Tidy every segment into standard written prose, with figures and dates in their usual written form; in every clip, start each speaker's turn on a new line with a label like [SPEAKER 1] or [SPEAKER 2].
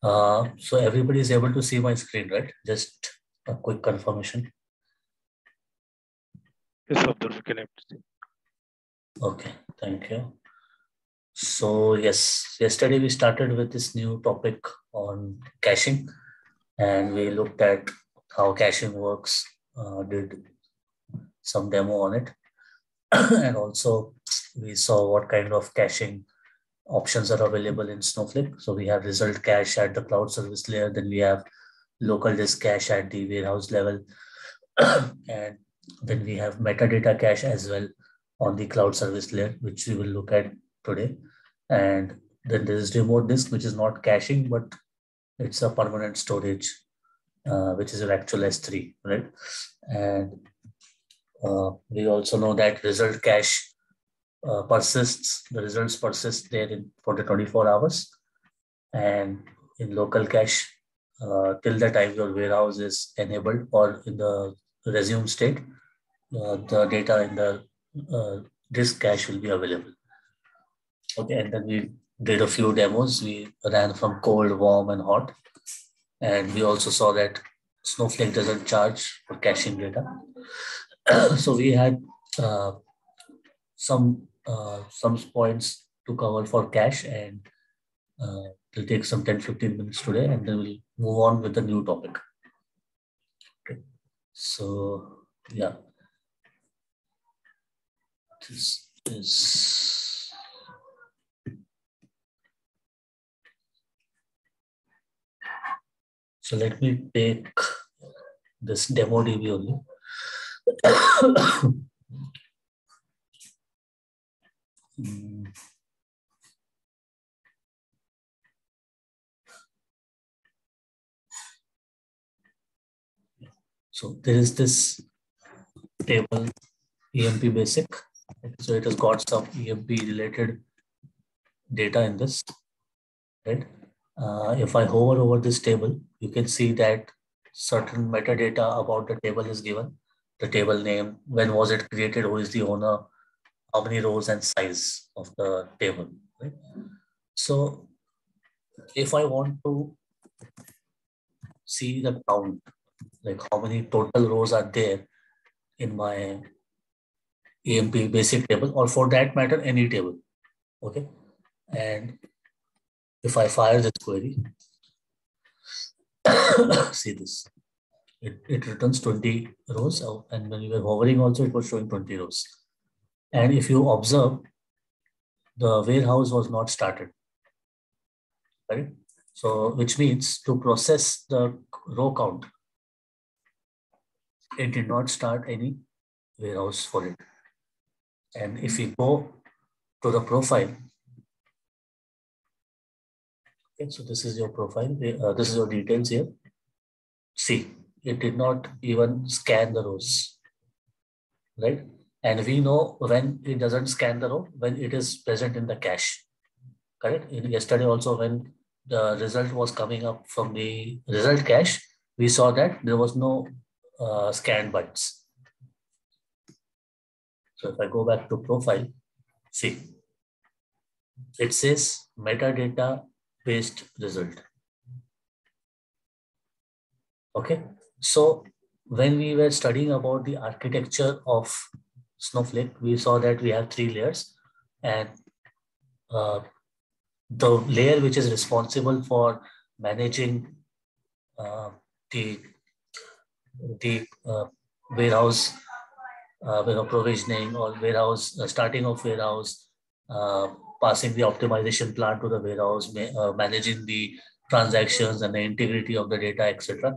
[SPEAKER 1] So everybody is able to see my screen, right? Just a quick confirmation.
[SPEAKER 2] Yes, Abdul, we can see.
[SPEAKER 1] Okay, thank you. So yes, yesterday we started with this new topic on caching, and we looked at how caching works, did some demo on it, and also we saw what kind of caching options are available in Snowflake. So we have result cache at the cloud service layer, then we have local disk cache at the warehouse level, and then we have metadata cache as well on the cloud service layer, which we will look at today. And then there is remote disk, which is not caching, but it's a permanent storage, which is an actual S3, right? And we also know that result cache persists, the results persist there for the 24 hours. And in local cache, till the time your warehouse is enabled or in the resume state, the data in the disk cache will be available. Okay, and then we did a few demos. We ran from cold, warm, and hot. And we also saw that Snowflake doesn't charge for caching data. So we had some points to cover for cache, and it'll take some 10-15 minutes today, and then we'll move on with the new topic. Okay. So yeah, this is so let me take this demo DB only. So there is this table EMP basic. So it has got some EMP related data in this, right? If I hover over this table, you can see that certain metadata about the table is given. The table name, when was it created, who is the owner, how many rows and size of the table, right? So if I want to see the count, like how many total rows are there in my EMP basic table, or for that matter, any table, okay? And if I fire this query, see this, it returns 20 rows, and when you were hovering also, it was showing 20 rows. And if you observe, the warehouse was not started, right? So, which means to process the row count, it did not start any warehouse for it. And if we go to the profile, okay, so this is your profile, this is your details here. See, it did not even scan the rows, right? And we know when it doesn't scan the row, when it is present in the cache, correct? Yesterday also, when the result was coming up from the result cache, we saw that there was no scan bytes. So if I go back to profile, see, it says metadata based result. Okay, so when we were studying about the architecture of Snowflake, we saw that we have 3 layers, and the layer which is responsible for managing the warehouse provisioning or warehouse starting of warehouse, passing the optimization plan to the warehouse, managing the transactions and the integrity of the data, etc.,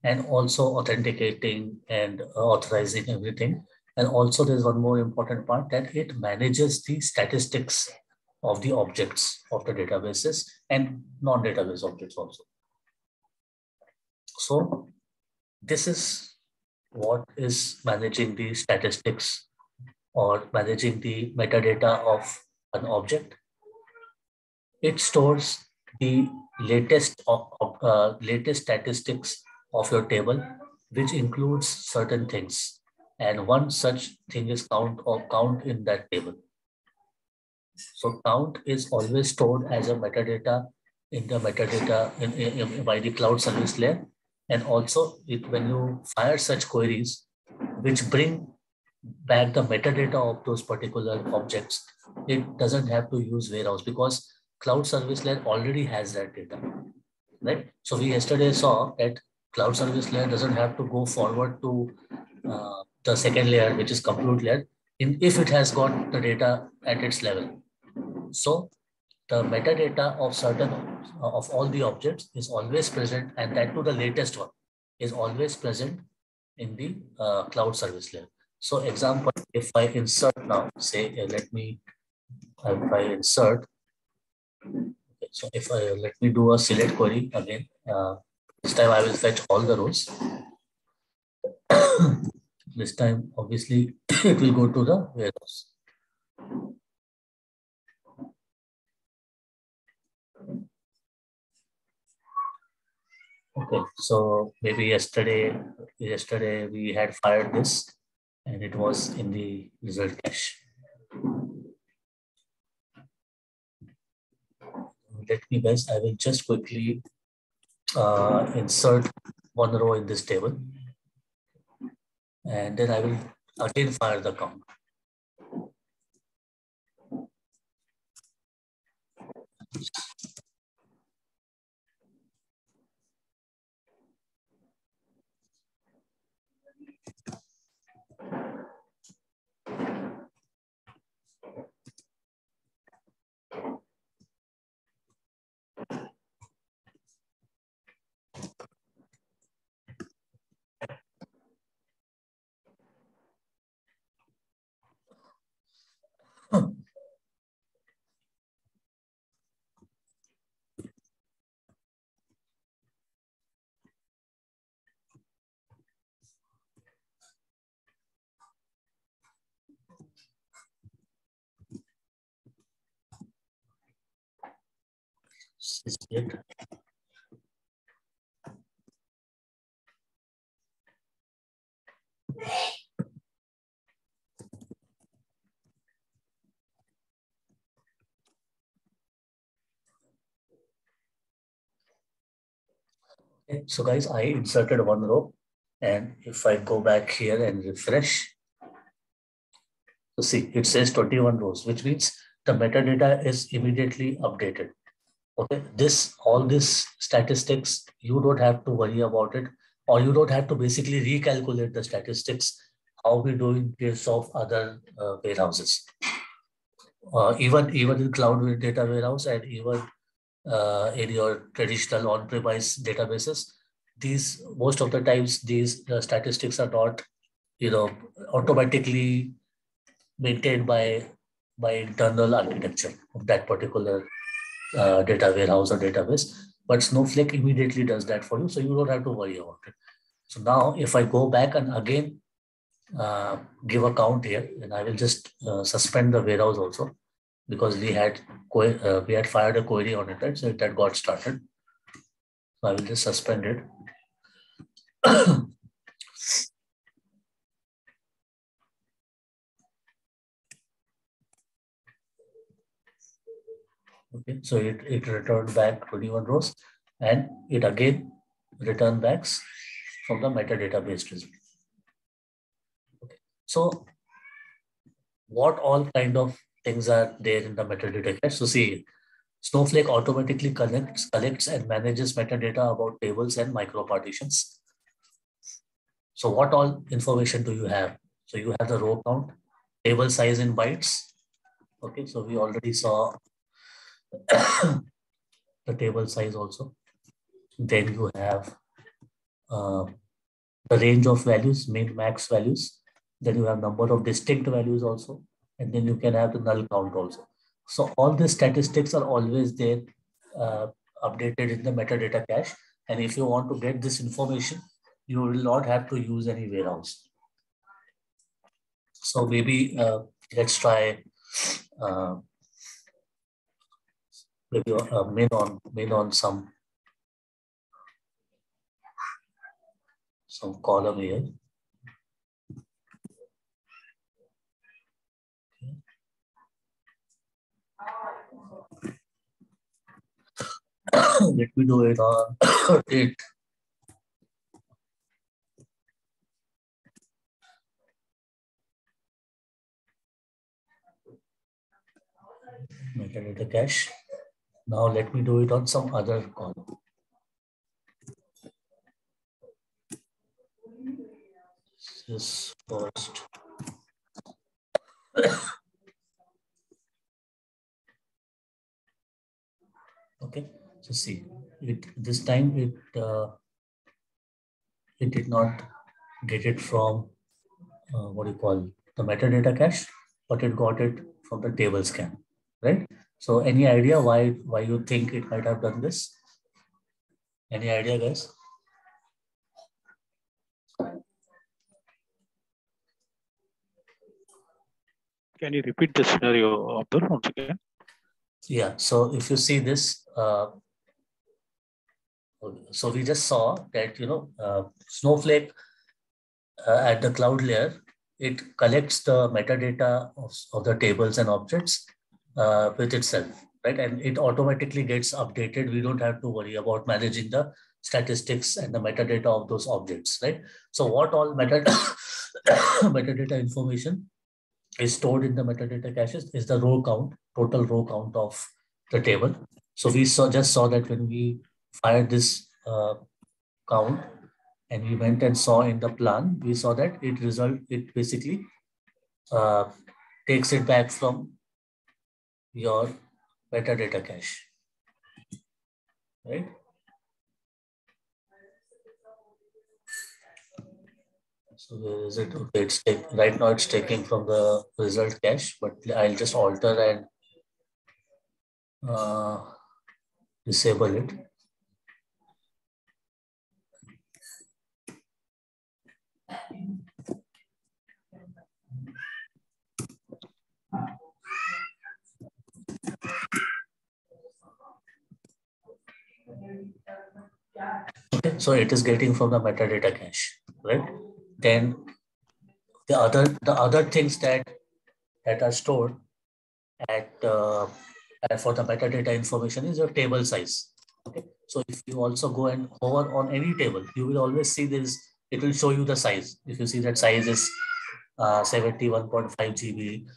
[SPEAKER 1] and also authenticating and authorizing everything. And also there's one more important part, that it manages the statistics of the objects of the databases and non-database objects also. So this is what is managing the statistics or managing the metadata of an object. It stores the latest statistics of your table, which includes certain things. And one such thing is count in that table. So count is always stored as a metadata in the metadata by the cloud service layer. And also when you fire such queries, which bring back the metadata of those particular objects, it doesn't have to use warehouse because cloud service layer already has that data, right? So we yesterday saw that cloud service layer doesn't have to go forward to the second layer, which is compute layer, if it has got the data at its level. So the metadata of certain of all the objects is always present, and that to the latest one is always present in the cloud service layer. So example, if I insert now, say, if I insert, okay, so if I, let me do a select query again. This time I will fetch all the rows. This time, obviously, it will go to the warehouse. Okay, so maybe yesterday we had fired this, and it was in the result cache. Let me guys, I will just quickly insert one row in this table, and then I will again fire the count. Okay, so guys, I inserted one row, and if I go back here and refresh, so see, it says 21 rows, which means the metadata is immediately updated. Okay, all this statistics, you don't have to worry about it, or you don't have to basically recalculate the statistics how we do in case of other warehouses. Even in cloud data warehouse, and even in your traditional on-premise databases, these most of the times these statistics are not, automatically maintained by internal architecture of that particular data warehouse or database. But Snowflake immediately does that for you, so you don't have to worry about it. So now if I go back and again give a count here, and I will just suspend the warehouse also, because we had fired a query on it, right? So that got started. So I will just suspend it. Okay, so it returned back 21 rows, and it again returned back from the metadata based result. Okay, so what all kind of things are there in the metadata cache? So see, Snowflake automatically collects and manages metadata about tables and micropartitions. So what all information do you have? So you have the row count, table size in bytes. Okay, so we already saw the table size also. Then you have uh, the range of values, min, max values. Then you have number of distinct values also. And then you can have the null count also. So all the statistics are always there, updated in the metadata cache. And if you want to get this information, you will not have to use any warehouse. So maybe let's try maybe min on some column here. Let me do it on date. Metadata cache. Now let me do it on some other column. This first. Okay, so see, this time it did not get it from what do you call the metadata cache, but it got it from the table scan, right? So any idea why you think it might have done this? Any idea, guys?
[SPEAKER 2] Can you repeat the scenario, Abdul, once again?
[SPEAKER 1] Yeah. So if you see this, so we just saw that Snowflake at the cloud layer, it collects the metadata of the tables and objects with itself, right? And it automatically gets updated. We don't have to worry about managing the statistics and the metadata of those objects, right? So what all metadata information is stored in the metadata caches is the row count, total row count of the table. So we just saw that when we fired this count, and we went and saw in the plan, we saw that it basically uh, takes it back from your metadata cache, right? So where is it? Okay, right now it's taking from the result cache, but I'll just alter and disable it. Okay, so it is getting from the metadata cache, right? Then the other things that are stored at for the metadata information is your table size. Okay, so if you also go and hover on any table, you will always see this. It will show you the size. If you see that size is 71.5 GB.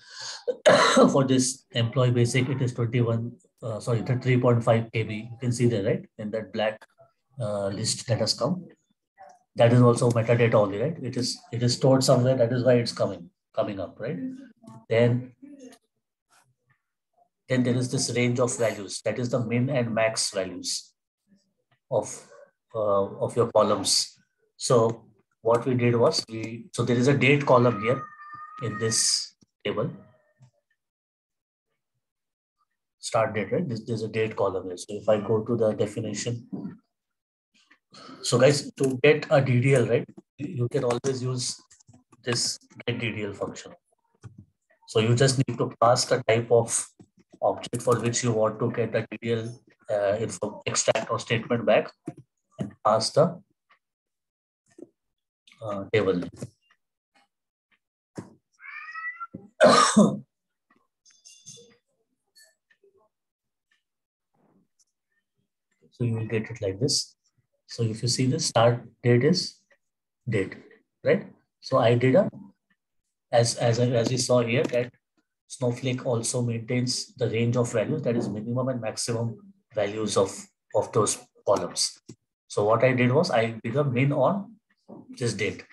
[SPEAKER 1] For this employee basic, it is 21. Sorry, the 3.5 KB. You can see there, right, in that black list that has come. That is also metadata only, right? It is stored somewhere. That is why it's coming up, right? Then then there is this range of values. That is the min and max values of your columns. So what we did was so there is a date column here in this table. Start date, right? There's a date column here. So if I go to the definition, so guys, to get a DDL, right, you can always use this get DDL function. So you just need to pass the type of object for which you want to get the DDL extract or statement back, and pass the table. So you will get it like this. So if you see the start date is date, right? So I did as we saw here that Snowflake also maintains the range of values, that is minimum and maximum values of those columns. So what I did was I did a min on this date,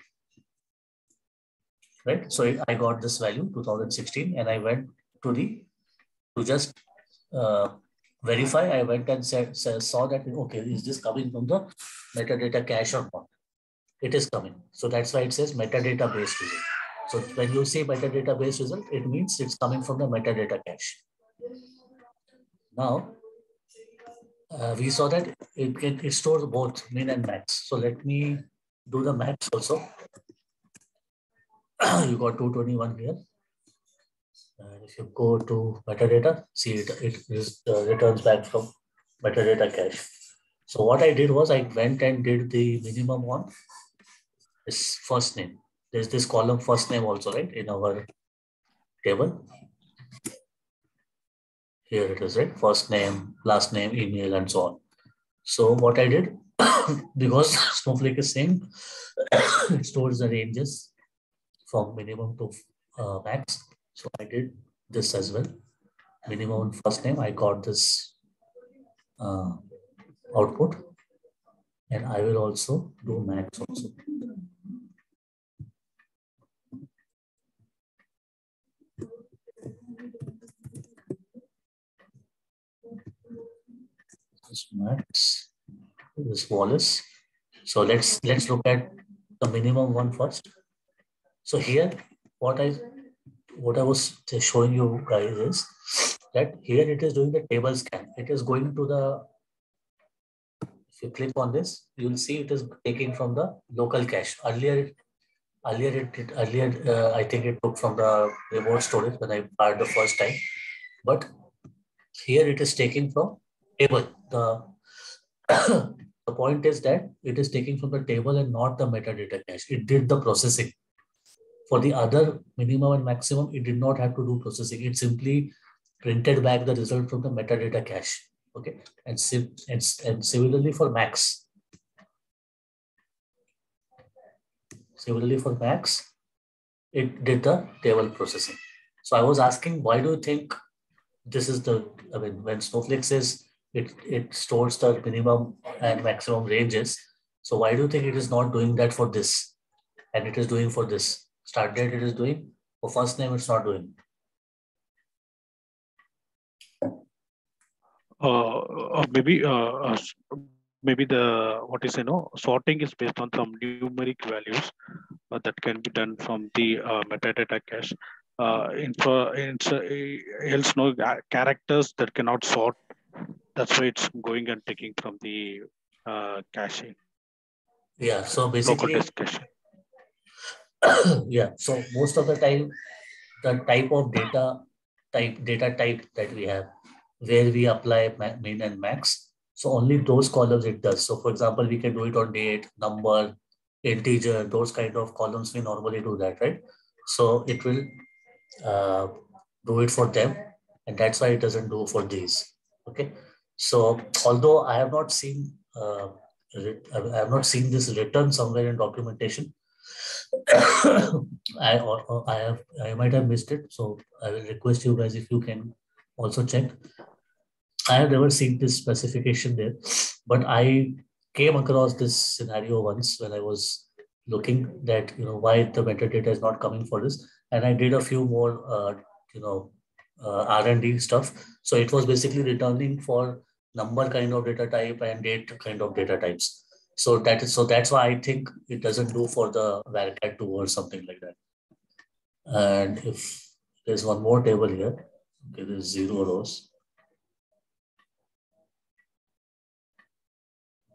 [SPEAKER 1] right? So I got this value 2016, and I went to just verify. I went and saw that, okay, is this coming from the metadata cache or not? It is coming. So that's why it says metadata based result. So when you say metadata based result, it means it's coming from the metadata cache. Now, we saw that it stores both min and max. So let me do the max also. You got 221 here. And if you go to metadata, see it returns back from metadata cache. So what I did was I went and did the minimum one, is first name. There's this column first name also, right, in our table. Here it is, right? First name, last name, email, and so on. So what I did, because Snowflake is saying it stores the ranges from minimum to max. So I did this as well. Minimum first name, I got this uh, output, and I will also do max also. This max, this Wallace. So let's look at the minimum one first. So here, what I was showing you guys is that here it is doing the table scan. It is going to the, if you click on this, you'll see it is taking from the local cache. Earlier, I think it took from the remote storage when I fired the first time. But here it is taking from table. The point is that it is taking from the table and not the metadata cache. It did the processing. For the other minimum and maximum, it did not have to do processing. It simply printed back the result from the metadata cache. Okay, and similarly for max. Similarly for max, it did the table processing. So I was asking, why do you think this is the, I mean, when Snowflake says it stores the minimum and maximum ranges, so why do you think it is not doing that for this? And it is doing for this. Start date it is doing, for first name it's not doing.
[SPEAKER 2] Maybe the what is sorting is based on some numeric values that can be done from the metadata cache. Else no characters that cannot sort. That's why it's going and taking from the caching.
[SPEAKER 1] Yeah. So
[SPEAKER 2] Local
[SPEAKER 1] basically,
[SPEAKER 2] disk cache.
[SPEAKER 1] yeah. So most of the time, the type of data type that we have, where we apply min and max. So only those columns it does. So for example, we can do it on date, number, integer, those kind of columns we normally do that, right? So it will uh, do it for them, and that's why it doesn't do for these. Okay. So although I have not seen I have not seen this written somewhere in documentation, I might have missed it. So I will request you guys if you can also check. I have never seen this specification there, but I came across this scenario once when I was looking that, why the metadata is not coming for this, and I did a few more you know R&D stuff. So it was basically returning for number kind of data type and date kind of data types. So that's why I think it doesn't do for the varchar 2 or something like that. And if there's one more table here, okay, there's 0 rows.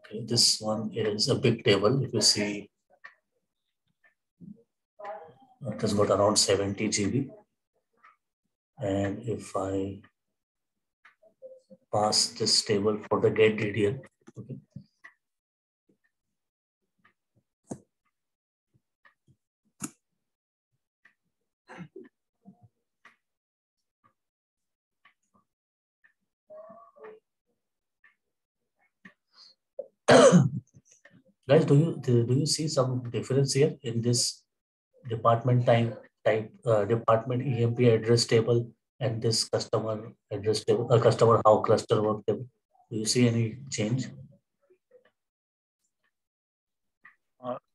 [SPEAKER 1] Okay, this one is a big table. If you see, it has got around 70 GB. And if I pass this table for the get DDL, okay, guys, do you see some difference here in this department EMP address table and this customer address table, customer how cluster work table? Do you see any change?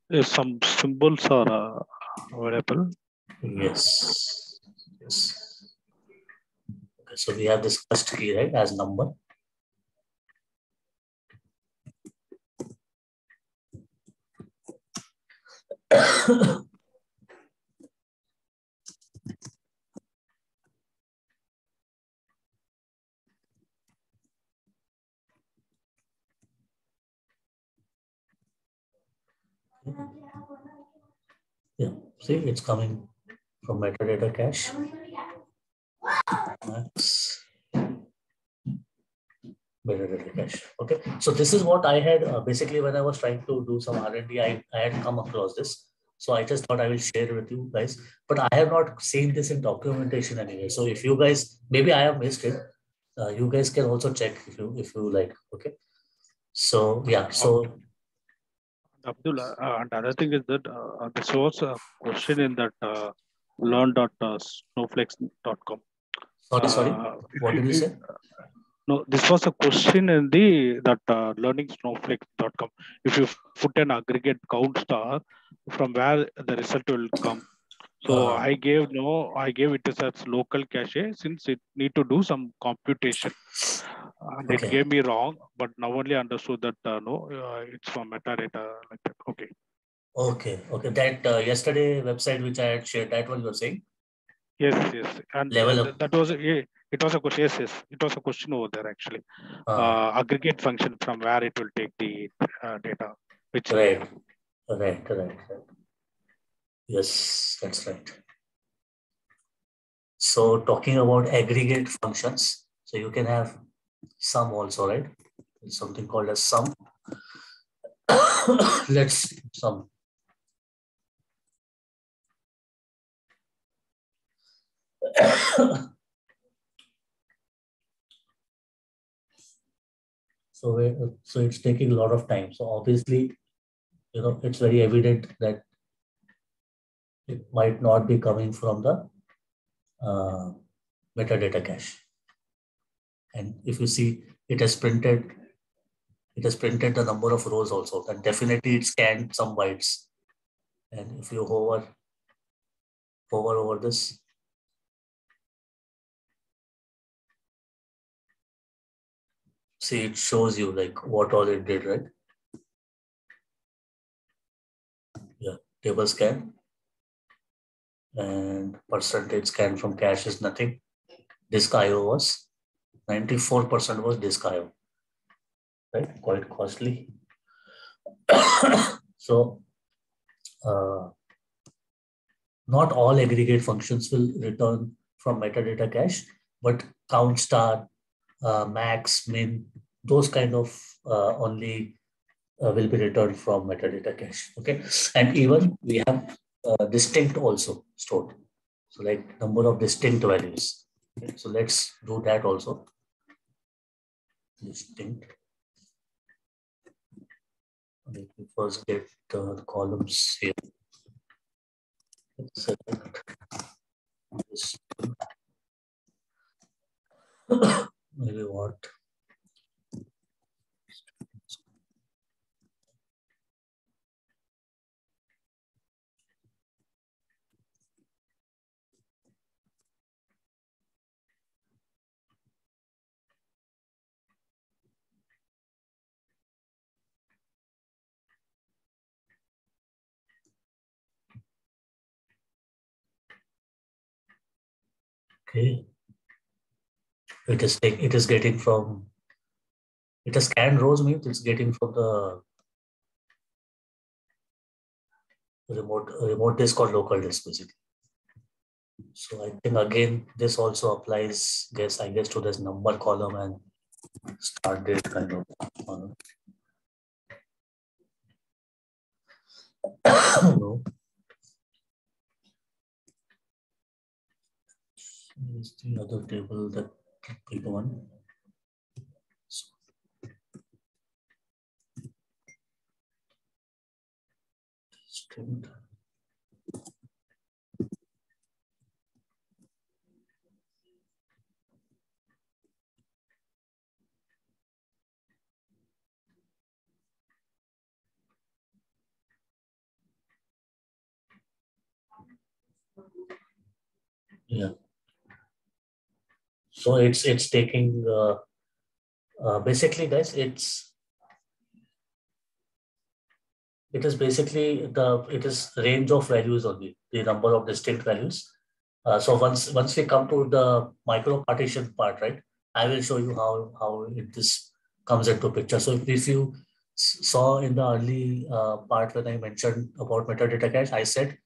[SPEAKER 2] If some symbols are available.
[SPEAKER 1] Yes. Yes. Okay, so we have this first key, right, as number. Yeah, see, it's coming from metadata cache. Max metadata cache. Okay, so this is what I had basically when I was trying to do some R&D. I had come across this, so I just thought I will share with you guys. But I have not seen this in documentation anyway. So if you guys, maybe I have missed it, you guys can also check if you like. Okay. So yeah, so
[SPEAKER 2] Abdullah, and other thing is that this was a question in that learn.snowflakes.com.
[SPEAKER 1] sorry,
[SPEAKER 2] If
[SPEAKER 1] what
[SPEAKER 2] you,
[SPEAKER 1] did you say?
[SPEAKER 2] no, this was a question in the that learning.snowflakes.com. If you put an aggregate count star, from where the result will come. So
[SPEAKER 1] Uh-huh.
[SPEAKER 2] I gave it as local cache since it need to do some computation. And it
[SPEAKER 1] Okay,
[SPEAKER 2] gave me wrong, but now only understood that no, it's from metadata like that. Okay.
[SPEAKER 1] okay. That yesterday website which I had shared, that one you're saying
[SPEAKER 2] Yes, and
[SPEAKER 1] level up.
[SPEAKER 2] that was it was a question. Yes, it was a question over there actually.
[SPEAKER 1] Uh,
[SPEAKER 2] Aggregate function from where it will take the data, which layer.
[SPEAKER 1] right, right. Yes, that's right. So talking about aggregate functions, so you can have sum also, right? There's something called as sum. Let's sum. So it's taking a lot of time. So obviously, it's very evident that it might not be coming from the uh, metadata cache. And if you see, it has printed the number of rows also, and definitely it scanned some bytes. And if you hover over this, see, it shows you like what all it did, right? Yeah, table scan and percentage scan from cache is nothing. Disk IO was 94% was disk IO, right? Quite costly. So uh, not all aggregate functions will return from metadata cache, but count star, max, min, those kind of only will be returned from metadata cache. Okay, and even we have distinct also stored. So like number of distinct values. Okay? So let's do that also. Distinct. Let me first get the columns here. Select this. Maybe what? Okay. It is getting from it is scanned rows means it's getting from the remote disk or local disk basically. So I think again this also applies I guess to this number column and start date kind of column. No. Is the other table that big one? So, distinct. Yeah. So it's taking basically guys it is basically it is range of values only, the number of distinct values. So once we come to the micro partition part, right, I will show you this comes into picture. So if you saw in the early part when I mentioned about metadata cache, I said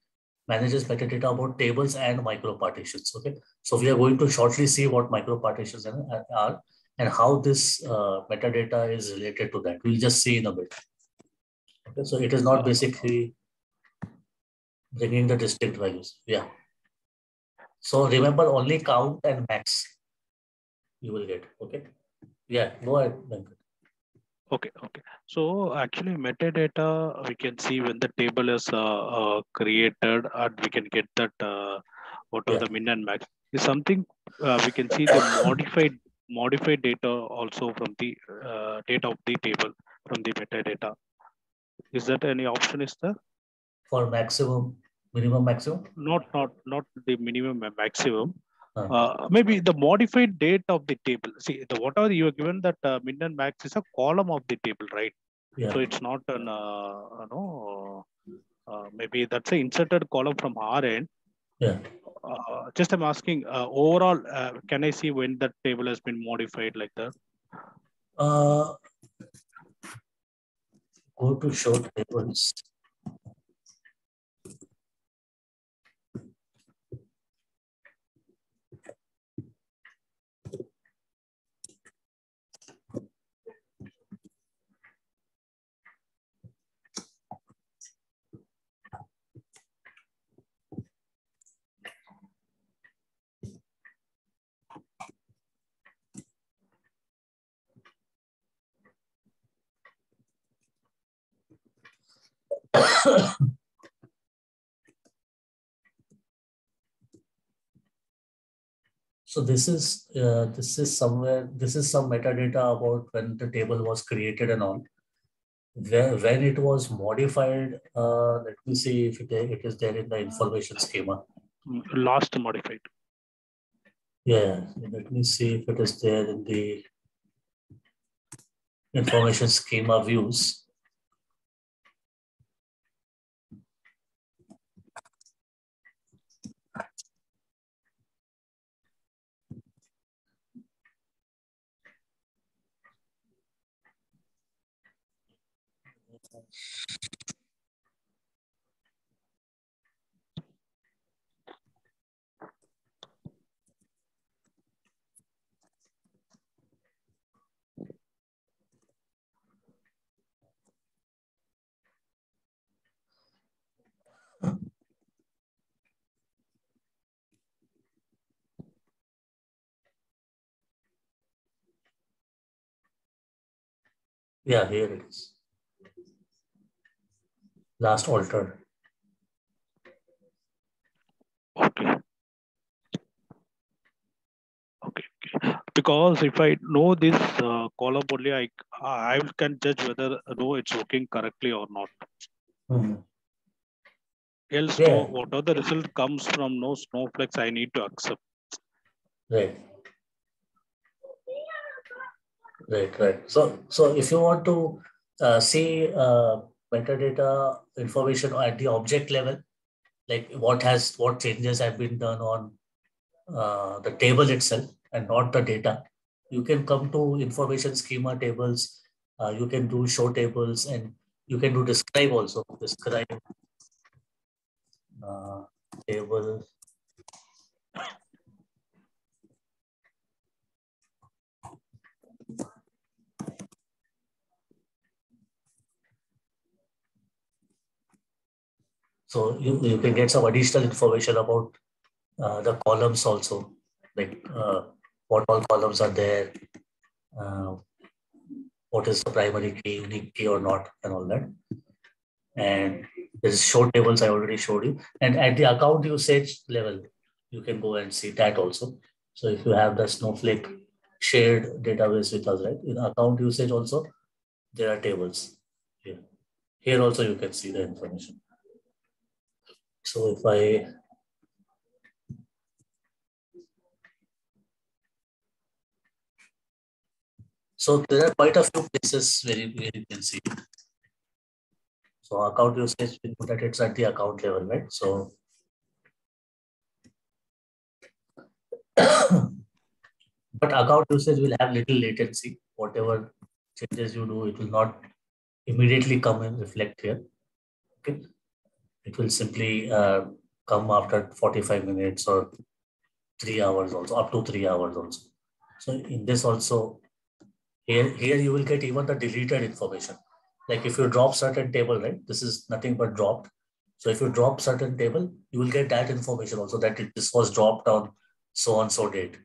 [SPEAKER 1] manages metadata about tables and micro partitions. Okay, so we are going to shortly see what micro partitions are and how this metadata is related to that. We'll just see in a bit. Okay, so it is not
[SPEAKER 2] Uh,
[SPEAKER 1] basically bringing the distinct values. Yeah. So remember only count and max you will get. Okay. Yeah. Go ahead, Venkat.
[SPEAKER 2] Okay, okay. So actually metadata, we can see when the table is created and we can get that what are
[SPEAKER 1] Yeah.
[SPEAKER 2] the min and max. Is something we can see the modified data also from the data of the table from the metadata. Is that any option is there?
[SPEAKER 1] For maximum, minimum, maximum.
[SPEAKER 2] Not the minimum and maximum.
[SPEAKER 1] Uh,
[SPEAKER 2] Maybe the modified date of the table. See, the whatever you are given that min and max is a column of the table, right?
[SPEAKER 1] yeah.
[SPEAKER 2] So it's not an no. Maybe that's an inserted column from our end.
[SPEAKER 1] Yeah.
[SPEAKER 2] Just I'm asking overall. Can I see when that table has been modified like that?
[SPEAKER 1] Uh, Go to show tables. So this is somewhere, this is some metadata about when the table was created and all. When it was modified, let me see if it is there in the information schema.
[SPEAKER 2] Last modified.
[SPEAKER 1] Yeah, let me see if it is there in the information schema views. Yeah, here it is. Last altered.
[SPEAKER 2] Okay. Okay. Okay. Because if I know this column only, I can judge whether no it's working correctly or not.
[SPEAKER 1] Mhm.
[SPEAKER 2] Else, no,
[SPEAKER 1] Yeah,
[SPEAKER 2] whatever the result comes from no snowflakes, I need to accept.
[SPEAKER 1] right, right. So if you want to see metadata information at the object level, like what changes have been done on the table itself and not the data, you can come to information schema tables. You can do show tables and you can do describe also. Describe uh, table. So you can get some additional information about the columns also, like what all columns are there, uh, what is the primary key, unique key or not, and all that. And there's show tables I already showed you. And at the account usage level, you can go and see that also. So if you have the Snowflake shared database with us, right? In account usage also, there are tables here. Here also you can see the information. So if I, so there are quite a few places where you can see it. So account usage, we know that it's at the account level, right? So, but account usage will have little latency. Whatever changes you do, it will not immediately come and reflect here. Okay, it will simply come after 45 minutes or 3 hours also, up to 3 hours also. So in this also, here you will get even the deleted information. Like if you drop certain table, right? This is nothing but dropped. So if you drop certain table, you will get that information also that this was dropped on so date.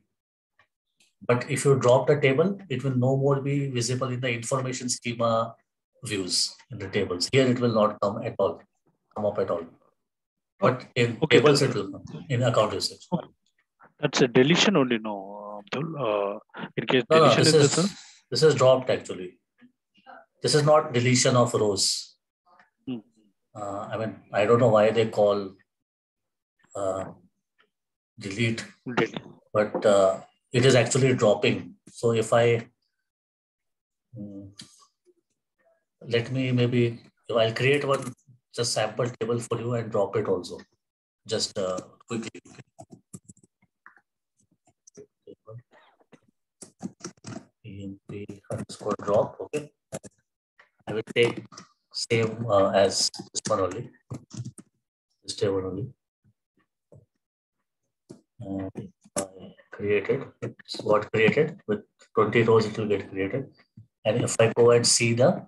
[SPEAKER 1] But if you drop the table, it will no more be visible in the information schema views in the tables. Here it will not come at all, come up at all.
[SPEAKER 2] Oh,
[SPEAKER 1] But in
[SPEAKER 2] okay.
[SPEAKER 1] tables it will come in account usage.
[SPEAKER 2] Okay. That's a deletion only, no, Abdul. In case
[SPEAKER 1] No,
[SPEAKER 2] deletion is the sir.
[SPEAKER 1] this is dropped actually. This is not deletion of rows.
[SPEAKER 2] Hmm.
[SPEAKER 1] I mean, I don't know why they call uh, delete, but it is actually dropping. So if I let me maybe I'll create one just sample table for you and drop it also. Just quickly. EMP_drop. Okay. I will take same as this one only. This table only. And I created, it's what created with 20 rows, it will get created. And if I go and see the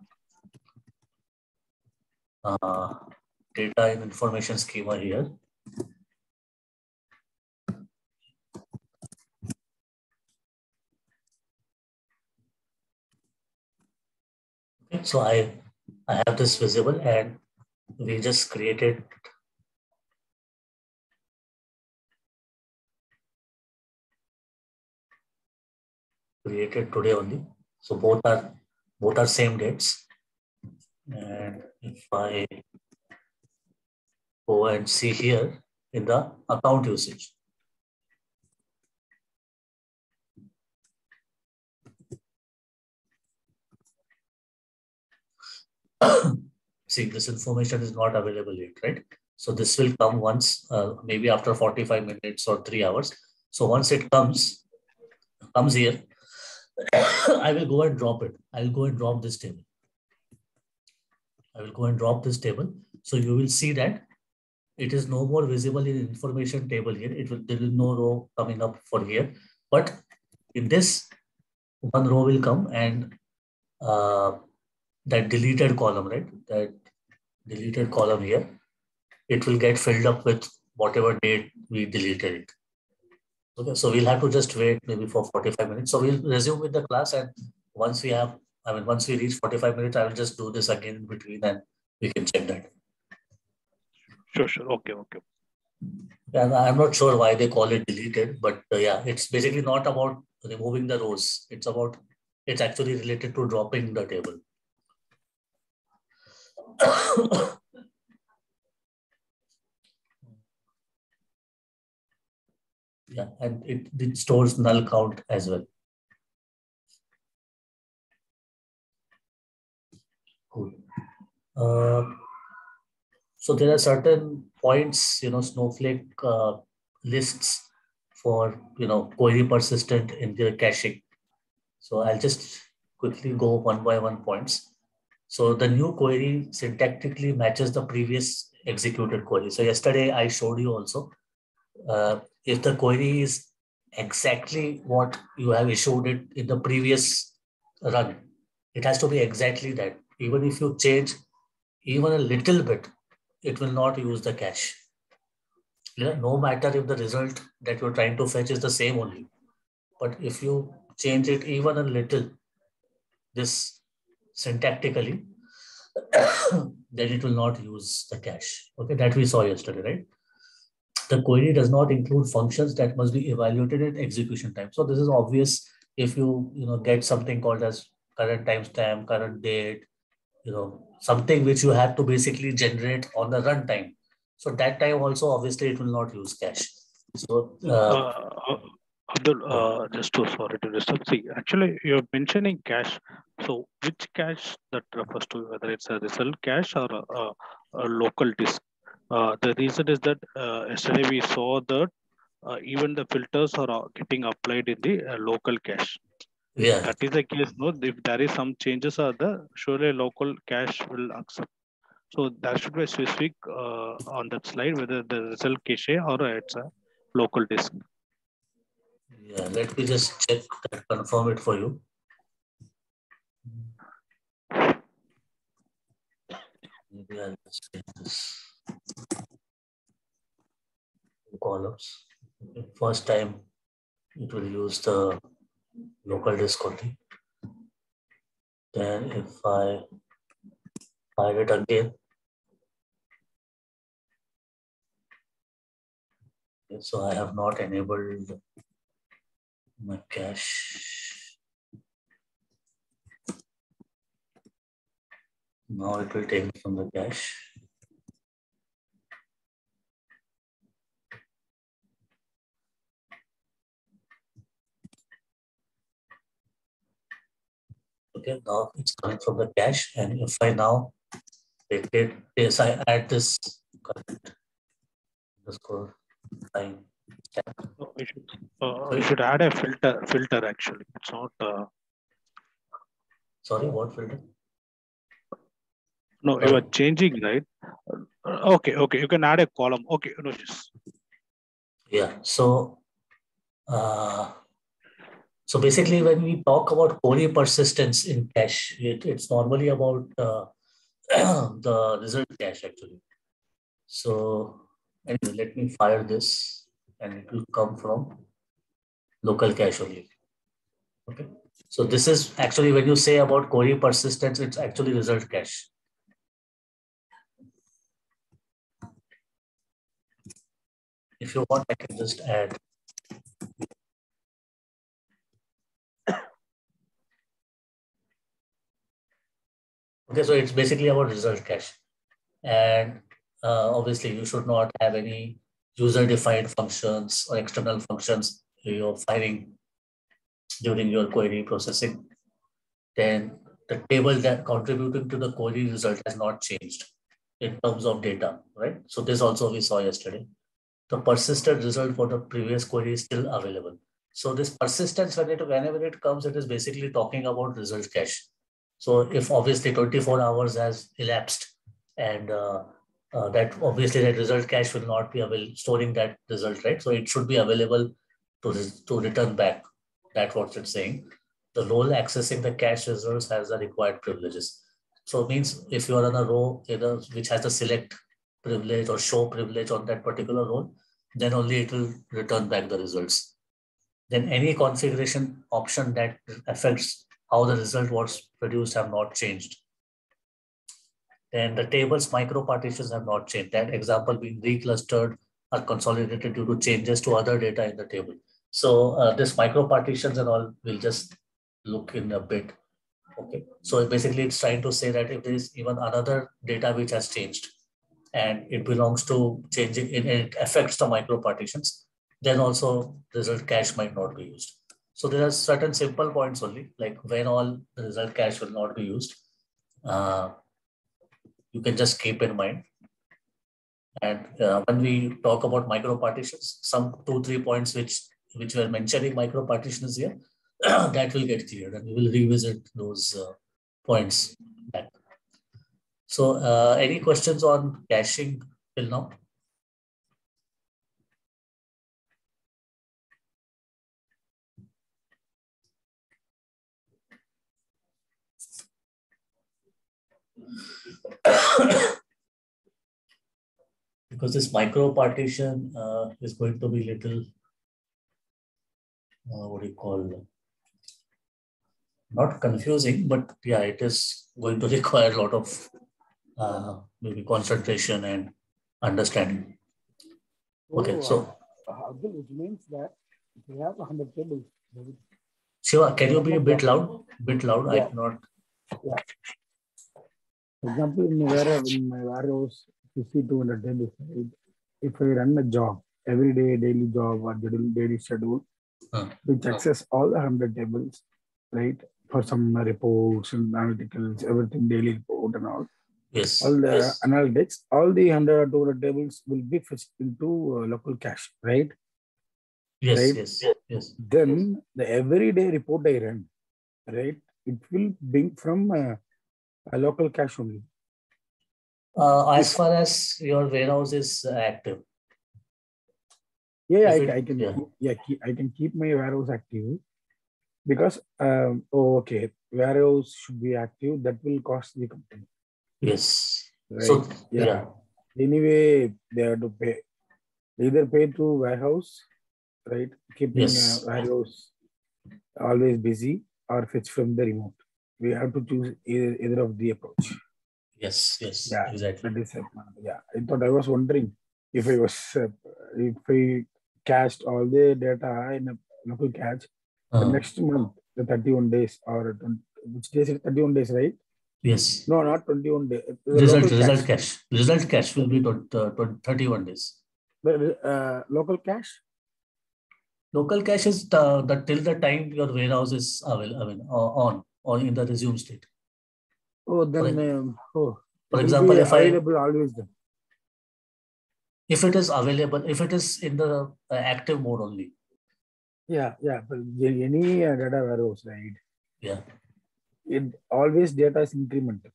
[SPEAKER 1] data and information schema here, okay, so I have this visible and we just created today only. So both are same dates. And if I go and see here in the account usage, see, this information is not available yet, right? So this will come once, maybe after 45 minutes or 3 hours. So once it comes here, I will go and drop it. I will go and drop this table. I will go and drop this table. So you will see that it is no more visible in information table here. There is no row coming up for here. But in this, one row will come and that deleted column, right? That deleted column here, it will get filled up with whatever date we deleted it. Okay, so we'll have to just wait maybe for 45 minutes. So we'll resume with the class, and once once we reach 45 minutes, I will just do this again in between and we can check that.
[SPEAKER 2] Sure. Okay.
[SPEAKER 1] And I'm not sure why they call it deleted, but yeah, it's basically not about removing the rows. It's actually related to dropping the table. Yeah, and it stores null count as well. Cool. So there are certain points, Snowflake lists for, query persistent in their caching. So I'll just quickly go one by one points. So the new query syntactically matches the previous executed query. So yesterday I showed you also, if the query is exactly what you have issued it in the previous run, it has to be exactly that. Even if you change even a little bit, it will not use the cache. Yeah, no matter if the result that you're trying to fetch is the same only. But if you change it even a little, this syntactically, then it will not use the cache. Okay, that we saw yesterday, right? The query does not include functions that must be evaluated at execution time. So this is obvious if you get something called as current timestamp, current date, something which you have to basically generate on the runtime. So that time also, obviously, it will not use cache. So
[SPEAKER 2] Abdul,
[SPEAKER 1] yeah,
[SPEAKER 2] just to sorry to disturb. See, actually, you're mentioning cache. So, which cache that refers to, whether it's a result cache or a local disk? The reason is that yesterday we saw that even the filters are getting applied in the local cache. If
[SPEAKER 1] yeah,
[SPEAKER 2] that is the case, no, if there is some changes, surely local cache will accept. So there should be a specific on that slide whether the result cache or it's a local disk.
[SPEAKER 1] yeah. Let me just check that, confirm it for you. Maybe I'll just take this two columns. First time it will use the local disk only. Then if I hide it again, so I have not enabled my cache. Now it will take from the cache. Okay, now it's coming from the cache, and if I now take it, yes, I add this current underscore line stack.
[SPEAKER 2] No, you should add a filter actually. It's not.
[SPEAKER 1] Sorry, what filter?
[SPEAKER 2] No, you are changing, right? Okay. You can add a column. Okay, no issues.
[SPEAKER 1] Yeah. So basically, when we talk about query persistence in cache, it's normally about the result cache actually. So anyway, let me fire this, and it will come from local cache only. Okay. So this is actually when you say about query persistence, it's actually result cache. If you want, I can just add. Okay, so it's basically about result cache. And obviously, you should not have any user-defined functions or external functions you're firing during your query processing. Then the table that contributing to the query result has not changed in terms of data, right? So this also we saw yesterday. The persistent result for the previous query is still available. So this persistence, whenever it comes, it is basically talking about result cache. So if obviously 24 hours has elapsed, and that obviously that result cache will not be available storing that result, right? So it should be available to return back. That's what it's saying. The role accessing the cache results has the required privileges. So it means if you are on a row either which has the select privilege or show privilege on that particular role, then only it will return back the results. Then any configuration option that affects how the result was produced have not changed. Then the tables micro partitions have not changed. That example being reclustered or consolidated due to changes to other data in the table. So this micro partitions and all will just look in a bit. Okay. So basically it's trying to say that if there is even another data which has changed and it belongs to changing, it affects the micro partitions, then also result cache might not be used. So there are certain simple points only, like when all the result cache will not be used. You can just keep in mind. And when we talk about micro partitions, some 2-3 points which were mentioning micro partitions here, that will get cleared, and we will revisit those points back. So, any questions on caching till now? Because this micro partition is going to be little, what do you call, not confusing, but yeah, it is going to require a lot of maybe concentration and understanding. Okay, so
[SPEAKER 3] Abdul, which means that if you have 100 tables.
[SPEAKER 1] Shiva, can you be a bit loud? Bit loud.
[SPEAKER 3] Yeah.
[SPEAKER 1] I cannot.
[SPEAKER 3] Yeah. For example, in my warehouse, you see 200 tables. If I run a job, every day, daily job or daily schedule, which access all the 100 tables, right? For some reports and analyticals, everything, daily report and all.
[SPEAKER 1] Yes.
[SPEAKER 3] All the analytics, all the 100 or 200 tables will be fetched into local cache, right?
[SPEAKER 1] Yes,
[SPEAKER 3] right?
[SPEAKER 1] yes.
[SPEAKER 3] Then the everyday report I run, right? It will bring from a local cache only.
[SPEAKER 1] As far as your warehouse is active.
[SPEAKER 3] Yeah, I can keep my warehouse active because okay, warehouse should be active. That will cost the company.
[SPEAKER 1] Yes.
[SPEAKER 3] Right.
[SPEAKER 1] So yeah.
[SPEAKER 3] Anyway, they have to pay. Either pay through warehouse, right? Keeping warehouse always busy, or fetch from the remote. We have to choose either of the approach.
[SPEAKER 1] Yes, yes,
[SPEAKER 3] Yeah,
[SPEAKER 1] exactly.
[SPEAKER 3] that is yeah. I was wondering if if I cached all the data in a local cache, the next month, the 31 days or 20, which days is 31 days, right?
[SPEAKER 1] Yes.
[SPEAKER 3] No, not 21 days.
[SPEAKER 1] Result cache will be 31 days.
[SPEAKER 3] But local cache?
[SPEAKER 1] Local cache is the till the time your warehouse is available, I mean, on or in the resume state.
[SPEAKER 3] Oh, then
[SPEAKER 1] For
[SPEAKER 3] it will
[SPEAKER 1] example,
[SPEAKER 3] be
[SPEAKER 1] if
[SPEAKER 3] available always then.
[SPEAKER 1] If it is available, if it is in the active mode only.
[SPEAKER 3] Yeah, but any data warehouse, right?
[SPEAKER 1] Yeah.
[SPEAKER 3] It always data is incremental.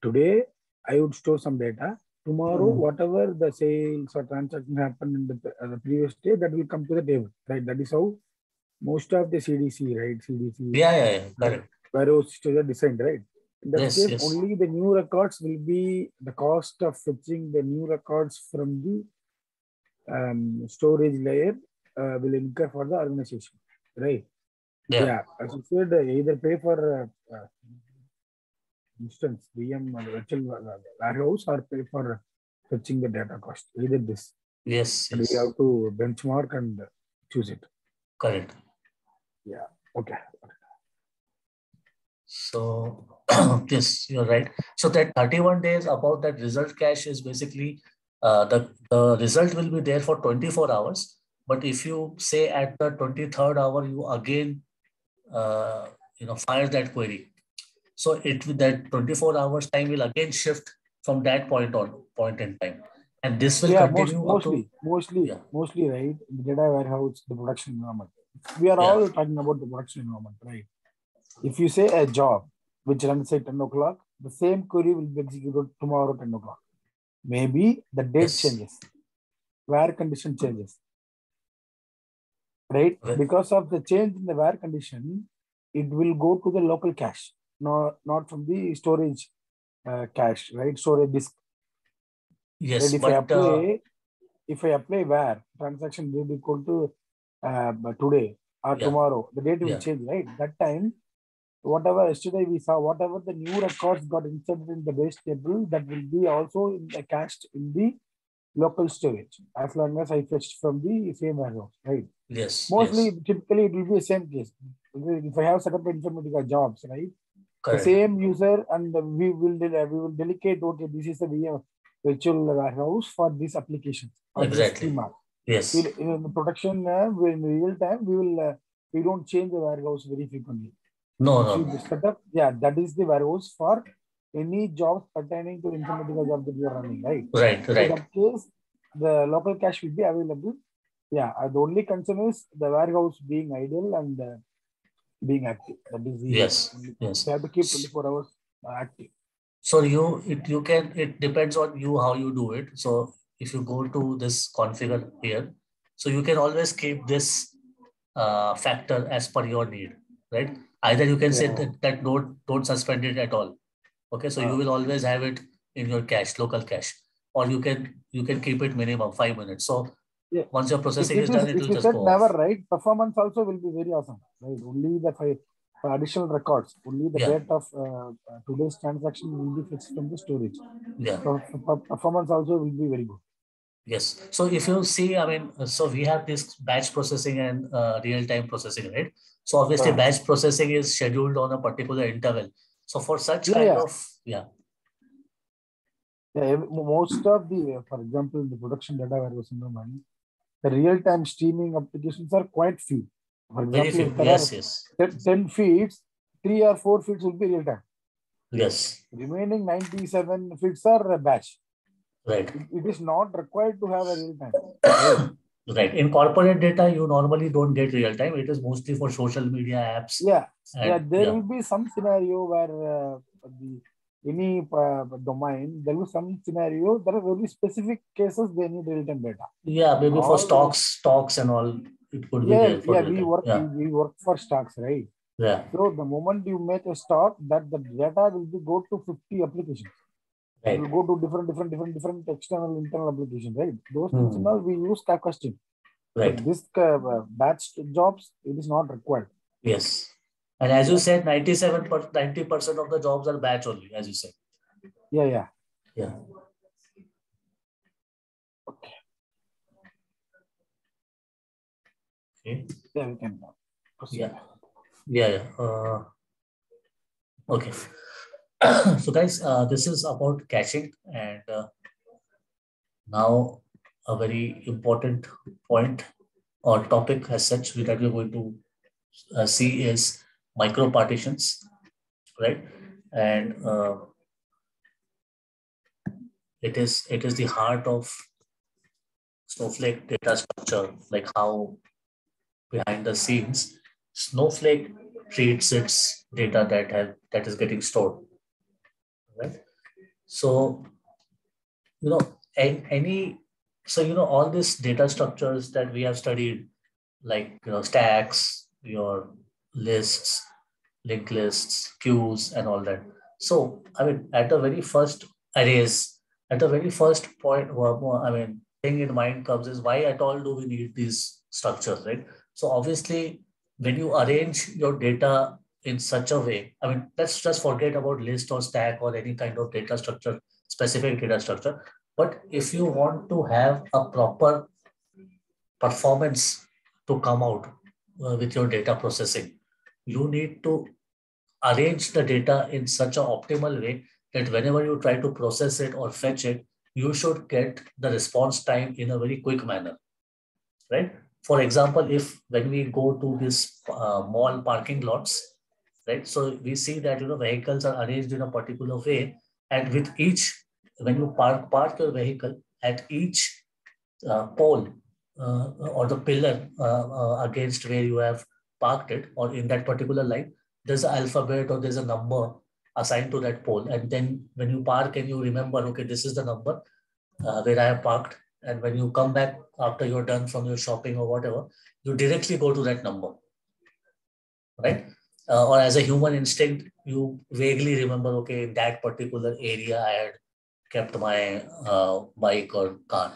[SPEAKER 3] Today, I would store some data. Tomorrow, whatever the sales or transaction happened in the previous day, that will come to the table, right? That is how most of the CDC, right? CDC.
[SPEAKER 1] Yeah. Correct.
[SPEAKER 3] Warehouse are designed, right? In that case,
[SPEAKER 1] Yes.
[SPEAKER 3] only the new records will be the cost of fetching the new records from the storage layer will incur for the organization, right? Yeah. As you said, either pay for instance VM or virtual warehouse or pay for fetching the data cost. Either this.
[SPEAKER 1] Yes.
[SPEAKER 3] And we have to benchmark and choose it.
[SPEAKER 1] Correct.
[SPEAKER 3] Yeah. Okay.
[SPEAKER 1] So yes, you're right. So that 31 days about that result cache is basically the result will be there for 24 hours. But if you say at the 23rd hour, you again fire that query. So that 24 hours time will again shift from that point in time. And this will continue
[SPEAKER 3] mostly, right? The data warehouse, the production environment. We are all talking about the production environment, right? If you say a job which runs at 10 o'clock, the same query will be executed tomorrow 10 o'clock. Maybe the date changes, where condition changes, right? Because of the change in the where condition, it will go to the local cache, not from the storage cache, right? Storage disk.
[SPEAKER 1] Yes,
[SPEAKER 3] right? If I apply where transaction will be equal to today or tomorrow, the date will change, right? That time, whatever yesterday we saw, whatever the new records got inserted in the base table, that will be also cached in the local storage, as long as I fetched from the same warehouse, right?
[SPEAKER 1] Yes.
[SPEAKER 3] Typically, it will be the same case. If I have set up Informatica jobs, right?
[SPEAKER 1] Correct.
[SPEAKER 3] The same user, and we will delegate, okay, this is the virtual warehouse for this application or this schema.
[SPEAKER 1] Yes.
[SPEAKER 3] In the production, in real time, we don't change the warehouse very frequently.
[SPEAKER 1] No.
[SPEAKER 3] Set up, that is the warehouse for any jobs pertaining to Informatica job that you are running, right?
[SPEAKER 1] Right.
[SPEAKER 3] In that case, the local cache will be available. Yeah, the only concern is the warehouse being idle and being active. That is the
[SPEAKER 1] yes.
[SPEAKER 3] You have to keep 24 hours active.
[SPEAKER 1] So it depends on you how you do it. So if you go to this configure here, so you can always keep this factor as per your need, right? Either you can say that don't suspend it at all. Okay, so you will always have it in your cache, local cache, or you can keep it minimum 5 minutes. So once your processing is done, it will just go
[SPEAKER 3] never
[SPEAKER 1] off.
[SPEAKER 3] Right, performance also will be very awesome, right? Only the additional records, only the date of today's transaction will be fixed from the storage. So performance also will be very good.
[SPEAKER 1] Yes. So if you see, I mean, so we have this batch processing and real-time processing, right? So obviously batch processing is scheduled on a particular interval. So for such
[SPEAKER 3] most of the, for example, the production data warehouse environment, the real-time streaming applications are quite few. For example, if there are 10 feeds, 3 or 4 feeds will be real-time.
[SPEAKER 1] Yes.
[SPEAKER 3] Remaining 97 feeds are batch.
[SPEAKER 1] Right.
[SPEAKER 3] It is not required to have a real-time.
[SPEAKER 1] Right. In corporate data, you normally don't get real-time. It is mostly for social media apps.
[SPEAKER 3] There will be some scenario where any domain, there will be some scenario, there are very specific cases they need real-time data.
[SPEAKER 1] Yeah, maybe for stocks and all, it could be there for
[SPEAKER 3] we work for stocks, right?
[SPEAKER 1] Yeah.
[SPEAKER 3] So the moment you make a stock, that the data will be go to 50 applications. Right. It will go to different external, internal applications, right? Those things we use Kafka stream. Right. But this batch jobs, it is not required.
[SPEAKER 1] Yes. And as you said, 90% of the jobs are batch only, as you said.
[SPEAKER 3] Yeah.
[SPEAKER 1] Yeah.
[SPEAKER 3] Okay.
[SPEAKER 1] Okay.
[SPEAKER 3] Yeah, we can proceed.
[SPEAKER 1] Yeah. Okay. So guys, this is about caching, and now a very important point or topic as such that we're going to see is micro partitions, right? And it is the heart of Snowflake data structure, like how behind the scenes Snowflake treats its data that is getting stored, right? So you know any so all these data structures that we have studied, like stacks, your lists, linked lists, queues, and all that. So I mean, at the very first arrays, at the very first point, I mean, thing in mind comes is why at all do we need these structures, right? So obviously, when you arrange your data in such a way, I mean, let's just forget about list or stack or any kind of data structure, specific data structure. But if you want to have a proper performance to come out with your data processing, you need to arrange the data in such an optimal way that whenever you try to process it or fetch it, you should get the response time in a very quick manner, right? For example, if when we go to this mall parking lots, right? So we see that vehicles are arranged in a particular way, and with each, when you park your vehicle at each pole or the pillar against where you have parked it, or in that particular line, there's an alphabet or there's a number assigned to that pole. And then when you park and you remember, okay, this is the number where I have parked. And when you come back after you're done from your shopping or whatever, you directly go to that number, right? Or as a human instinct, you vaguely remember, okay, in that particular area, I had kept my bike or car.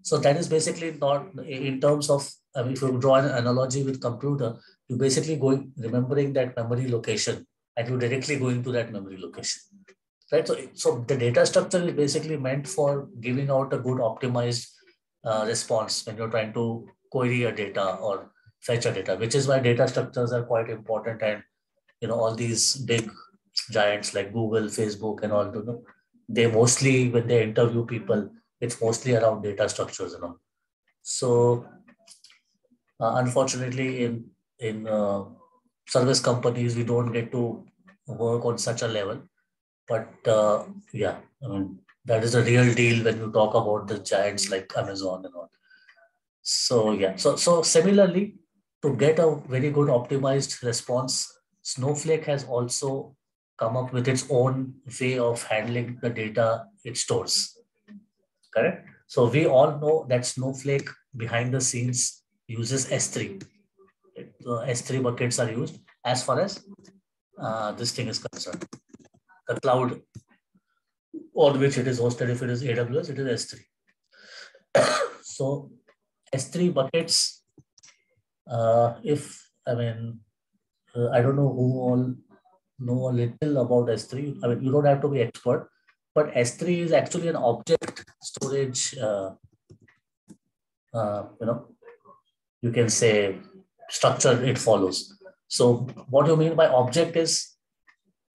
[SPEAKER 1] So that is basically not in terms of, I mean, if you draw an analogy with computer, you basically going remembering that memory location and you directly going to that memory location, right? So the data structure is basically meant for giving out a good optimized response when you're trying to query a data or fetch a data, which is why data structures are quite important. And all these big giants like Google, Facebook, and all, they mostly, when they interview people, it's mostly around data structures, So unfortunately, in service companies, we don't get to work on such a level. But yeah, I mean, that is a real deal when you talk about the giants like Amazon and all. So yeah, so similarly, to get a very good optimized response, Snowflake has also come up with its own way of handling the data it stores. Correct? So we all know that Snowflake behind the scenes uses S3. So S3 buckets are used as far as this thing is concerned. The cloud on which it is hosted, if it is AWS, it is S3. So S3 buckets, if I mean, I don't know who all know a little about S3. I mean, you don't have to be expert, but S3 is actually an object storage, you can say structure it follows. So what you mean by object is,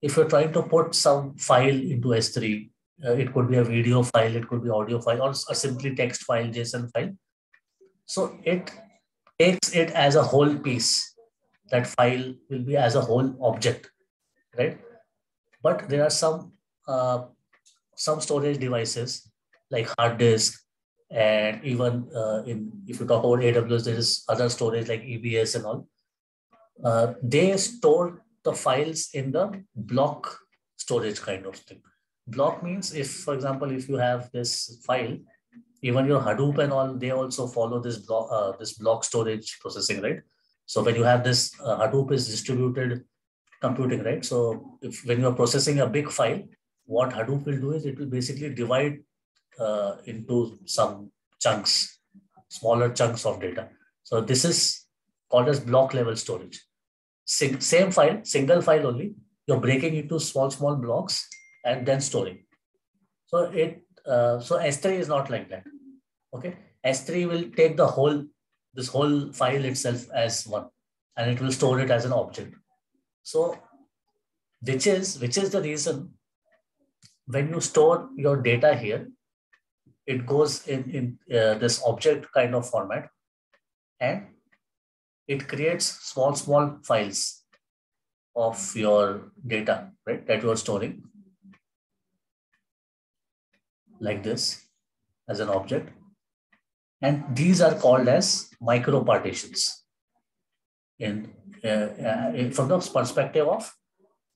[SPEAKER 1] if you're trying to put some file into S3, it could be a video file, it could be audio file, or a simply text file, JSON file. So it takes it as a whole piece. That file will be as a whole object, right? But there are some storage devices like hard disk, and even if you talk about AWS, there is other storage like EBS and all. They store the files in the block storage kind of thing. Block means, if, for example, if you have this file, even your Hadoop and all, they also follow this block storage processing, right? So when you have this, Hadoop is distributed computing, right? So if when you are processing a big file, what Hadoop will do is it will basically divide into some chunks, smaller chunks of data. So this is called as block level storage. same file, single file only. You're breaking into small blocks and then storing. So so S3 is not like that. Okay, S3 will take this whole file itself as one, and it will store it as an object. So which is the reason when you store your data here, it goes in this object kind of format, and it creates small files of your data, right, that you are storing like this as an object. And these are called as MicroPartitions from the perspective of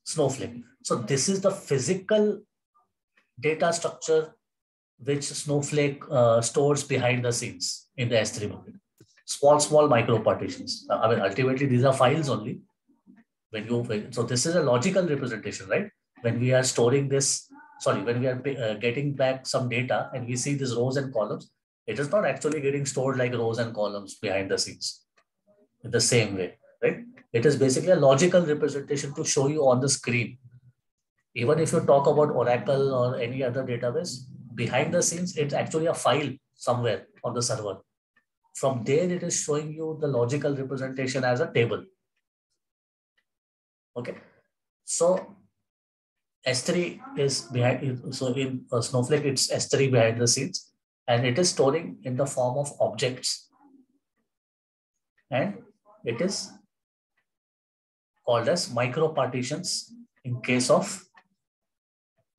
[SPEAKER 1] Snowflake. So this is the physical data structure which Snowflake stores behind the scenes in the S3 bucket. Small MicroPartitions. I mean, ultimately, these are files only. So this is a logical representation, right? When we are storing this, when we are getting back some data and we see these rows and columns, it is not actually getting stored like rows and columns behind the scenes in the same way, right? It is basically a logical representation to show you on the screen. Even if you talk about Oracle or any other database, behind the scenes, it's actually a file somewhere on the server. From there, it is showing you the logical representation as a table. Okay, so S3 is behind. So in Snowflake, it's S3 behind the scenes, and it is storing in the form of objects, and it is called as MicroPartitions in case of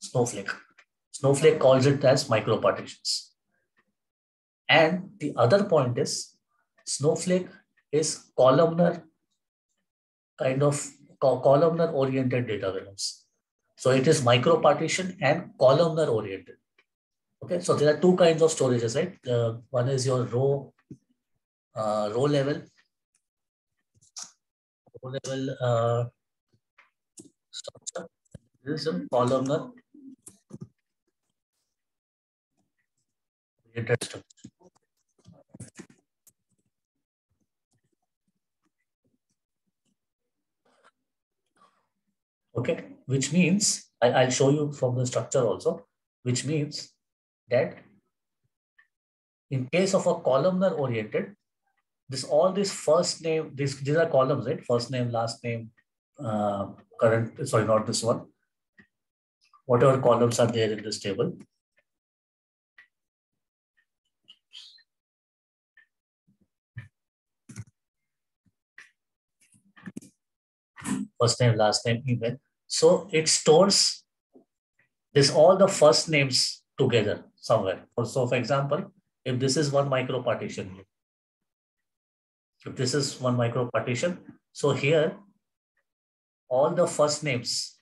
[SPEAKER 1] Snowflake. Snowflake calls it as MicroPartitions. And the other point is Snowflake is columnar oriented data warehouse. So it is MicroPartition and columnar oriented. Okay, so there are two kinds of storages, right? One is your row level structure. This is a columnar oriented structure. Okay, which means I'll show you from the structure also, which means that in case of a columnar oriented, all this first name, these are columns, right? First name, last name, current, sorry, not this one. Whatever columns are there in this table. First name, last name, email. So it stores all the first names together somewhere. So for example, if this is one MicroPartition, so here all the first names,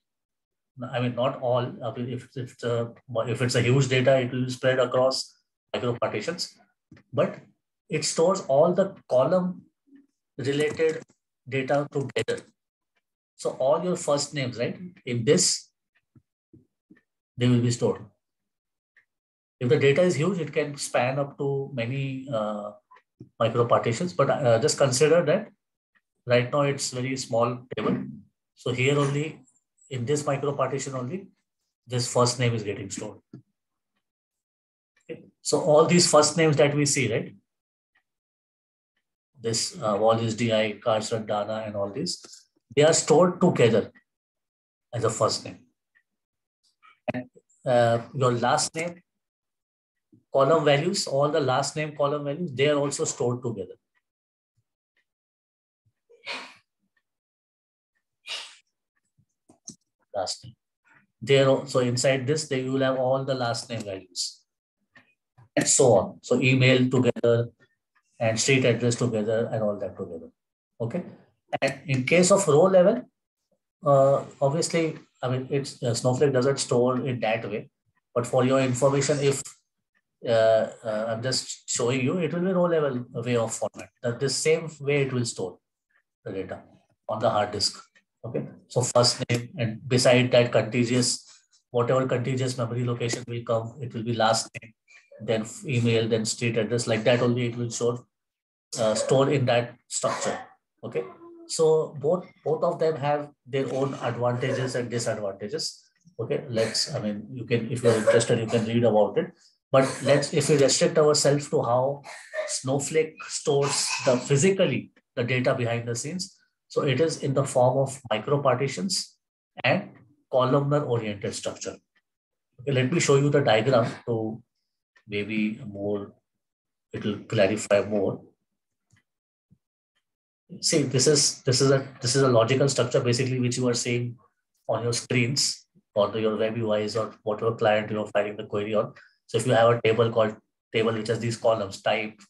[SPEAKER 1] I mean, not all, I mean, if it's a huge data, it will be spread across MicroPartitions, but it stores all the column related data together. So all your first names, right, in this, they will be stored. If the data is huge, it can span up to many MicroPartitions, but just consider that right now it's very small table. So here only, in this MicroPartition only, this first name is getting stored. Okay. So all these first names that we see, right? This Wallis, DI, Carson, Dana, and all these, they are stored together as a first name. And your last name column values, all the last name column values, they are also stored together. Last name. So inside this, you will have all the last name values and so on. So email together and street address together and all that together. Okay. And in case of row level, obviously, I mean, it's Snowflake doesn't store it that way. But for your information, if I'm just showing you, it will be row level way of format. The same way it will store the data on the hard disk. Okay, so first name, and beside that whatever contiguous memory location will come, it will be last name, then email, then street address, like that only it will store in that structure. Okay, So both of them have their own advantages and disadvantages. Okay, I mean, you can, if you're interested, you can read about it. But if we restrict ourselves to how Snowflake stores physically the data behind the scenes, so it is in the form of micropartitions and columnar oriented structure. Okay, let me show you the diagram to maybe more, it will clarify more. See, this is a logical structure basically which you are seeing on your screens or your web UIs or whatever client you're filing the query on. So if you have a table which has these columns, type,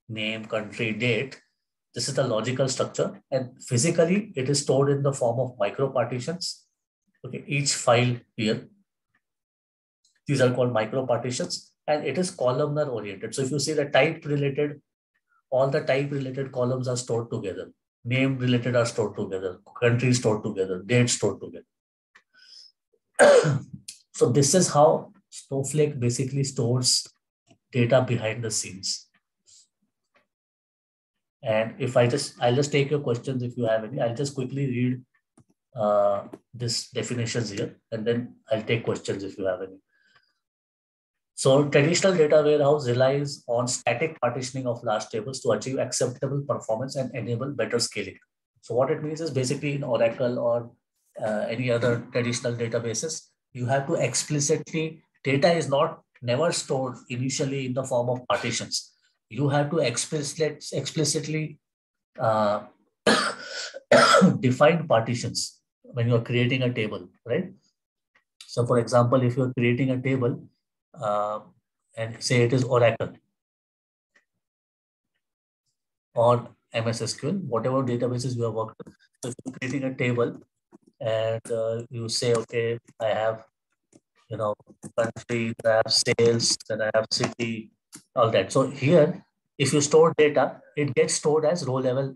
[SPEAKER 1] name, country, date, this is the logical structure, and physically it is stored in the form of micropartitions. Okay, each file here, these are called micropartitions, and it is columnar oriented. So if you see the all the type related columns are stored together. Name related are stored together. Country stored together. Date stored together. So this is how Snowflake basically stores data behind the scenes. And if I'll just take your questions if you have any. I'll just quickly read this definitions here, and then I'll take questions if you have any. So traditional data warehouse relies on static partitioning of large tables to achieve acceptable performance and enable better scaling. So what it means is basically in Oracle or any other traditional databases, you have to explicitly, data is never stored initially in the form of partitions. You have to explicitly define partitions when you're creating a table, right? So for example, if you're creating a table, and say it is Oracle or MS SQL, whatever databases you have worked with. So if you're creating a table and you say, okay, I have, country, I have sales, then I have city, all that. So here, if you store data, it gets stored as row level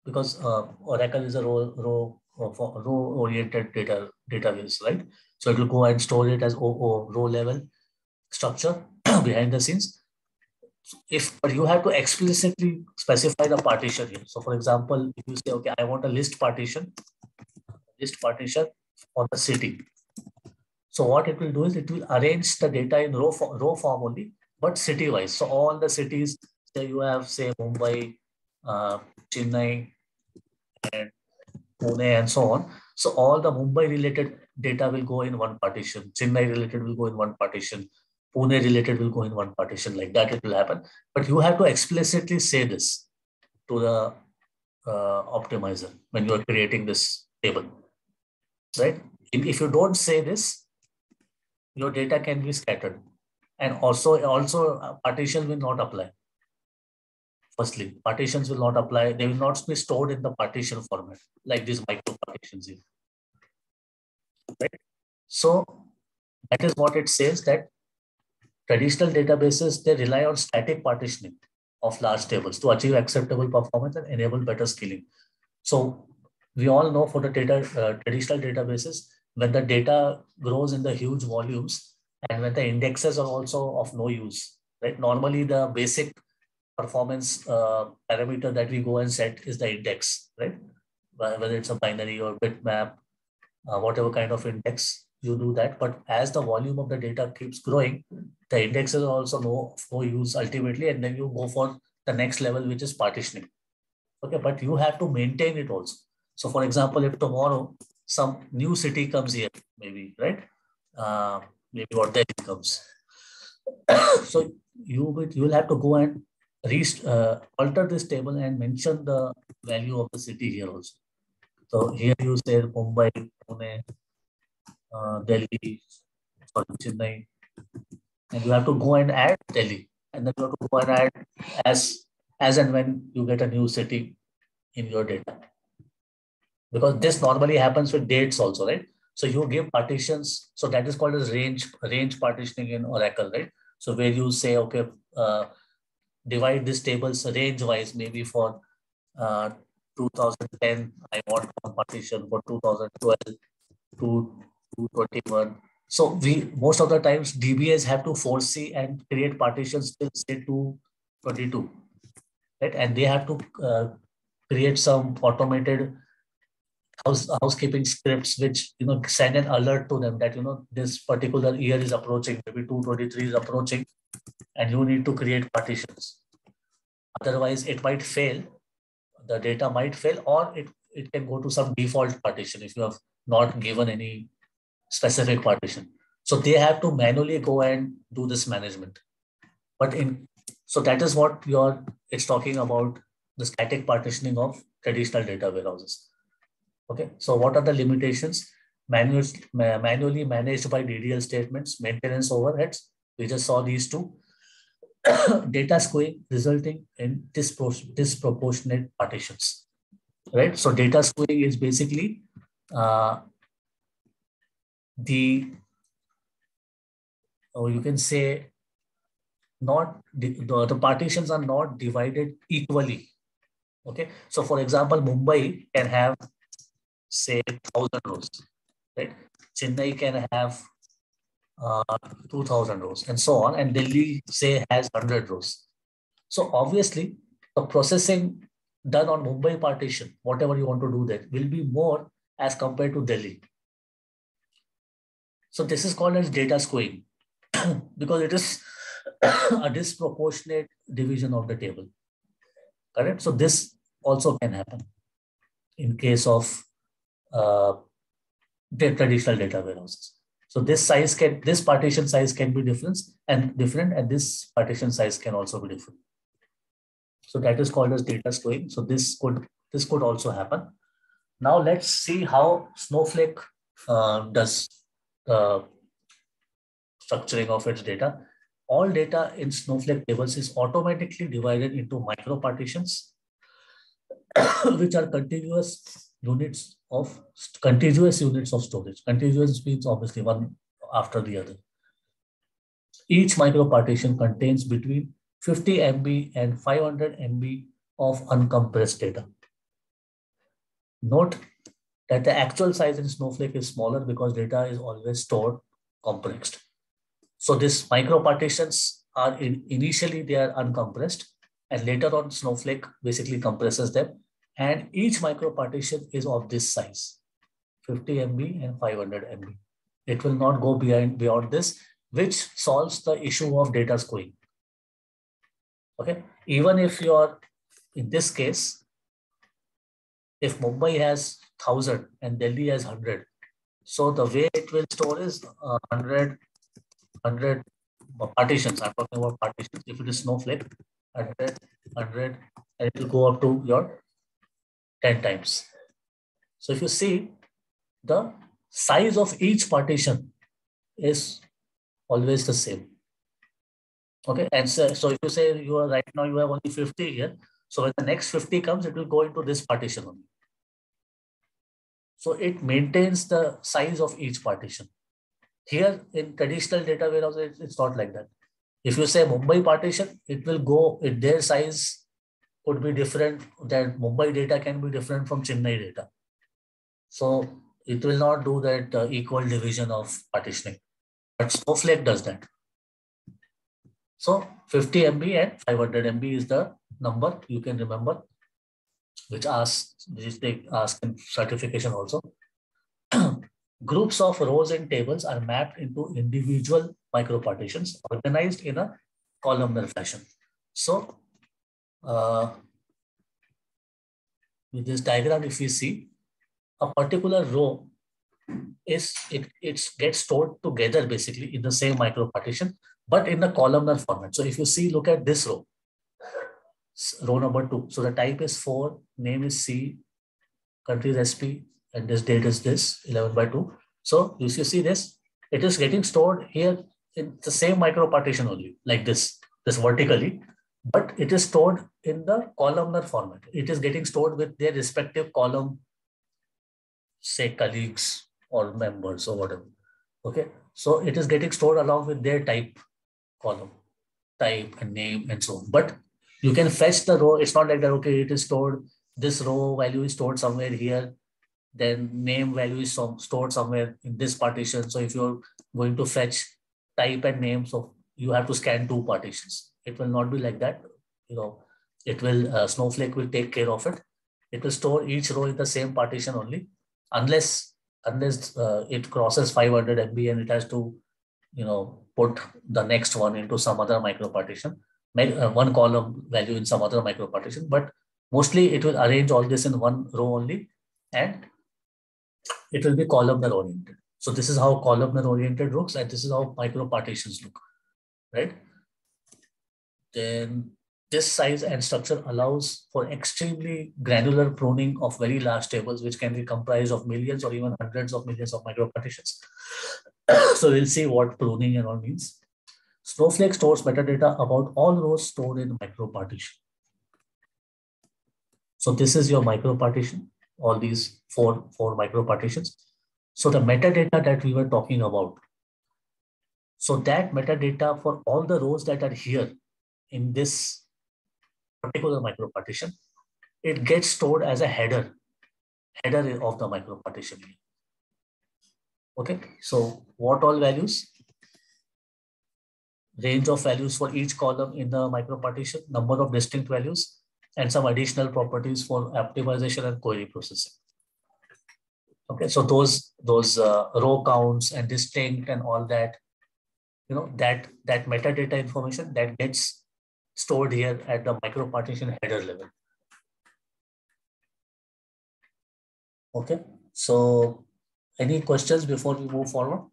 [SPEAKER 1] because Oracle is a row oriented database, right? So it will go and store it as row level structure behind the scenes. But you have to explicitly specify the partition here. So for example, if you say, okay, I want a list partition on the city. So what it will do is it will arrange the data in row form only, but city wise. So all the cities, say you have, say Mumbai, Chennai, and Pune, and so on. So all the Mumbai related data will go in one partition. Chennai related will go in one partition. Pune related will go in one partition. Like that, it will happen. But you have to explicitly say this to the optimizer when you are creating this table, right? If you don't say this, your data can be scattered, and also partition will not apply. Firstly, partitions will not apply. They will not be stored in the partition format like these micro partitions here. Right? So that is what it says, that traditional databases, they rely on static partitioning of large tables to achieve acceptable performance and enable better scaling. So we all know for the traditional databases, when the data grows in the huge volumes and when the indexes are also of no use, right? Normally the basic performance parameter that we go and set is the index, right? Whether it's a binary or bitmap, whatever kind of index you do that. But as the volume of the data keeps growing, the indexes are also no use ultimately, and then you go for the next level, which is partitioning. Okay, but you have to maintain it also. So for example, if tomorrow some new city comes here, maybe, right? Maybe what Delhi comes. So you will have to go and alter this table and mention the value of the city here also. So here you say Mumbai, Pune, Delhi, sorry, Chennai, and you have to go and add Delhi, and then you have to go and add as and when you get a new city in your data. Because this normally happens with dates also, right? So you give partitions, so that is called as range partitioning in Oracle, right? So where you say, okay, divide these tables range wise, maybe for 2010, I want one partition, for 2012 to 2021. So most of the times DBAs have to foresee and create partitions till say 2022, right? And they have to create some automated housekeeping scripts which send an alert to them that this particular year is approaching, maybe 223 is approaching, and you need to create partitions. Otherwise, it might fail. The data might fail, or it can go to some default partition if you have not given any specific partition. So they have to manually go and do this management. So that is what it's talking about, the static partitioning of traditional data warehouses. Okay, so what are the limitations? Manually managed by DDL statements, maintenance overheads. We just saw these two. Data skewing resulting in disproportionate partitions, right? So data skewing is basically you can say the partitions are not divided equally. Okay, so for example, Mumbai can have say 1,000 rows, right? Chennai can have 2,000 rows and so on, and Delhi say has 100 rows. So obviously the processing done on Mumbai partition, whatever you want to do there, will be more as compared to Delhi. So this is called as data skewing because it is a disproportionate division of the table. Correct? So this also can happen in case of the traditional data warehouses. So this partition size can be different, and this partition size can also be different. So that is called as data skewing. So this could also happen. Now let's see how Snowflake does structuring of its data. All data in Snowflake tables is automatically divided into MicroPartitions, which are contiguous units of storage. Contiguous means obviously one after the other. Each MicroPartition contains between 50 MB and 500 MB of uncompressed data. Note that the actual size in Snowflake is smaller because data is always stored compressed. So these MicroPartitions are initially they are uncompressed, and later on Snowflake basically compresses them. And each MicroPartition is of this size, 50 MB and 500 MB. It will not go beyond this, which solves the issue of data skewing. Okay, even if in this case, if Mumbai has 1,000 and Delhi has 100, so the way it will store is 100 partitions. I'm talking about partitions. If it is Snowflake, 100, and it will go up to your 10 times. So if you see, the size of each partition is always the same. Okay, and so if you say right now you have only 50 here, so when the next 50 comes, it will go into this partition only. So it maintains the size of each partition. Here in traditional data warehouse, it's not like that. If you say Mumbai partition, it will go, their size could be different, that Mumbai data can be different from Chennai data. So it will not do that equal division of partitioning. But Snowflake does that. So 50 MB and 500 MB is the number you can remember, which they ask in certification also. Groups of rows and tables are mapped into individual MicroPartitions organized in a columnar fashion. So with this diagram, if we see, a particular row it gets stored together basically in the same MicroPartition, but in the columnar format. So if you see, look at this row number 2. So the type is 4, name is C, country is SP, and this date is this 11/2. So if you see this, it is getting stored here in the same MicroPartition only, like this vertically, but it is stored in the columnar format. It is getting stored with their respective column, say colleagues or members or whatever. Okay, so it is getting stored along with their type column, type and name and so on. But you can fetch the row. It's not like that, okay, it is stored, this row value is stored somewhere here, then name value is stored somewhere in this partition. So if you're going to fetch type and name, so you have to scan 2 partitions. It will not be like that. It will, Snowflake will take care of it. It will store each row in the same partition only, unless it crosses 500 MB and it has to, put the next one into some other micropartition, one column value in some other micropartition. But mostly it will arrange all this in one row only, and it will be columnar oriented. So this is how columnar oriented looks, and this is how micropartitions look, right? Then this size and structure allows for extremely granular pruning of very large tables, which can be comprised of millions or even hundreds of millions of micropartitions. So we'll see what pruning and all means. Snowflake stores metadata about all rows stored in micropartition. So this is your micropartition, all these four micropartitions. So the metadata that we were talking about, so that metadata for all the rows that are here in this particular micropartition, it gets stored as a header of the micropartition. Okay, so what all values? Range of values for each column in the micropartition, number of distinct values, and some additional properties for optimization and query processing. Okay, so those row counts and distinct and all that, that metadata information that gets stored here at the micropartition header level. Okay, so any questions before we move forward?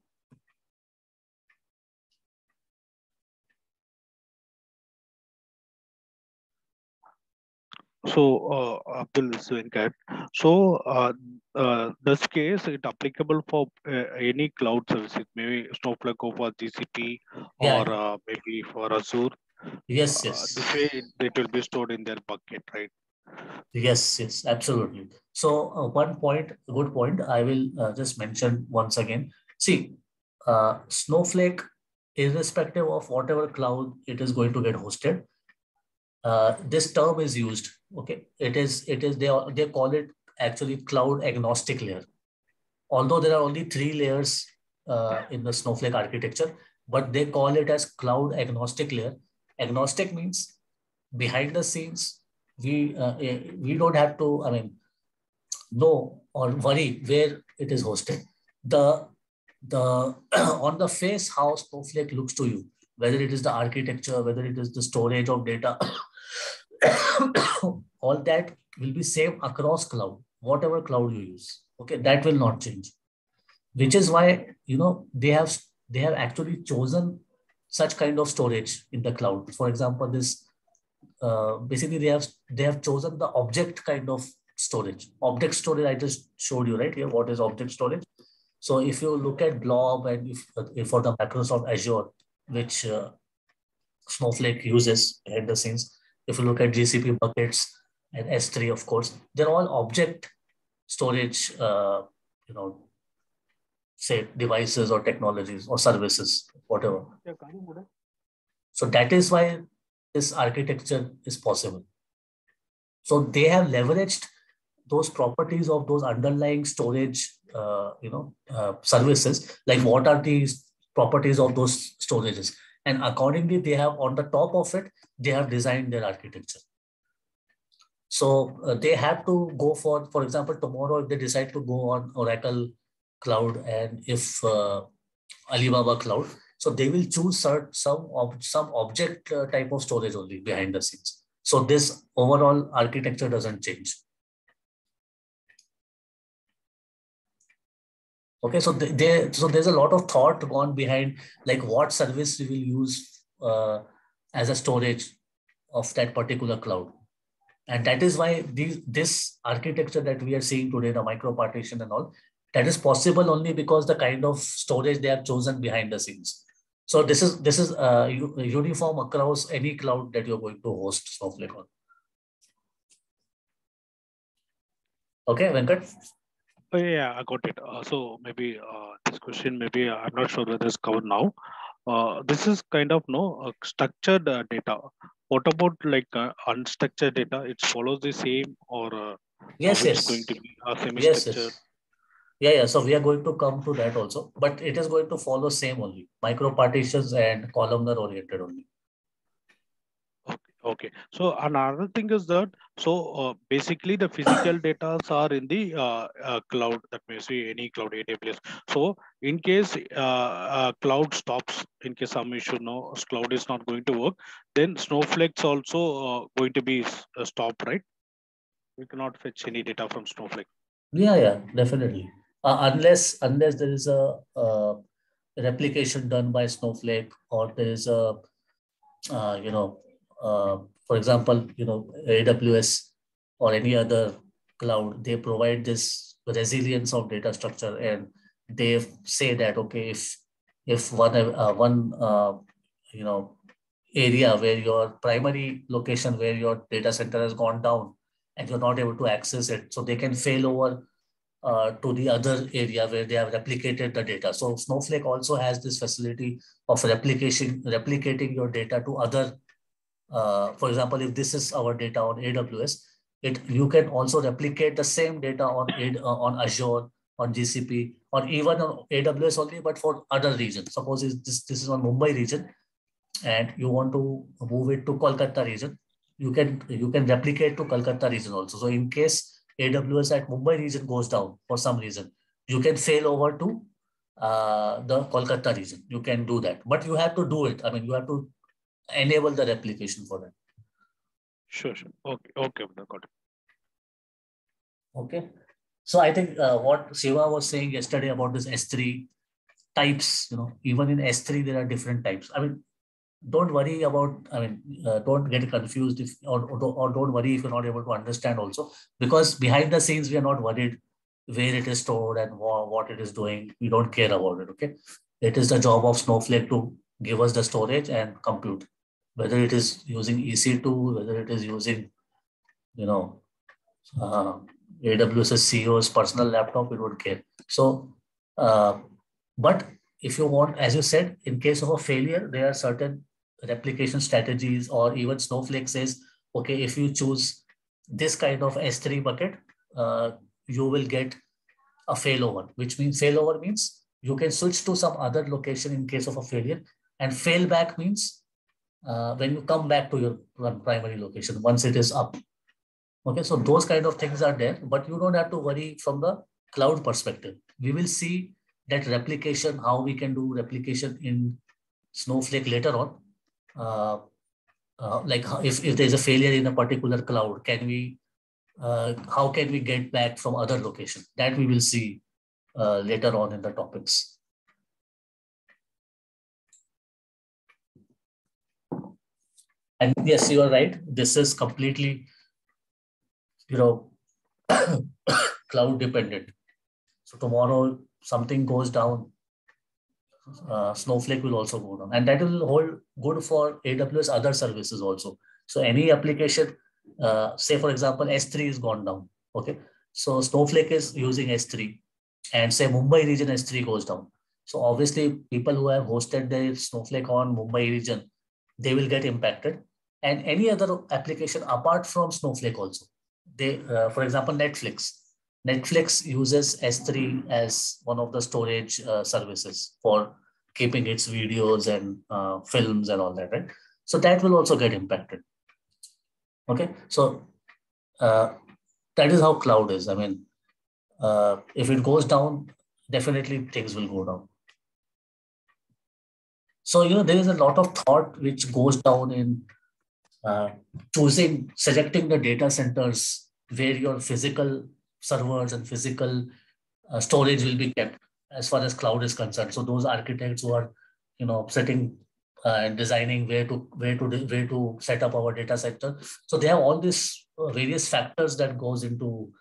[SPEAKER 2] So, Abdul Venkat, so this case it applicable for any cloud services, maybe Snowflake over GCP or maybe for Azure.
[SPEAKER 1] Yes.
[SPEAKER 2] This way it will be stored in their bucket, right?
[SPEAKER 1] Yes, absolutely. So good point, I will just mention once again. See, Snowflake, irrespective of whatever cloud it is going to get hosted, this term is used. Okay, they call it actually cloud agnostic layer. Although there are only 3 layers in the Snowflake architecture, but they call it as cloud agnostic layer. Agnostic means behind the scenes, we don't have to, know or worry where it is hosted. The on the face, how Snowflake looks to you, whether it is the architecture, whether it is the storage of data, all that will be same across cloud, whatever cloud you use. Okay, that will not change. Which is why they have actually chosen such kind of storage in the cloud. For example, this basically they have chosen the object kind of storage. Object storage I just showed you right here. What is object storage? So if you look at Blob and if for the Microsoft Azure, which Snowflake uses behind the scenes, if you look at GCP buckets and S3, of course, they're all object storage, say devices or technologies or services, whatever. So that is why this architecture is possible. So they have leveraged those properties of those underlying storage, services, like what are these properties of those storages. And accordingly, they have on the top of it, they have designed their architecture. So they have to go for example, tomorrow, if they decide to go on Oracle Cloud and if Alibaba Cloud, so they will choose some object type of storage only behind the scenes. So this overall architecture doesn't change. Okay, so there's a lot of thought gone behind, like what service we will use as a storage of that particular cloud. And that is why this architecture that we are seeing today, the micropartition and all, that is possible only because the kind of storage they have chosen behind the scenes. So this is uniform across any cloud that you're going to host Snowflake on. Okay, Venkat?
[SPEAKER 2] Oh, yeah, I got it. So maybe this question, maybe I'm not sure whether it's covered now. This is kind of structured data. What about like unstructured data? It follows the same or
[SPEAKER 1] yes.
[SPEAKER 2] It's going to be semi-structured?
[SPEAKER 1] Yes. Yeah. So we are going to come to that also, but it is going to follow same only, micropartitions and columnar oriented only.
[SPEAKER 2] Okay. So another thing is that, so basically the physical data are in the cloud, that means any cloud, AWS. So in case cloud stops, in case some issue, no, cloud is not going to work, then Snowflake's also going to be stopped, right? We cannot fetch any data from Snowflake.
[SPEAKER 1] Yeah, definitely. Unless there is a replication done by Snowflake, or there is a uh, you know for example, AWS or any other cloud, they provide this resilience of data structure, and they say that, okay, if one you know area where your primary location where your data center has gone down and you're not able to access it, so they can fail over to the other area where they have replicated the data. So Snowflake also has this facility of replicating your data to other. For example, if this is our data on AWS, you can also replicate the same data on Azure, on GCP, or even on AWS only, but for other regions. Suppose this is on Mumbai region, and you want to move it to Kolkata region, you can replicate to Kolkata region also. So in case AWS at Mumbai region goes down for some reason, you can fail over to the Kolkata region. You can do that, but you have to do it. I mean, you have to enable the replication for that.
[SPEAKER 2] Sure. Okay, got it.
[SPEAKER 1] Okay. So I think what Shiva was saying yesterday about this S3 types, even in S3 there are different types. I mean, don't worry about, don't get confused if, or don't worry if you're not able to understand also, because behind the scenes, we are not worried where it is stored and what it is doing. We don't care about it. Okay. It is the job of Snowflake to give us the storage and compute, whether it is using EC2, whether it is using, you know, uh, AWS CEO's personal laptop, we don't care. So, but if you want, as you said, in case of a failure, there are certain replication strategies, or even Snowflake says, okay, if you choose this kind of S3 bucket, you will get a failover, which means failover means you can switch to some other location in case of a failure, and failback means when you come back to your primary location once it is up. Okay, so those kind of things are there, but you don't have to worry from the cloud perspective. We will see that replication, how we can do replication in Snowflake later on. Like if there's a failure in a particular cloud, how can we get back from other location? That we will see later on in the topics. And yes, you are right. This is completely, cloud dependent. So tomorrow something goes down, Snowflake will also go down, and that will hold good for AWS other services also. So any application, say for example, S3 is gone down. Okay, so Snowflake is using S3, and say Mumbai region S3 goes down. So obviously, people who have hosted their Snowflake on Mumbai region, they will get impacted, and any other application apart from Snowflake also. For example, Netflix. Netflix uses S3 as one of the storage services for keeping its videos and films and all that, right? So that will also get impacted. Okay, so that is how cloud is. I mean, if it goes down, definitely things will go down. So, there is a lot of thought which goes down in selecting the data centers where your physical servers and physical storage will be kept as far as cloud is concerned. So those architects who are, setting and designing where to set up our data center. So they have all these various factors that goes into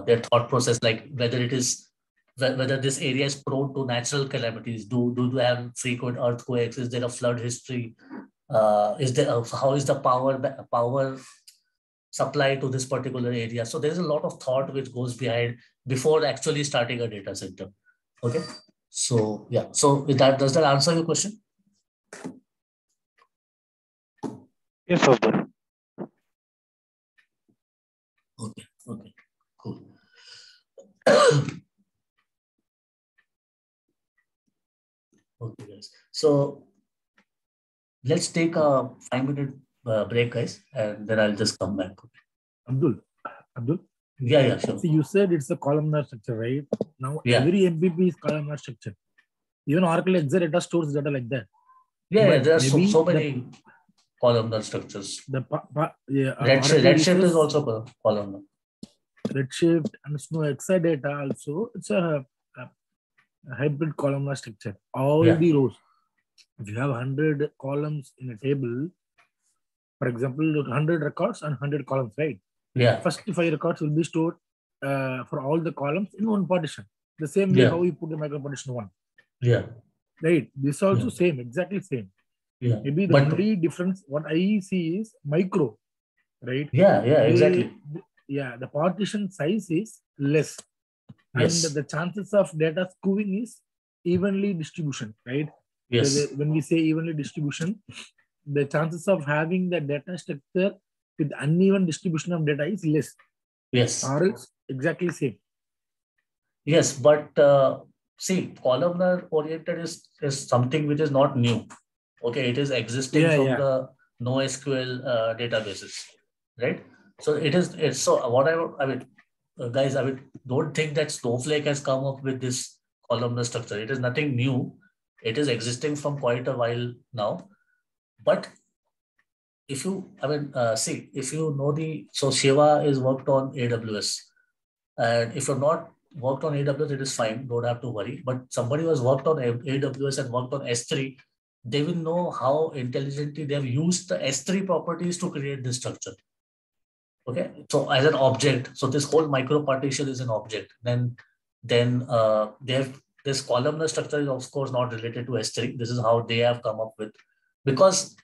[SPEAKER 1] their thought process, like whether this area is prone to natural calamities. Do they have frequent earthquakes? Is there a flood history? How is the power supply to this particular area? So there is a lot of thought which goes behind before actually starting a data center. Okay, so yeah. So does that answer your question?
[SPEAKER 2] Yes, Abdul.
[SPEAKER 1] Okay, cool. Okay, guys. So let's take a 5-minute break, guys, and then I'll just come back.
[SPEAKER 3] Abdul.
[SPEAKER 1] Yeah, sure.
[SPEAKER 3] See, you said it's a columnar structure, right? Now every MPP is columnar structure. Even Oracle Exadata stores data like that.
[SPEAKER 1] Yeah, there are so many columnar structures. Redshift is also columnar.
[SPEAKER 3] Redshift and Snow Exadata also, it's a hybrid columnar structure. All the rows. If you have 100 columns in a table, for example, 100 records and 100 columns, right?
[SPEAKER 1] Yeah.
[SPEAKER 3] First 5 records will be stored for all the columns in one partition. The same way how you put the MicroPartition one.
[SPEAKER 1] Yeah.
[SPEAKER 3] Right. This also same, exactly same.
[SPEAKER 1] Yeah.
[SPEAKER 3] Maybe the only difference what I see is micro, right?
[SPEAKER 1] Yeah, exactly.
[SPEAKER 3] The partition size is less.
[SPEAKER 1] Yes.
[SPEAKER 3] And the chances of data skewing is evenly distribution, right?
[SPEAKER 1] Yes.
[SPEAKER 3] When we say evenly distribution, the chances of having the data structure with uneven distribution of data is less.
[SPEAKER 1] Yes.
[SPEAKER 3] Or else exactly same.
[SPEAKER 1] Yes, but see, columnar oriented is something which is not new. Okay, it is existing from the NoSQL databases, right? So it's so what I mean, guys, don't think that Snowflake has come up with this columnar structure. It is nothing new. It is existing from quite a while now. But if you, see, if you know so Shiva is worked on AWS, and if you're not worked on AWS, it is fine. Don't have to worry. But somebody who has worked on AWS and worked on S3, they will know how intelligently they have used the S3 properties to create this structure. Okay, so as an object, so this whole MicroPartition is an object. Then they have this columnar structure is of course not related to S3. This is how they have come up with, because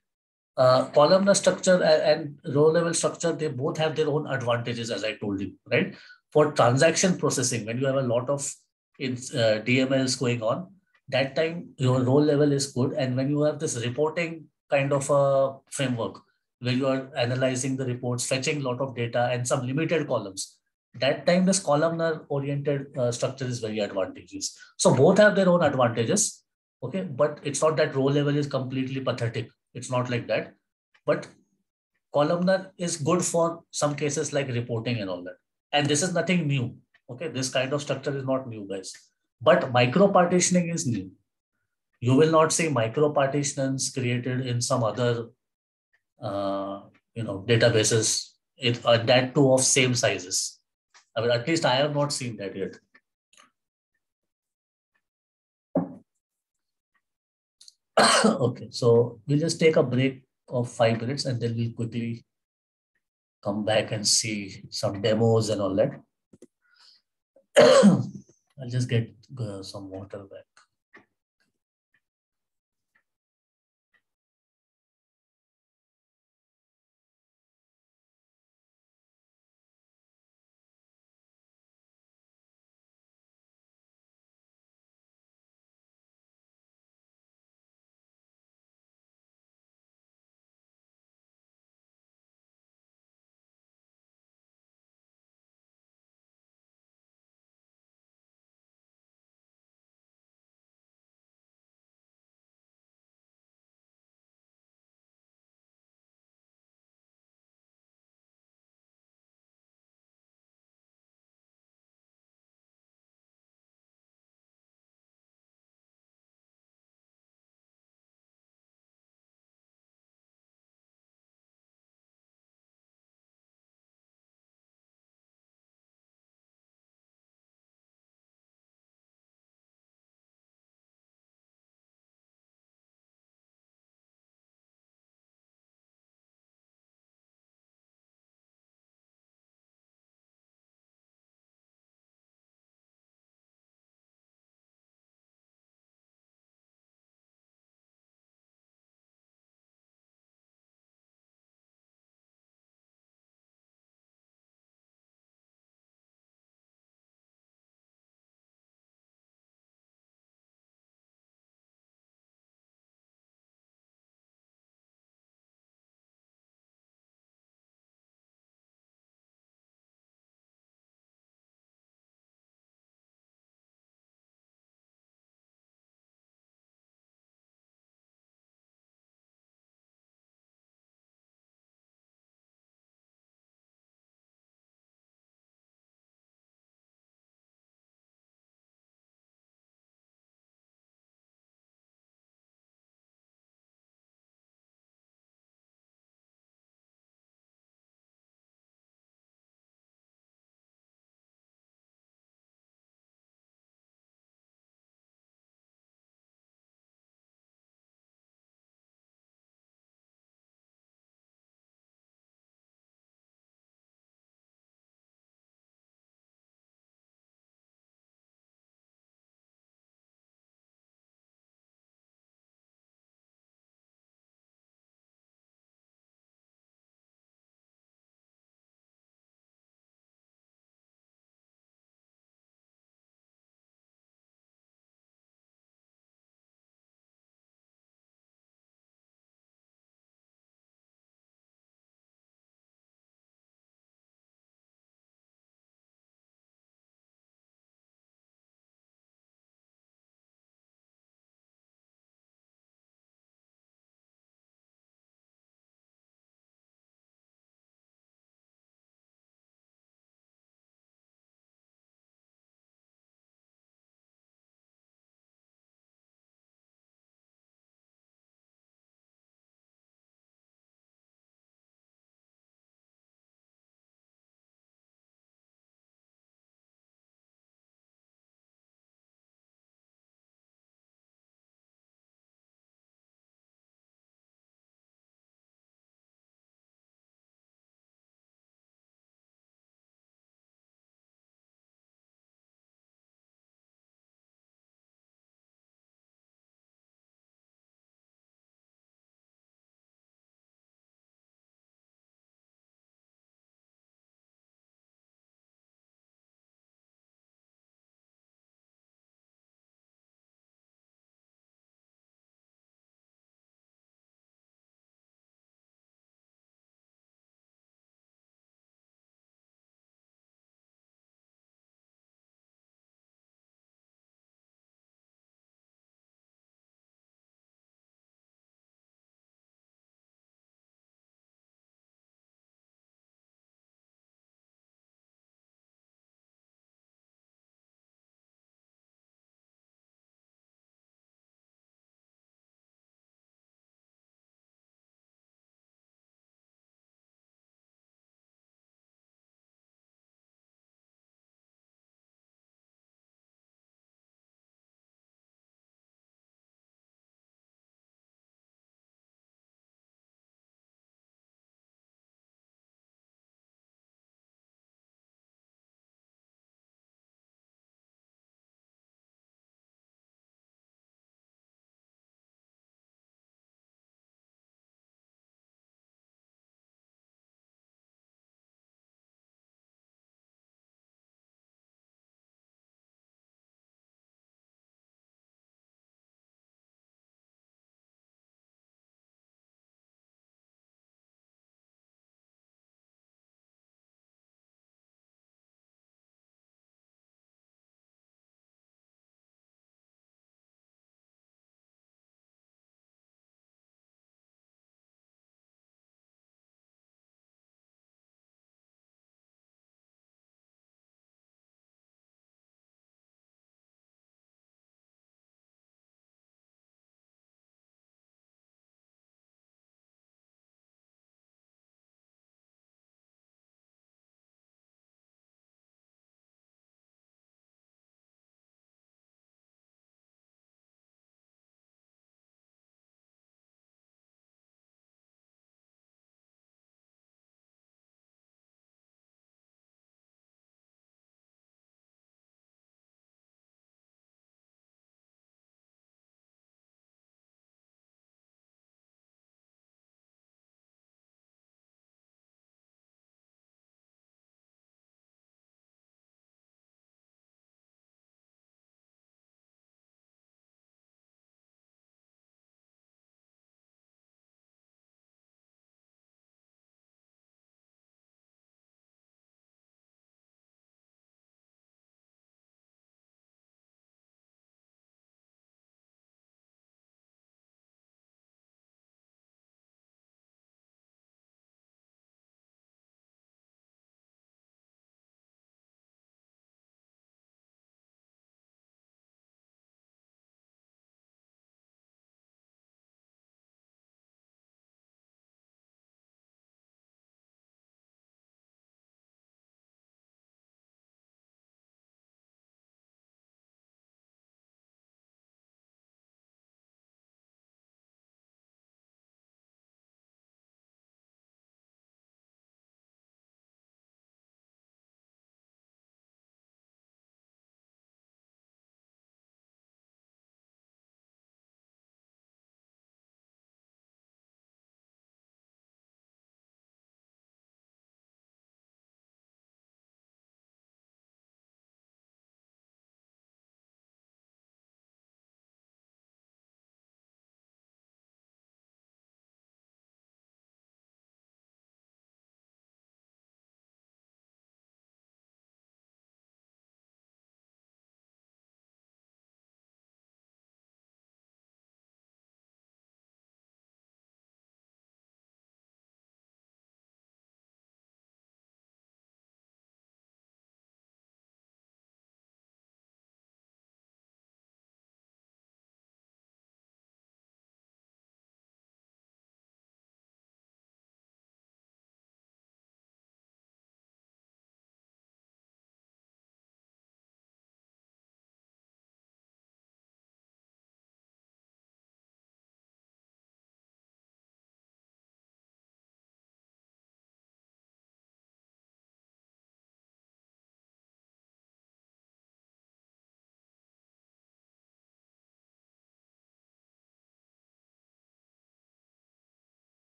[SPEAKER 1] columnar structure and row level structure, they both have their own advantages, as I told you, right? For transaction processing, when you have a lot of DMLs going on, that time your row level is good. And when you have this reporting kind of a framework, where you are analyzing the reports, fetching a lot of data and some limited columns, that time this columnar oriented structure is very advantageous. So both have their own advantages. Okay, but it's not that row level is completely pathetic. It's not like that. But columnar is good for some cases like reporting and all that. And this is nothing new. Okay, this kind of structure is not new, guys. But micro-partitioning is new. You will not see micro-partitions created in some other databases, that too of same sizes. I mean, at least I have not seen that yet. Okay, so we'll just take a break of 5 minutes and then we'll quickly come back and see some demos and all that. I'll just get some water back.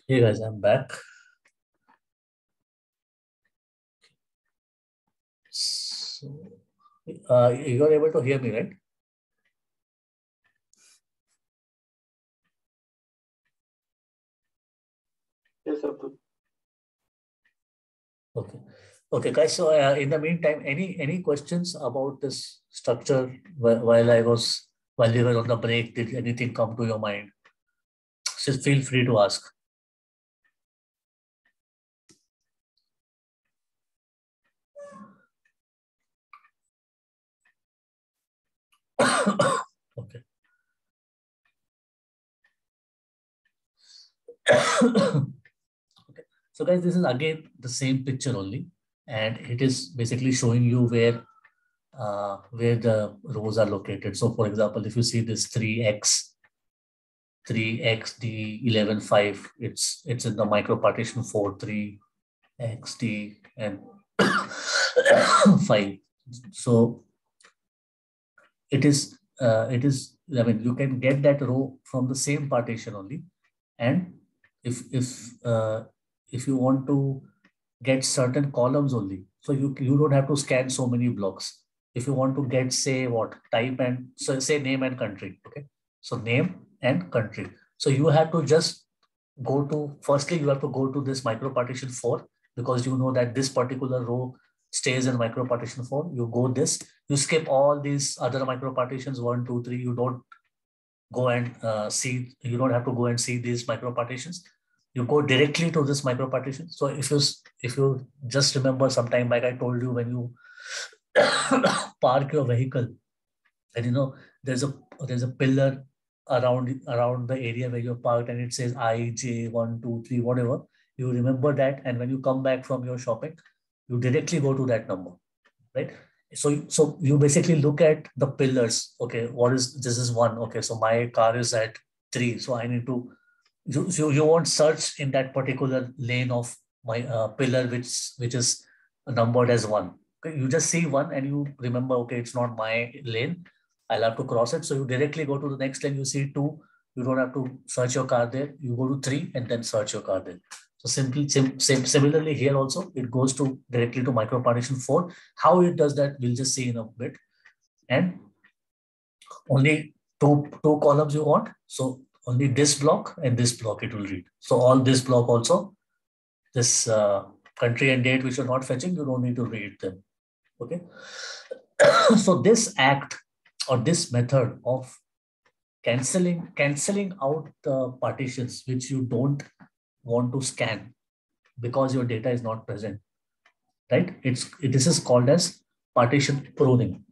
[SPEAKER 1] Hey guys, I'm back. So, you are able to hear me, right?
[SPEAKER 3] Yes, Abdul.
[SPEAKER 1] Okay. Okay, guys. So, in the meantime, any questions about this structure while we were on the break? Did anything come to your mind? Just feel free to ask. Okay. Okay. So, guys, this is again the same picture only, and it is basically showing you where the rows are located. So, for example, if you see this 3xd11.5, it's in the micropartition 4 3xd and 5. So I mean, you can get that row from the same partition only. And if you want to get certain columns only, so you don't have to scan so many blocks. If you want to get, say, what type, and so say name and country. Okay, so name and country. So you have to just firstly you have to go to this micropartition 4, because you know that this particular row stays in micropartition 4. You go this, you skip all these other micropartitions 1 2 3. You don't go and you don't have to go and see these micropartitions. You go directly to this micropartition. So if you just remember, some time back I told you, when you park your vehicle, and there's a pillar around the area where you're parked, and it says IJ123 whatever. You remember that, and when you come back from your shopping, you directly go to that number, right? So you basically look at the pillars. Okay, this is 1. Okay, so my car is at 3, so I need to you won't search in that particular lane of my pillar which is numbered as 1. Okay, you just see 1 and you remember, okay, it's not my lane, I'll have to cross it. So you directly go to the next lane. You see 2, you don't have to search your car there. You go to 3 and then search your car there. So similarly here also, it goes to directly to micropartition 4. How it does that, we'll just see in a bit. And only two columns you want. So only this block and this block it will read. So all this block also, this country and date which you're not fetching, you don't need to read them. Okay. So this act or this method of canceling out the partitions which you don't want to scan because your data is not present, right? This is called as partition pruning.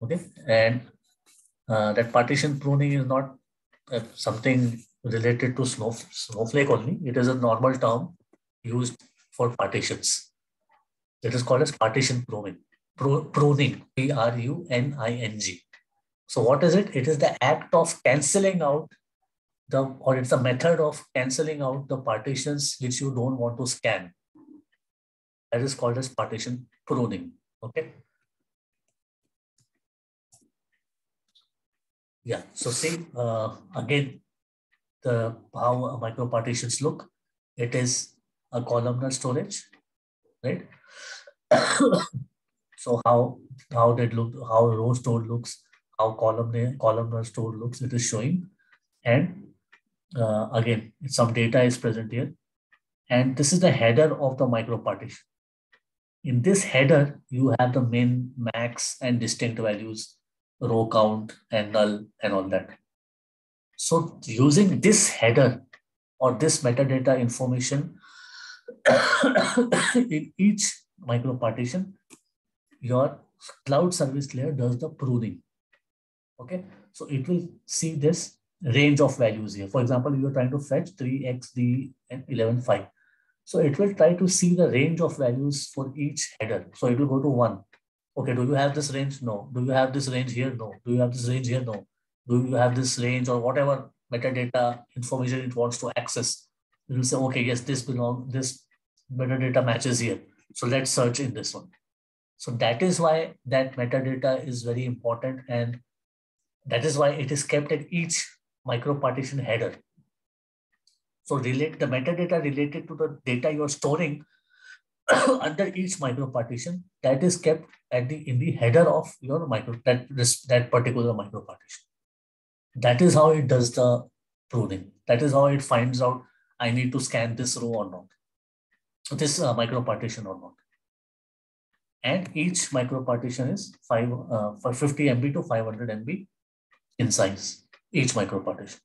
[SPEAKER 1] Okay, and that partition pruning is not something related to Snowflake only. It is a normal term used for partitions. It is called as partition pruning. Pruning, Pruning. So what is it? It is the act of cancelling out or it's a method of cancelling out the partitions which you don't want to scan. That is called as partition pruning. Okay. Yeah. So see, again, how micropartitions look. It is a columnar storage, right? So how that look, how row stored looks, how columnar stored looks, it is showing. And again, some data is present here. And this is the header of the micropartition. In this header, you have the min, max, and distinct values, row count, and null, and all that. So using this header or this metadata information in each micropartition, your cloud service layer does the pruning. Okay, so it will see this range of values here. For example, you are trying to fetch 3xd and 11.5. So it will try to see the range of values for each header. So it will go to 1. Okay, do you have this range? No. Do you have this range here? No. Do you have this range here? No. Do you have this range or whatever metadata information it wants to access? It will say, okay, yes, this metadata matches here. So let's search in this one. So that is why that metadata is very important, and that is why it is kept at each micropartition header. So the metadata related to the data you're storing under each micropartition, that is kept in the header of your that particular micropartition. That is how it does the pruning. That is how it finds out I need to scan this row or not, this micropartition or not. And each micropartition is for 50 MB to 500 MB in size, each micropartition.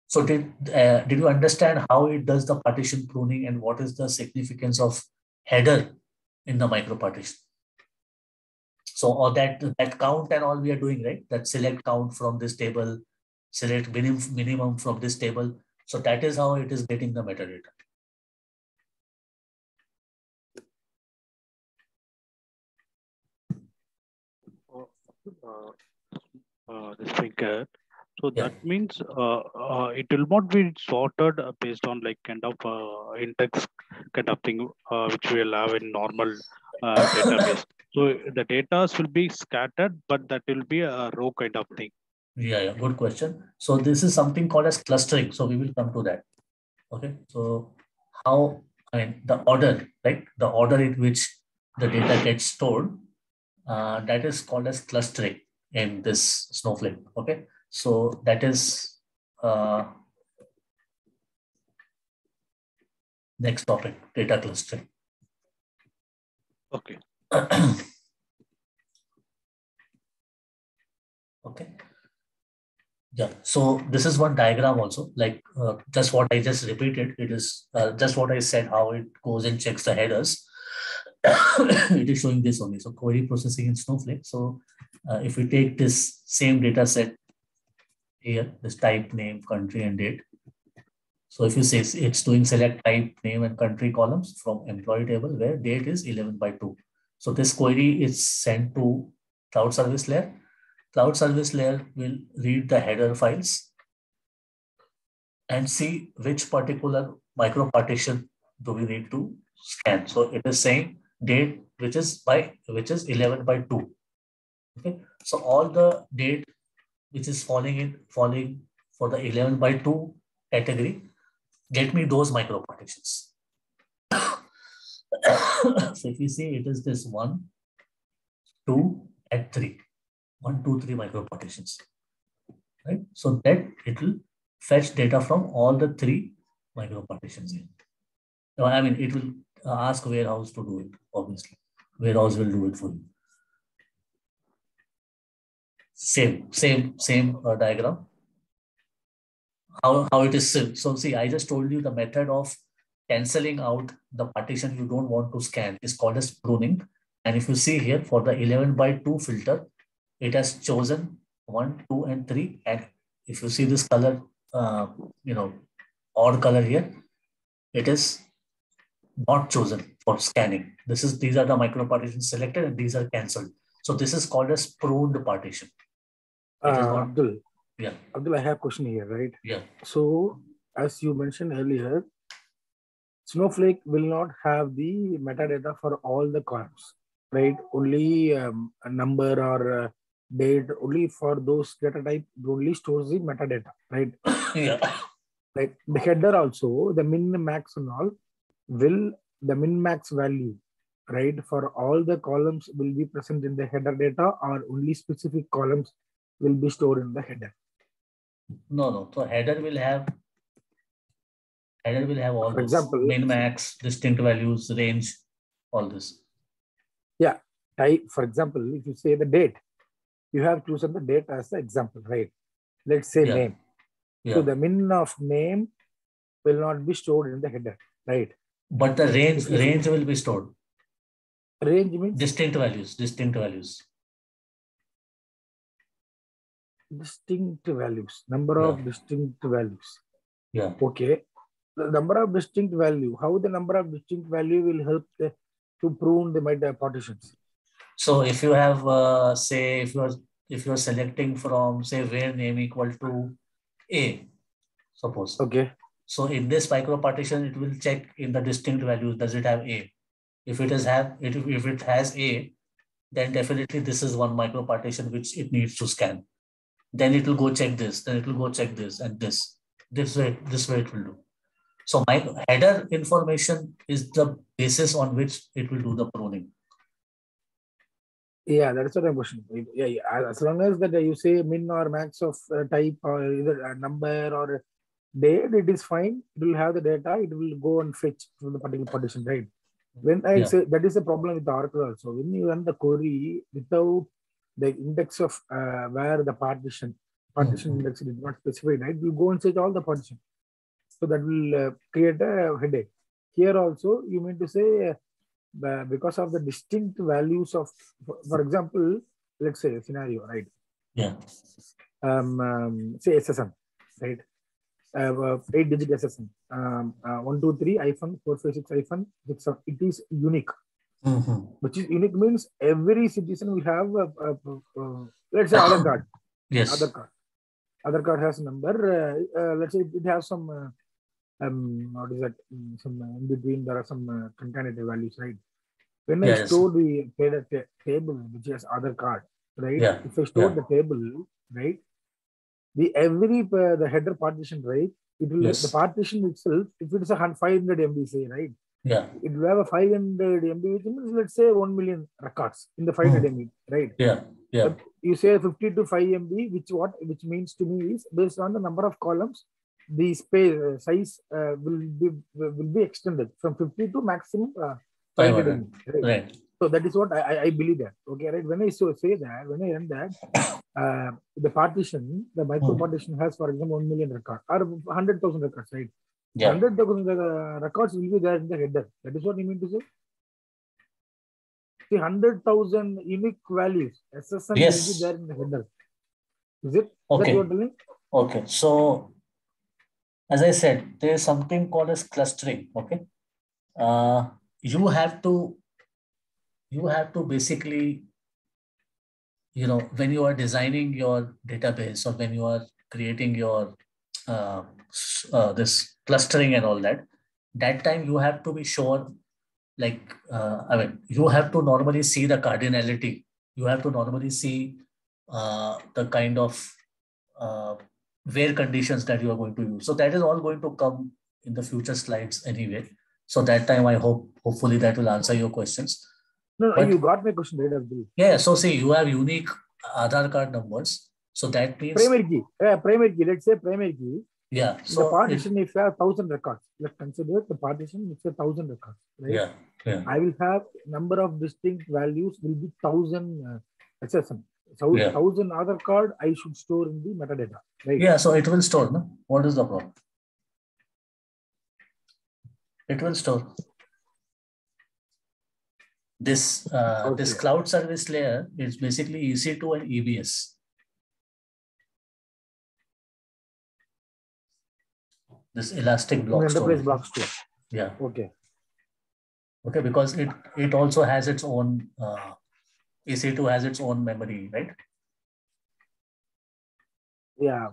[SPEAKER 1] So did you understand how it does the partition pruning and what is the significance of header in the micropartition? So all that count and all we are doing, right? That select count from this table, select minimum from this table. So that is how it is getting the metadata.
[SPEAKER 2] This thinker. So that means it will not be sorted based on like kind of index kind of thing, which we will have in normal database. So the data will be scattered, but that will be a row kind of thing.
[SPEAKER 1] Yeah, good question. So this is something called as clustering. So we will come to that. Okay. So how, the order, right? The order in which the data gets stored, that is called as clustering in this Snowflake. Okay. So that is next topic, data clustering.
[SPEAKER 2] Okay.
[SPEAKER 1] Okay. Yeah. So this is one diagram also, like just what I just repeated. It is just what I said, how it goes and checks the headers. It is showing this only. So query processing in Snowflake. So if we take this same data set here, this type, name, country, and date. So if you say it's doing select type, name, and country columns from employee table where date is 11/2. So this query is sent to cloud service layer. Cloud service layer will read the header files and see which particular micropartition do we need to scan. So it is saying date, which is 11/2. Okay. So all the date which is falling for the 11/2 category, get me those micropartitions. So if you see, it is this 1, 2, and 3. 1, 2, 3 micropartitions. Right? So that it will fetch data from all the 3 micropartitions here. I mean, it will ask warehouse to do it, obviously. Warehouse will do it for you. Same diagram. How it is. So see, I just told you the method of cancelling out the partition you don't want to scan is called as pruning. And if you see here, for the 11/2 filter, it has chosen 1, 2, and 3. And if you see this color, odd color here, it is not chosen for scanning. These are the micropartitions selected and these are cancelled. So this is called as pruned partition. It is not.
[SPEAKER 3] Abdul.
[SPEAKER 1] Yeah.
[SPEAKER 3] Abdul, I have a question here, right?
[SPEAKER 1] Yeah.
[SPEAKER 3] So as you mentioned earlier, Snowflake will not have the metadata for all the columns, right? Only a number or a date, only for those data type, only stores the metadata, right?
[SPEAKER 1] Yeah.
[SPEAKER 3] Like the header also, the min, max and all, will the min, max value, right? For all the columns will be present in the header data, or only specific columns will be stored in the header?
[SPEAKER 1] No. So header will have all
[SPEAKER 3] For
[SPEAKER 1] this.
[SPEAKER 3] example,
[SPEAKER 1] Min, max, distinct values, range, all this.
[SPEAKER 3] Yeah. For example, if you say the date, you have chosen the date as the example, right? Let's say name.
[SPEAKER 1] Yeah.
[SPEAKER 3] So the min of name will not be stored in the header, right?
[SPEAKER 1] But the range will be stored.
[SPEAKER 3] Range means
[SPEAKER 1] distinct values.
[SPEAKER 3] Distinct values. Number of distinct values.
[SPEAKER 1] Yeah.
[SPEAKER 3] Okay. The number of distinct value. How the number of distinct value will help to prune the partitions?
[SPEAKER 1] So if you have, say, if you're selecting from, say, where name equal to A, suppose.
[SPEAKER 3] Okay.
[SPEAKER 1] So in this micropartition, it will check in the distinct values, does it have A? If it has A, then definitely this is one micropartition which it needs to scan. Then it will go check this, then it will go check this and this. This way it will do. So my header information is the basis on which it will do the pruning.
[SPEAKER 3] Yeah, that's what I'm questioning. Yeah. As long as that you say min or max of type or either a number or date, it is fine. It will have the data. It will go and fetch from the particular partition, right? When I say that is a problem with Oracle also. When you run the query without the index of where the partition index is not specified, right? You go and search all the partition. So that will create a headache. Here also, you mean to say because of the distinct values of, for example, let's say a scenario, right?
[SPEAKER 1] Yeah.
[SPEAKER 3] Say SSN, right? 8-digit SSN. 123-456-6. It is unique. Which is unique means every citizen will have let's say Aadhaar card.
[SPEAKER 1] Yes.
[SPEAKER 3] Aadhaar card has a number. Let's say it has some what is that? Some in between there are some concatenated values, right? When I store the table which has Aadhaar card, right?
[SPEAKER 1] Yeah.
[SPEAKER 3] If I store the table, right? The header partition, right? It will the partition itself. If it is a 500 MB, say, right?
[SPEAKER 1] Yeah.
[SPEAKER 3] It will have a 500 MB, which means let's say 1 million records in the 500 MB, right?
[SPEAKER 1] Yeah. Yeah.
[SPEAKER 3] You say 50 to 5 MB, which means to me is based on the number of columns, the space size will be extended from 50 to maximum 500 MB, right? So that is what I believe that. Okay, right? When I say that, when I run that, the partition, the MicroPartition has, for example, 1 million records or 100,000 records, right? Yeah. 100,000 records will be there in the header. That is what you mean to say? See, 100,000 unique values, SSN will be there in the header. Is it?
[SPEAKER 1] Okay.
[SPEAKER 3] That you are telling?
[SPEAKER 1] Okay. So, as I said, there is something called as clustering. Okay. You have to basically, when you are designing your database or when you are creating your this clustering and all that time you have to be sure, like, you have to normally see the cardinality. You have to normally see the kind of where conditions that you are going to use. So that is all going to come in the future slides anyway. So that time hopefully that will answer your questions.
[SPEAKER 3] No, you got my question right, Abdul.
[SPEAKER 1] Yeah, so see, you have unique Aadhaar card numbers. So that means
[SPEAKER 3] primary key. Let's say primary key.
[SPEAKER 1] Yeah. So
[SPEAKER 3] the partition, if you have 1,000 records, let's consider the partition, it's 1,000 records, right?
[SPEAKER 1] Yeah.
[SPEAKER 3] I will have number of distinct values will be 1,000 SSN. So 1,000 Aadhaar card I should store in the metadata, right?
[SPEAKER 1] Yeah, so it will store, no? What is the problem? It will store. This this cloud service layer is basically EC2 and EBS. This elastic block
[SPEAKER 3] enterprise block store.
[SPEAKER 1] Yeah.
[SPEAKER 3] Okay,
[SPEAKER 1] because it also has its own EC2 has its own memory, right?
[SPEAKER 3] Yeah.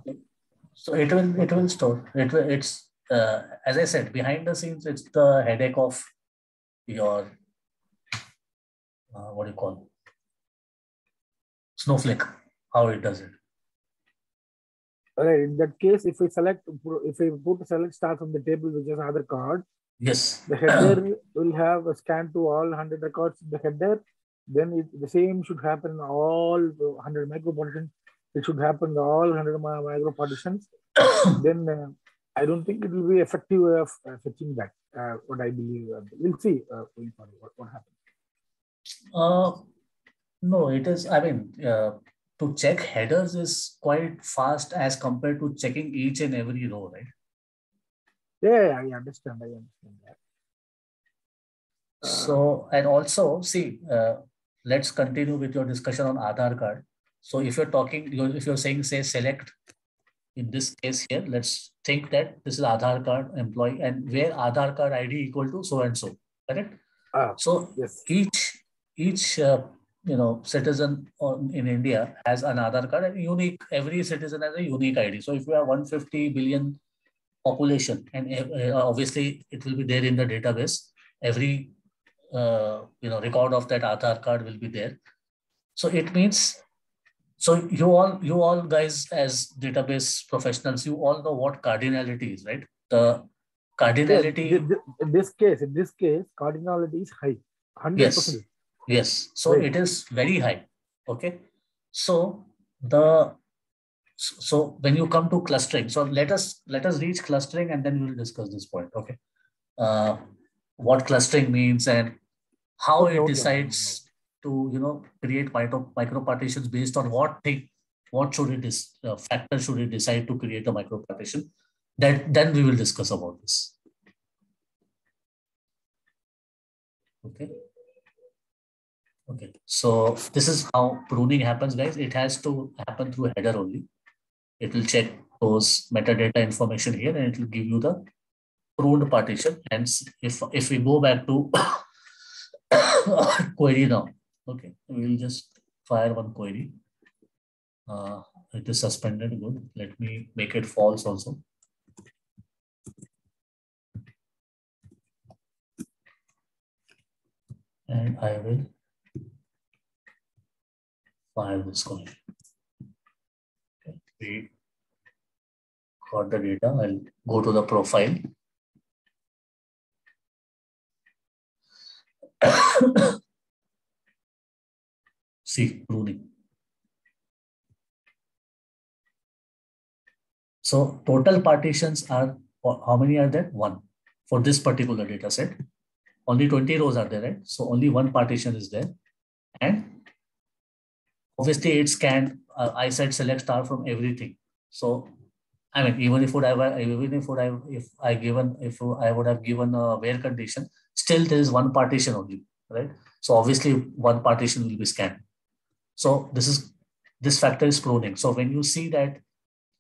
[SPEAKER 1] So it will store. It's as I said, behind the scenes, it's the headache of your what do you call Snowflake, how it does it.
[SPEAKER 3] All right. In that case, if I put select start from the table which is Aadhaar card,
[SPEAKER 1] yes,
[SPEAKER 3] the header will have a scan to all 100 records in the header. Then the same should happen in all 100 MicroPartitions. It should happen in all 100 MicroPartitions. Then I don't think it will be effective way of fetching that. What I believe, we'll see going forward what happens.
[SPEAKER 1] No, it is. I mean, to check headers is quite fast as compared to checking each and every row, right?
[SPEAKER 3] Yeah, I understand that.
[SPEAKER 1] So, and also, see, let's continue with your discussion on Aadhaar card. So if you're saying, say, select, in this case here, let's think that this is Aadhaar card employee and where Aadhaar card ID equal to so and so, correct? So
[SPEAKER 3] yes.
[SPEAKER 1] Each citizen in India has an Aadhaar card and unique. Every citizen has a unique ID. So if you have 150 billion population, and obviously it will be there in the database. Every record of that Aadhaar card will be there. So it means So you all guys as database professionals, you all know what cardinality is, right? The cardinality.
[SPEAKER 3] In this case, cardinality is high, 100%.
[SPEAKER 1] Yes. So
[SPEAKER 3] right.
[SPEAKER 1] It is very high. Okay. So when you come to clustering, so let us reach clustering and then we will discuss this point. Okay. What clustering means and how it decides to create micro partitions based on what should factor should it decide to create a micro partition. That then we will discuss about this. Okay. Okay. So this is how pruning happens, guys. It has to happen through header only. It will check those metadata information here and it will give you the pruned partition. Hence, if we go back to query now, okay, we will just fire one query. It is suspended. Good. Let me make it false also. And I will fire this query. Okay. We got the data. I'll go to the profile. See, pruning. So total partitions are, how many are there? 1 for this particular data set. Only 20 rows are there, right? So only one partition is there. And obviously it scanned, I said select star from everything. So I mean, even if I would have given a where condition, still there is one partition only, right? So obviously one partition will be scanned. So this factor is pruning. So when you see that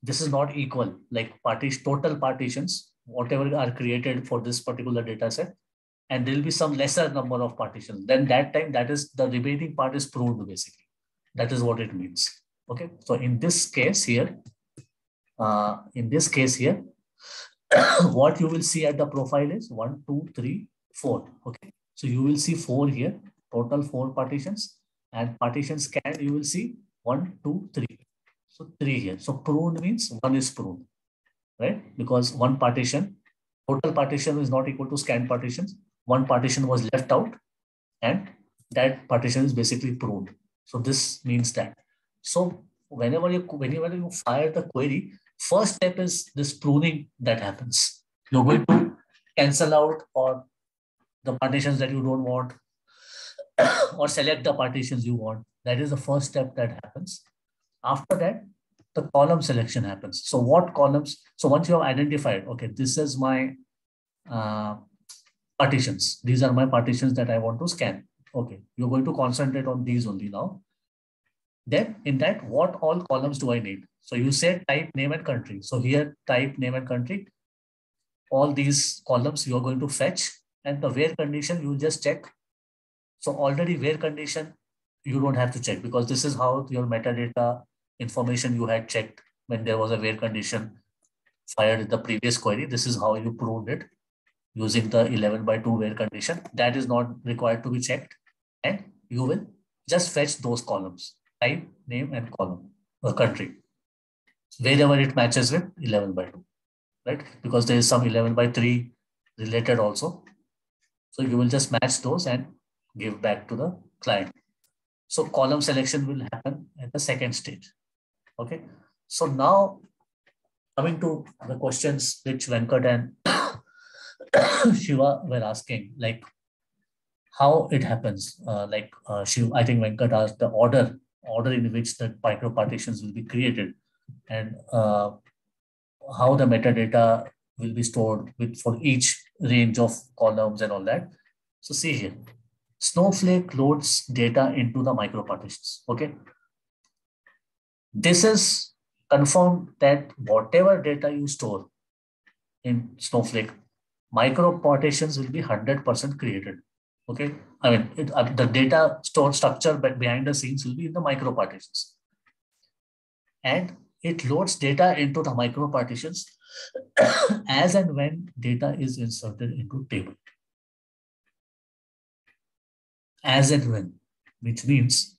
[SPEAKER 1] this is not equal, like total partitions, whatever are created for this particular data set, and there will be some lesser number of partitions, then that time that is the remaining part is pruned basically. That is what it means. Okay. So in this case here, what you will see at the profile is 1, 2, 3, 4. Okay. So you will see 4 here, total 4 partitions, and partition scan you will see 1, 2, 3. So 3 here. So pruned means 1 is pruned, right? Because one partition, total partition is not equal to scanned partitions. One partition was left out and that partition is basically pruned. So this means that. So whenever you fire the query, first step is this pruning that happens. You're going to cancel out or the partitions that you don't want or select the partitions you want. That is the first step that happens. After that, the column selection happens. So what columns? So once you have identified, okay, this is my partitions. These are my partitions that I want to scan. Okay, you're going to concentrate on these only now. Then in that, what all columns do I need? So you said type, name, and country. So here, type, name, and country. All these columns you're going to fetch, and the where condition you will just check. So already where condition you don't have to check because this is how your metadata information you had checked when there was a where condition fired in the previous query. This is how you proved it using the 11/2 where condition. That is not required to be checked, and you will just fetch those columns, type, name, and column or country, wherever it matches with 11/2, right? Because there is some 11/3 related also. So you will just match those and give back to the client. So column selection will happen at the second stage. Okay. So now coming to the questions which Venkat and Shiva were asking, like how it happens. I think Venkat asked the order in which the micro partitions will be created and how the metadata will be stored for each range of columns and all that. So see here, Snowflake loads data into the micro partitions. Okay. This is confirmed that whatever data you store in Snowflake, micro partitions will be 100% created. Okay. I mean, the data stored structure behind the scenes will be in the micro partitions. And it loads data into the micro partitions as and when data is inserted into table. As and when, which means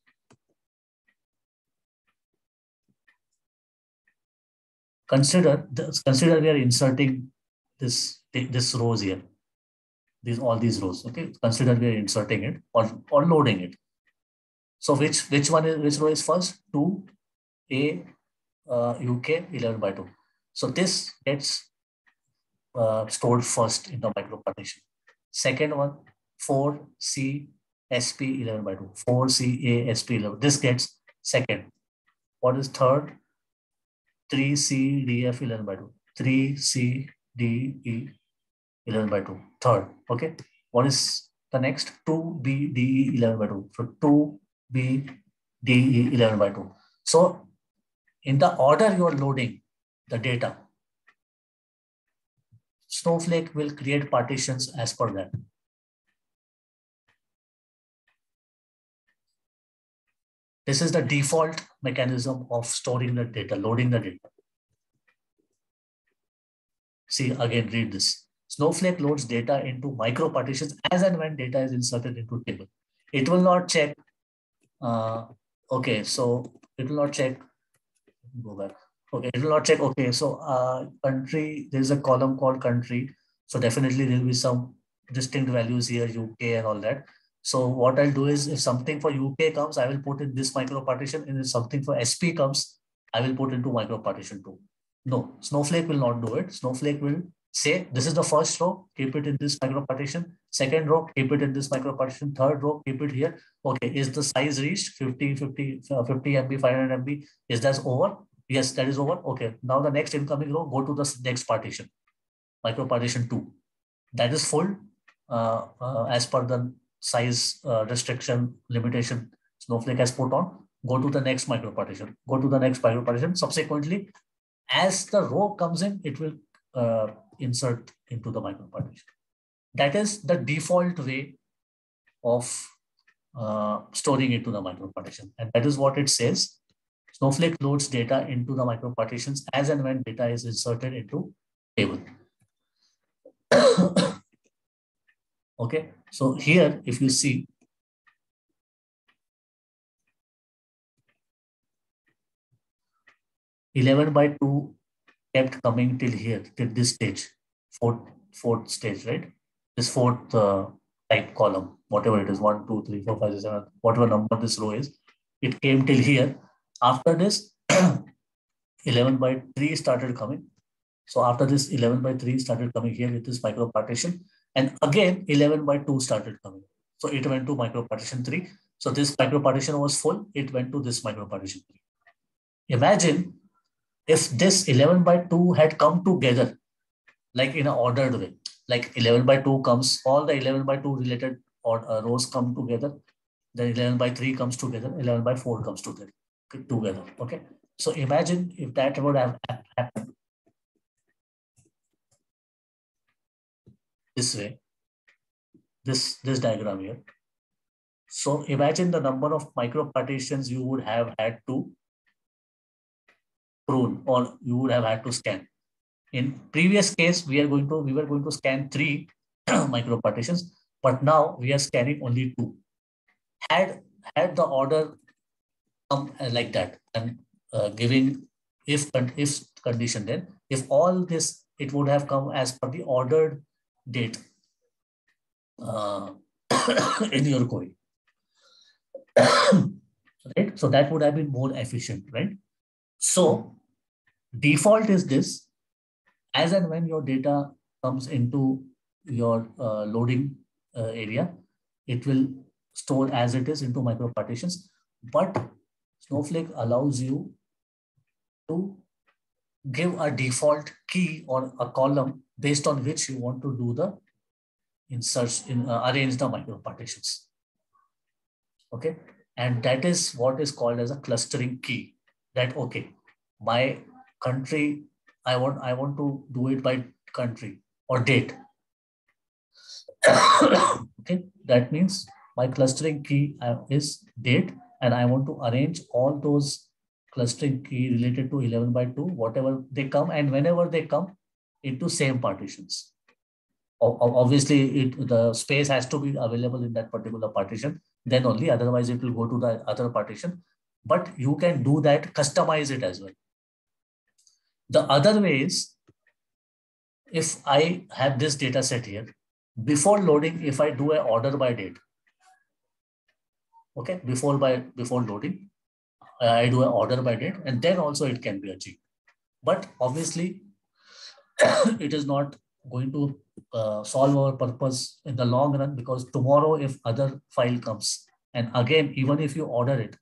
[SPEAKER 1] consider we are inserting this rows here, all these rows. Okay, consider we are inserting it or loading it. So which row is first? 2A UK 11/2. So this gets stored first in the micropartition. Second one, 4C SP 11/2. 4CA SP 11. This gets second. What is third? 3CDF 11/2. 3CDE 11/2. Third. Okay. What is the next? 2BDE 11/2. So 2BDE 11/2. So in the order you are loading the data, Snowflake will create partitions as per that. This is the default mechanism of storing the data, loading the data. See, again, read this. Snowflake loads data into micropartitions as and when data is inserted into table. It will not check. Okay, so it will not check. Go back. Okay, it will not check. Okay, so country, there is a column called country. So definitely there will be some distinct values here, UK and all that. So what I'll do is if something for UK comes, I will put in this micropartition, and if something for SP comes, I will put into micropartition 2. No, Snowflake will not do it. Snowflake will say, this is the first row, keep it in this micropartition. Second row, keep it in this micropartition. Third row, keep it here. Okay, is the size reached 50 MB, 500 MB? Is that over? Yes, that is over. Okay, now the next incoming row, go to the next partition, micropartition 2. That is full as per the size restriction limitation Snowflake has put on. Go to the next micropartition. Go to the next micropartition. Subsequently, as the row comes in, it will insert into the micropartition. That is the default way of storing into the micropartition. And that is what it says. Snowflake loads data into the micropartitions as and when data is inserted into table. Okay, so here, if you see, (11/2) kept coming till here, till this stage, fourth stage, right? This fourth type column, whatever it is, 1, 2, 3, 4, 5, 6, 7, whatever number this row is, it came till here. After this, 11/3 started coming. So after this 11/3 started coming here with this micropartition, and again 11/2 started coming. So it went to micropartition 3. So this micropartition was full, it went to this micropartition 3. Imagine if this 11/2 had come together, like in an ordered way, like 11/2 comes, all the 11/2 related rows come together, then 11/3 comes together, 11/4 comes together. Okay. So imagine if that would have happened this way, this diagram here. So imagine the number of micropartitions you would have had to prune, or you would have had to scan. In previous case, we were going to scan 3 micropartitions, but now we are scanning only 2. Had the order come like that, and giving if condition, then if all this, it would have come as per the ordered date in your query. Right? So that would have been more efficient, right? So default is this: as and when your data comes into your loading area, it will store as it is into micropartitions. But Snowflake allows you to give a default key or a column based on which you want to do the arrange the micropartitions. Okay, and that is what is called as a clustering key. That okay, my country, I want to do it by country or date. Okay, that means my clustering key is date, and I want to arrange all those clustering key related to 11/2, whatever they come, and whenever they come, into same partitions. Obviously, the space has to be available in that particular partition, then only, otherwise it will go to the other partition. But you can do that, customize it as well. The other way is, if I have this data set here, before loading, if I do an order by date, okay, before loading, I do an order by date, and then also it can be achieved. But obviously, it is not going to solve our purpose in the long run, because tomorrow, if other file comes, and again, even if you order it,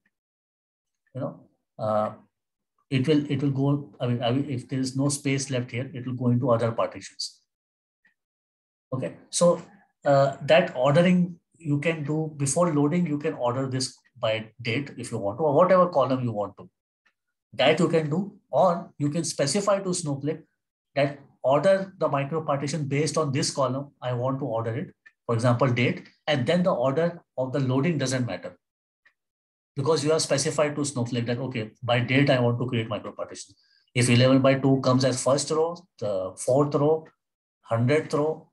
[SPEAKER 1] uh, it will go. I mean, if there is no space left here, it will go into other partitions. Okay, so that ordering you can do before loading. You can order this by date if you want to, or whatever column you want to. That you can do, or you can specify to Snowflake that order the MicroPartition based on this column. I want to order it, for example, date, and then the order of the loading doesn't matter, because you have specified to Snowflake that, okay, by date, I want to create MicroPartition. If 11 by 2 comes as first row, the fourth row, 100th row,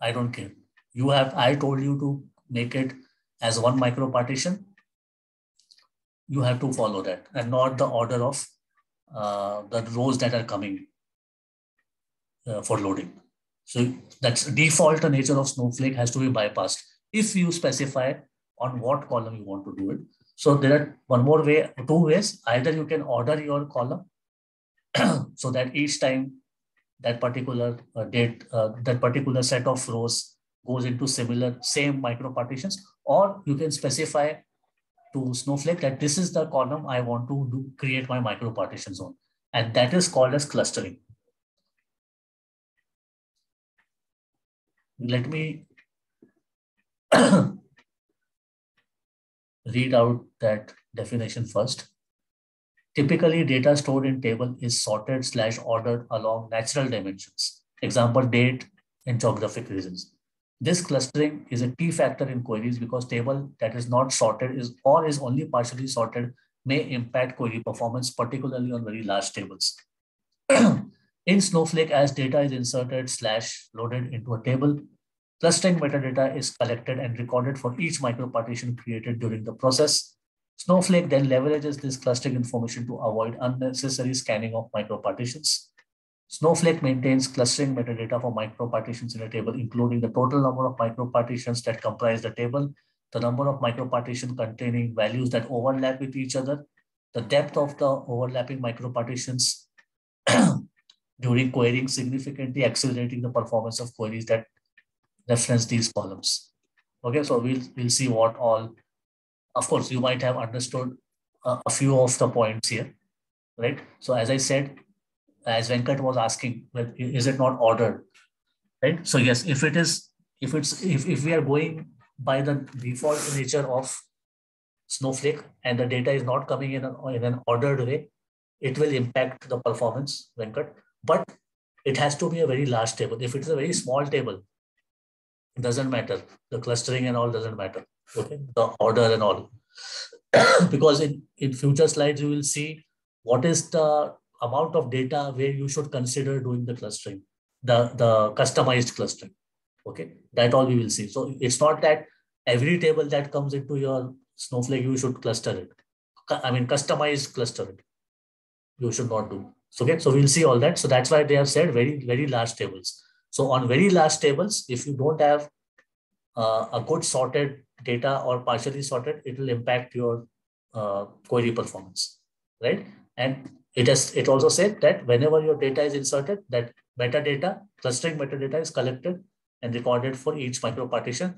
[SPEAKER 1] I don't care. I told you to make it as one MicroPartition. You have to follow that, and not the order of the rows that are coming for loading. So that's default nature of Snowflake has to be bypassed if you specify on what column you want to do it. So there are two ways. Either you can order your column so that each time that particular date, that particular set of rows goes into same MicroPartitions, or you can specify to Snowflake that this is the column I want to create my MicroPartitions on. And that is called as clustering. Let me read out that definition first. Typically, data stored in table is sorted/ordered along natural dimensions. Example, date and geographic reasons. This clustering is a key factor in queries because table that is not sorted is only partially sorted may impact query performance, particularly on very large tables. In Snowflake, as data is inserted/loaded into a table, clustering metadata is collected and recorded for each MicroPartition created during the process. Snowflake then leverages this clustering information to avoid unnecessary scanning of MicroPartitions. Snowflake maintains clustering metadata for MicroPartitions in a table, including the total number of MicroPartitions that comprise the table, the number of MicroPartitions containing values that overlap with each other, the depth of the overlapping MicroPartitions during querying, significantly accelerating the performance of queries that reference these columns. Okay, so we'll see what all. Of course, you might have understood a few of the points here, right? So as I said, as Venkat was asking, is it not ordered, right? So yes, if we are going by the default nature of Snowflake and the data is not coming in an ordered way, it will impact the performance, Venkat. But it has to be a very large table. If it's a very small table, it doesn't matter. The clustering and all doesn't matter. Okay, the order and all. Because in future slides, you will see what is the amount of data where you should consider doing the clustering, the customized clustering. Okay, that all we will see. So it's not that every table that comes into your Snowflake, you should cluster it. I mean, customized cluster it. You should not do. Okay, so we'll see all that. So that's why they have said very, very large tables. So on very large tables, if you don't have a good sorted data or partially sorted, it will impact your query performance, right? And it also said that whenever your data is inserted, that metadata, clustering metadata is collected and recorded for each MicroPartition.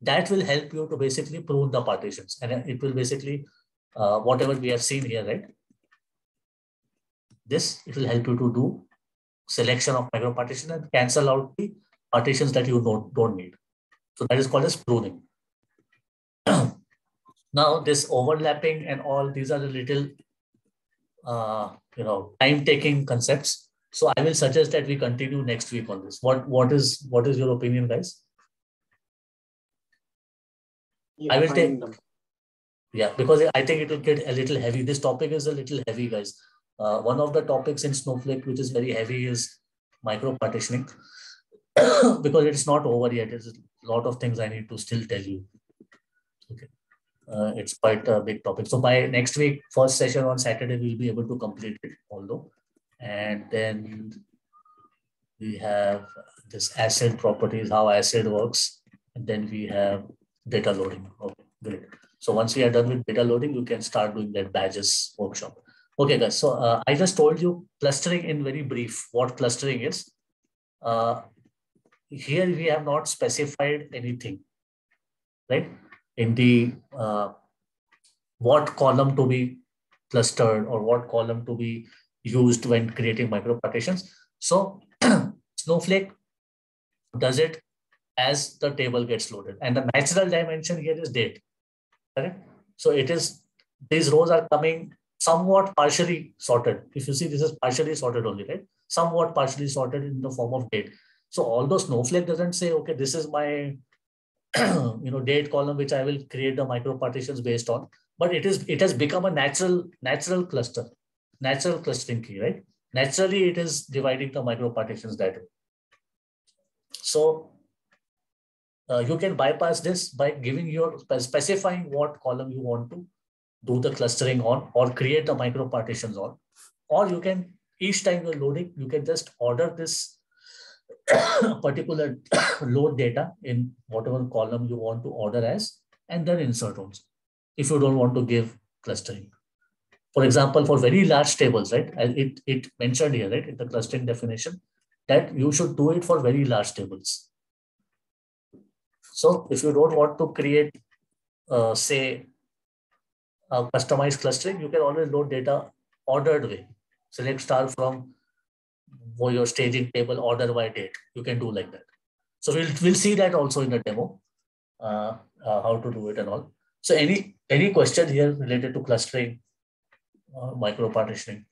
[SPEAKER 1] That will help you to basically prune the partitions, and it will basically whatever we have seen here, right? This, it will help you to do selection of MicroPartition and cancel out the partitions that you don't need. So that is called as pruning. Now this overlapping and all, these are the little time-taking concepts. So I will suggest that we continue next week on this. What is your opinion, guys?
[SPEAKER 3] Yeah,
[SPEAKER 1] I will take. Yeah, because I think it will get a little heavy. This topic is a little heavy, guys. One of the topics in Snowflake which is very heavy is micro-partitioning. Because it's not over yet. There's a lot of things I need to still tell you. Okay. It's quite a big topic. So by next week, first session on Saturday, we'll be able to complete it, although. And then we have this ACID properties, how ACID works. And then we have data loading. Okay, great. So once we are done with data loading, you can start doing that badges workshop. Okay, guys. So I just told you clustering in very brief, what clustering is. Here we have not specified anything, right? In the what column to be clustered or what column to be used when creating micropartitions. So Snowflake does it as the table gets loaded. And the natural dimension here is date. Correct? So it is, these rows are coming somewhat partially sorted. If you see, this is partially sorted only, right? Somewhat partially sorted in the form of date. So although Snowflake doesn't say, okay, this is my date column which I will create the micropartitions based on, but it has become a natural cluster, natural clustering key, right? Naturally, it is dividing the micropartitions that way. So you can bypass this by specifying what column you want to do the clustering on or create the micropartitions on, or you can, each time you're loading, you can just order this particular load data in whatever column you want to order as, and then insert also, if you don't want to give clustering. For example, for very large tables, right? It mentioned here, right, in the clustering definition, that you should do it for very large tables. So if you don't want to create, say, customized clustering, you can always load data ordered way. Select star from your staging table, order by date. You can do like that. So we'll see that also in the demo, how to do it and all. So any question here related to clustering, micro-partitioning?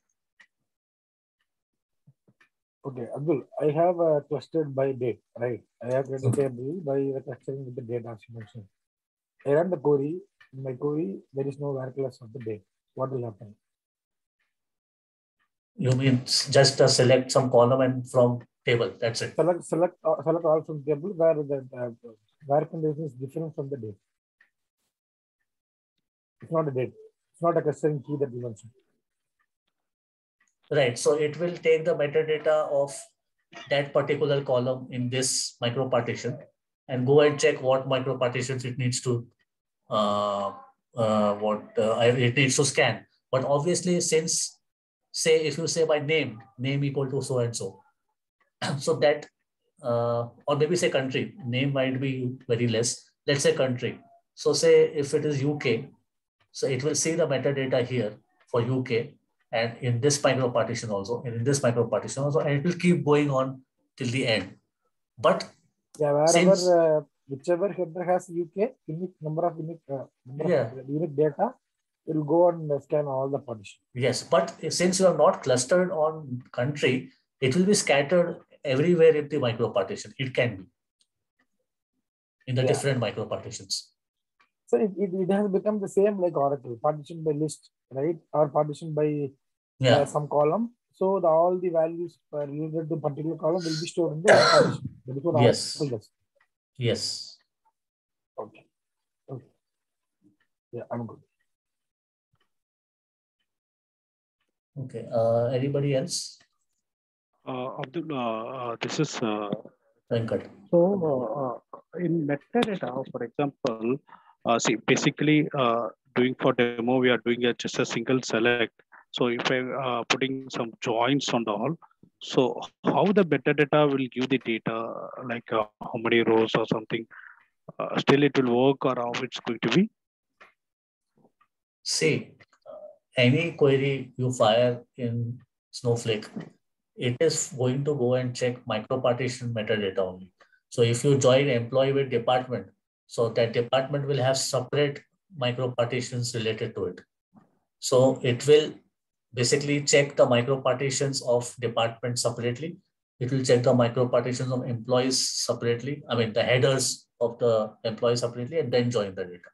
[SPEAKER 3] Okay, Abdul, I have clustered by date, right? I have created a table by clustering with the date as you mentioned. I run the query. In my query, there is no where class of the date. What will happen?
[SPEAKER 1] You mean just select some column and from table, that's it?
[SPEAKER 3] Select all from table where the where condition is different from the date. It's not a date. It's not a clustering key that you mentioned.
[SPEAKER 1] Right. So it will take the metadata of that particular column in this micropartition and go and check what micropartitions it needs to it needs to scan. But obviously, since, say, if you say by name equal to so and so, so that or maybe say country, name might be very less. Let's say country. So say if it is UK, so it will see the metadata here for UK and in this micropartition also, and in this micropartition also, and it will keep going on till the end. But
[SPEAKER 3] yeah, wherever whichever header has UK unique number of unique unique data, it will go and scan all the partition.
[SPEAKER 1] Yes, but since you are not clustered on country, it will be scattered everywhere in the micropartition. It can be in the different micropartitions.
[SPEAKER 3] So it has become the same like Oracle, partition by list, right? Or partition by some column. So all the values related to particular column will be stored in the partition. That is what Oracle does.
[SPEAKER 1] Yes.
[SPEAKER 3] Okay. Yeah, I'm good.
[SPEAKER 1] Okay. Anybody else?
[SPEAKER 2] Abdul, this is
[SPEAKER 1] Venkat.
[SPEAKER 2] So in metadata, for example, see, basically doing for demo, we are doing just a single select. So if I'm putting some joins on the all, so how the metadata will give the data, like how many rows or something, still it will work, or how it's going to be?
[SPEAKER 1] See, any query you fire in Snowflake, it is going to go and check micropartition metadata only. So if you join employee with department, so that department will have separate micropartitions related to it. So it will basically check the micropartitions of department separately. It will check the micropartitions of employees separately. I mean, the headers of the employees separately, and then join the data.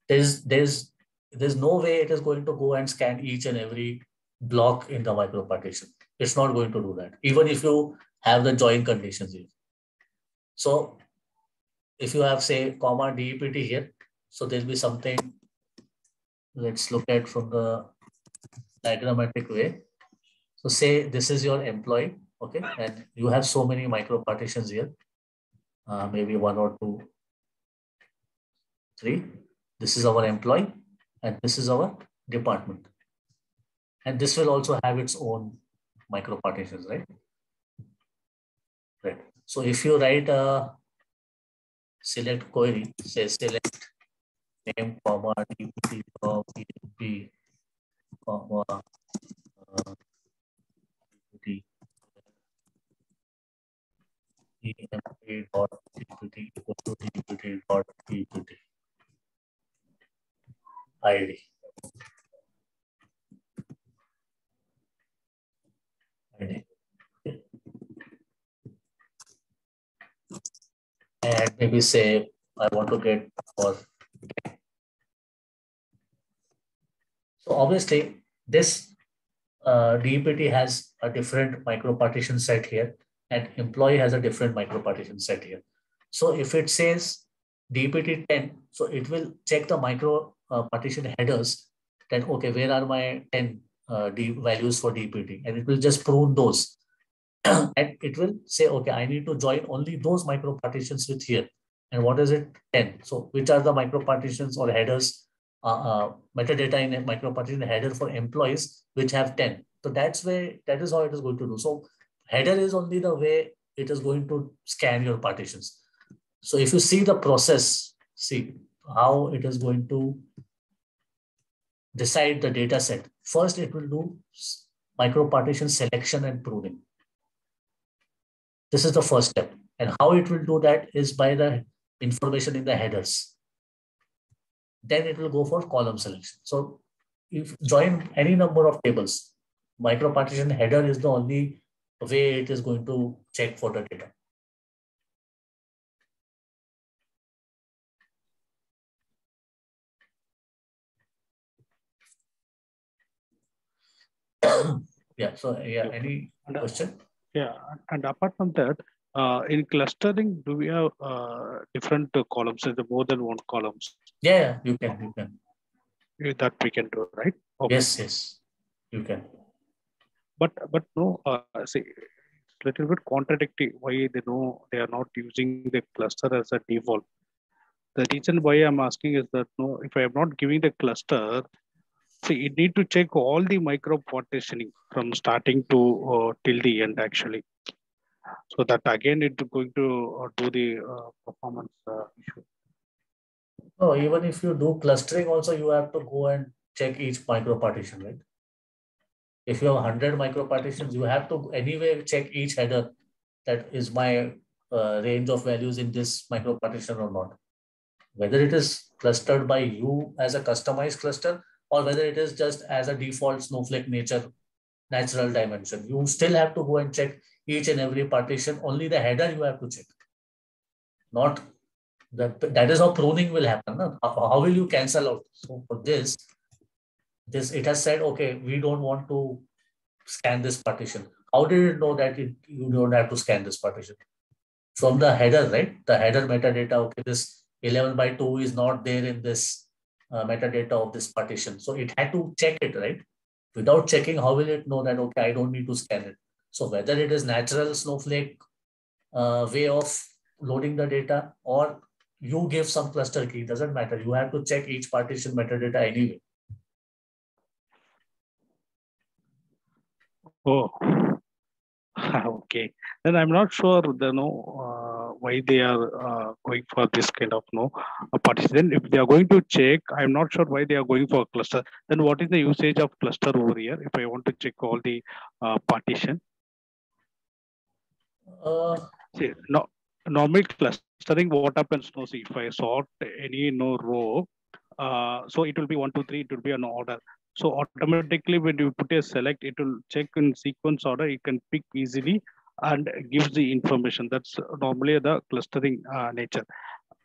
[SPEAKER 1] There's no way it is going to go and scan each and every block in the micropartition. It's not going to do that, even if you have the join conditions here. So if you have, say, comma DEPT here, so there'll be something, let's look at from the diagrammatic way. So say this is your employee, okay, and you have so many micro partitions here, maybe 1 or 2, 3. This is our employee, and this is our department. And this will also have its own micro partitions, right? Right. So if you write a select query, say select name, comma, dpt of dp, comma, dpt, emp dot dpt equal to dpt dot dpt id. id. And maybe say I want to get for. So obviously this DPT has a different micropartition set here, and employee has a different micropartition set here. So if it says DPT 10, so it will check the micro partition headers that, okay, where are my 10 values for DPT? And it will just prune those. And it will say, okay, I need to join only those micro partitions with here. And what is it? 10. So which are the micro partitions or headers, metadata in a micro partition header for employees which have 10. So that is how it is going to do. So header is only the way it is going to scan your partitions. So if you see the process, see how it is going to decide the data set. First, it will do micro partition selection and pruning. This is the first step. And how it will do that is by the information in the headers. Then it will go for column selection. So if join any number of tables, micropartition header is the only way it is going to check for the data. Yeah. So yeah, any question?
[SPEAKER 2] Yeah, and apart from that, in clustering, do we have different columns? Is there more than one columns?
[SPEAKER 1] Yeah, you can.
[SPEAKER 2] That we can do, right?
[SPEAKER 1] Okay. Yes, you can.
[SPEAKER 2] But no, see, it's a little bit contradictory. Why they are not using the cluster as a default? The reason why I'm asking is that no, if I am not giving the cluster, see, it need to check all the micro partitioning from starting to till the end actually. So that again, it's going to do the performance issue.
[SPEAKER 1] No, even if you do clustering also, you have to go and check each micro partition, right? If you have 100 micro partitions, you have to anyway check each header that is my range of values in this micro partition or not. Whether it is clustered by you as a customized cluster or whether it is just as a default Snowflake natural dimension, you still have to go and check each and every partition. Only the header you have to check. Not that is how pruning will happen. No? How will you cancel out? So for this it has said, okay, we don't want to scan this partition. How did it know that you don't have to scan this partition? From the header, right? The header metadata, okay, this 11 by 2 is not there in this metadata of this partition. So it had to check it, right? Without checking, how will it know that, okay, I don't need to scan it? So whether it is natural Snowflake way of loading the data or you give some cluster key, doesn't matter. You have to check each partition metadata anyway.
[SPEAKER 2] Oh, okay. Then I'm not sure why they are going for this kind of partition. If they are going to check, I'm not sure why they are going for cluster. Then what is the usage of cluster over here? If I want to check all the partition, see, no, normally clustering. What happens? No, see, if I sort any row, so it will be 1, 2, 3. It will be an order. So automatically, when you put a select, it will check in sequence order. You can pick easily and gives the information. That's normally the clustering nature.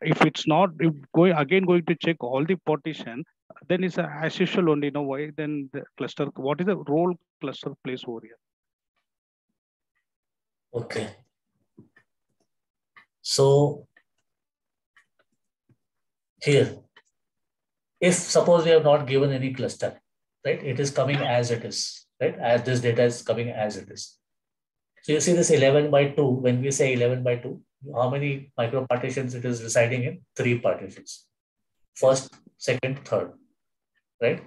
[SPEAKER 2] If it's not, if going to check all the partition, then it's as usual only. Why then the cluster? What is the role cluster plays over here?
[SPEAKER 1] Okay. So here, if suppose we have not given any cluster, right? It is coming as it is. right? As this data is coming as it is. So you see this 11 by 2, when we say 11 by 2, how many micro partitions it is residing in? 3 partitions. First, second, third, right?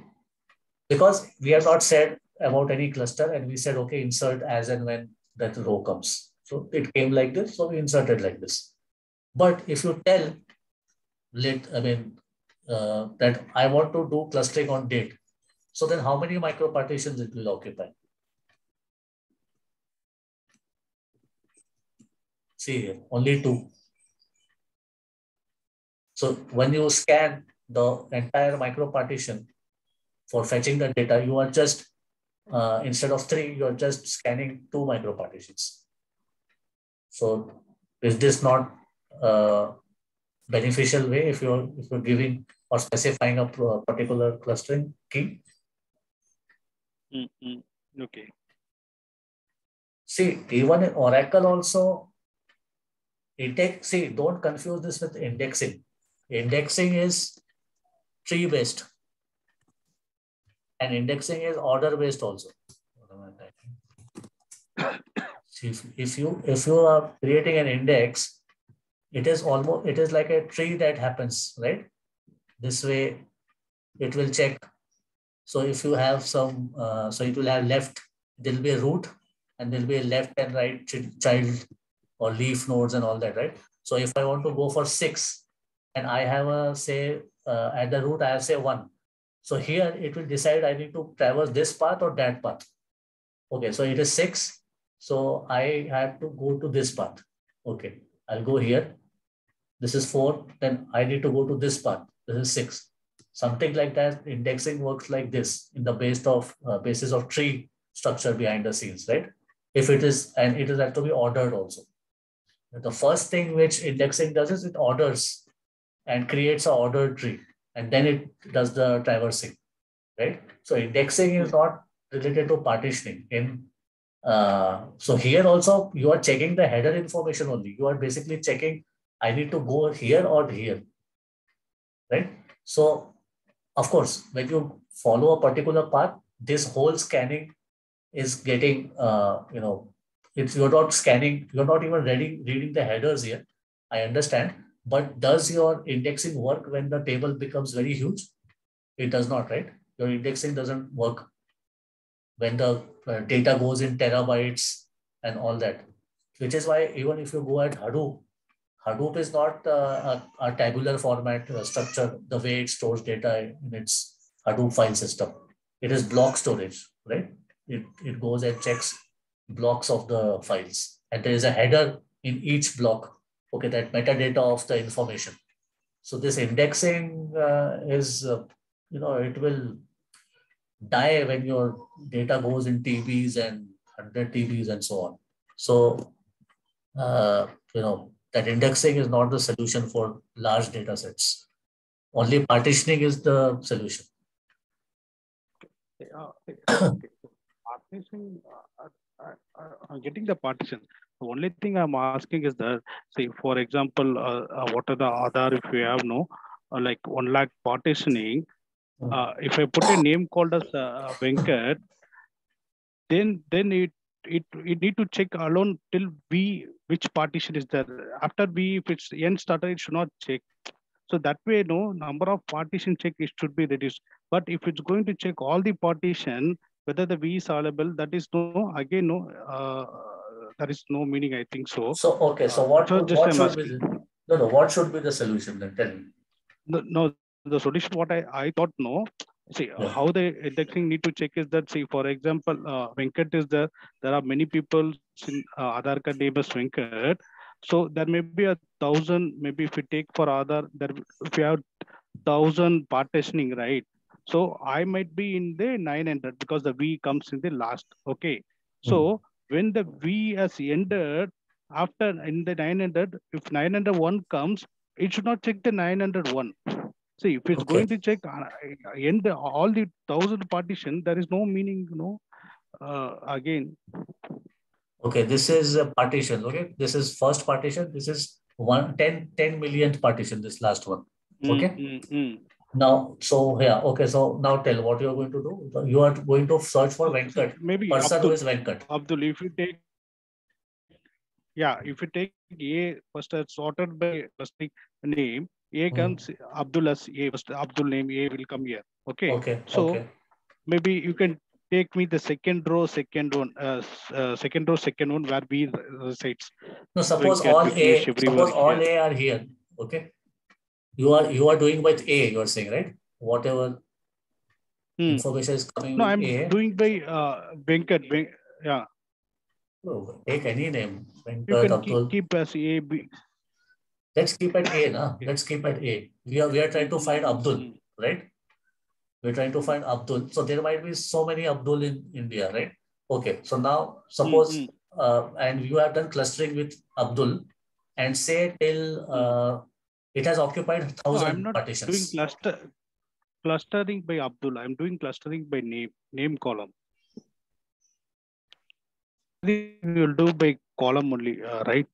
[SPEAKER 1] Because we have not said about any cluster and we said, okay, insert as and when that row comes. So it came like this, so we inserted like this. But if you tell, that I want to do clustering on date, so then how many micro partitions it will occupy? See here, only 2. So when you scan the entire micro partition for fetching the data, you are just, instead of 3, you are just scanning 2 micro partitions. So is this not beneficial way if you're giving or specifying a particular clustering key?
[SPEAKER 2] Okay.
[SPEAKER 1] See, even in Oracle also, don't confuse this with indexing. Indexing is tree-based. And indexing is order-based also. If you are creating an index, it is like a tree that happens, right? This way, it will check. So if you have some, so it will have left, there will be a root, and there will be a left and right child or leaf nodes and all that, right? So if I want to go for 6, and I have a, say, at the root, I have say 1. So here it will decide I need to traverse this path or that path. Okay, so it is 6. So I have to go to this path. Okay, I'll go here. This is 4. Then I need to go to this path. This is 6. Something like that. Indexing works like this in the basis of tree structure behind the scenes, right? If it is, and it is have to be ordered also. The first thing which indexing does is it orders and creates an ordered tree, and then it does the traversing, right? So indexing is not related to partitioning. So here also you are checking the header information only. You are basically checking, I need to go here or here, right? So of course, when you follow a particular path, this whole scanning is getting, you're not scanning, you're not even reading the headers here. I understand. But does your indexing work when the table becomes very huge? It does not, right? Your indexing doesn't work when the data goes in terabytes and all that, which is why even if you go at Hadoop is not a tabular format structure, the way it stores data in its Hadoop file system. It is block storage, right? It goes and checks blocks of the files. And there is a header in each block, okay, that metadata of the information. So this indexing is, it will die when your data goes in TBs and 100 TBs and so on. So, that indexing is not the solution for large data sets. Only partitioning is the solution.
[SPEAKER 2] Partition, getting the partition. The only thing I'm asking is that, say, for example, what are the other, if we have like 1 lakh partitioning, if I put a name called as Venkat, then it need to check alone till B which partition is there. After B, if it's N starter, it should not check. So that way, number of partition check it should be reduced. But if it's going to check all the partition, whether the V is available, that is that is no meaning. I think so.
[SPEAKER 1] So okay, so what should be what should be the solution then? Tell me.
[SPEAKER 2] No, the solution what I thought See, how the indexing need to check is that, see, for example, Venkat is there. There are many people in Aadhaar card name is Venkat. So there may be 1,000, maybe if we take for Aadhaar, if you have 1,000 partitioning, right? So I might be in the 900 because the V comes in the last. Okay. So when the V has ended, after in the 900, if 901 comes, it should not check the 901. See, if it's going to check end all the 1,000 partition, there is no meaning, again.
[SPEAKER 1] Okay, this is a partition. Okay, this is first partition. This is 10 millionth partition, this last one. Okay. Now, so yeah, okay. So now tell what you are going to do. You are going to search for Venkat,
[SPEAKER 2] maybe
[SPEAKER 1] person who is Venkat.
[SPEAKER 2] Abdul, if you take, if you take A first sorted by clustering name, A comes Abdul as A first. Abdul name A will come here. Okay.
[SPEAKER 1] Okay.
[SPEAKER 2] So
[SPEAKER 1] okay.
[SPEAKER 2] maybe you can take me the second row, second one, second one where B resides.
[SPEAKER 1] No, suppose
[SPEAKER 2] Venkat,
[SPEAKER 1] all A,
[SPEAKER 2] Vignesh, everywhere
[SPEAKER 1] suppose all
[SPEAKER 2] here.
[SPEAKER 1] A are here. Okay. You are doing with A. You are saying, right? Whatever information is coming
[SPEAKER 2] No,
[SPEAKER 1] with
[SPEAKER 2] I'm
[SPEAKER 1] A.
[SPEAKER 2] doing by Venkat. Yeah.
[SPEAKER 1] Oh, take any name.
[SPEAKER 2] You
[SPEAKER 1] Venkat,
[SPEAKER 2] can
[SPEAKER 1] Abdul.
[SPEAKER 2] keep as A, B.
[SPEAKER 1] Let's keep at A, na? Let's keep at A. We are trying to find Abdul, right? We're trying to find Abdul. So there might be so many Abdul in India, right? Okay. So now suppose, and you have done clustering with Abdul and say till it has occupied
[SPEAKER 2] No, I'm
[SPEAKER 1] 1,000
[SPEAKER 2] not doing
[SPEAKER 1] partitions.
[SPEAKER 2] clustering by Abdul. I'm doing clustering by name column. We will do by column only, right?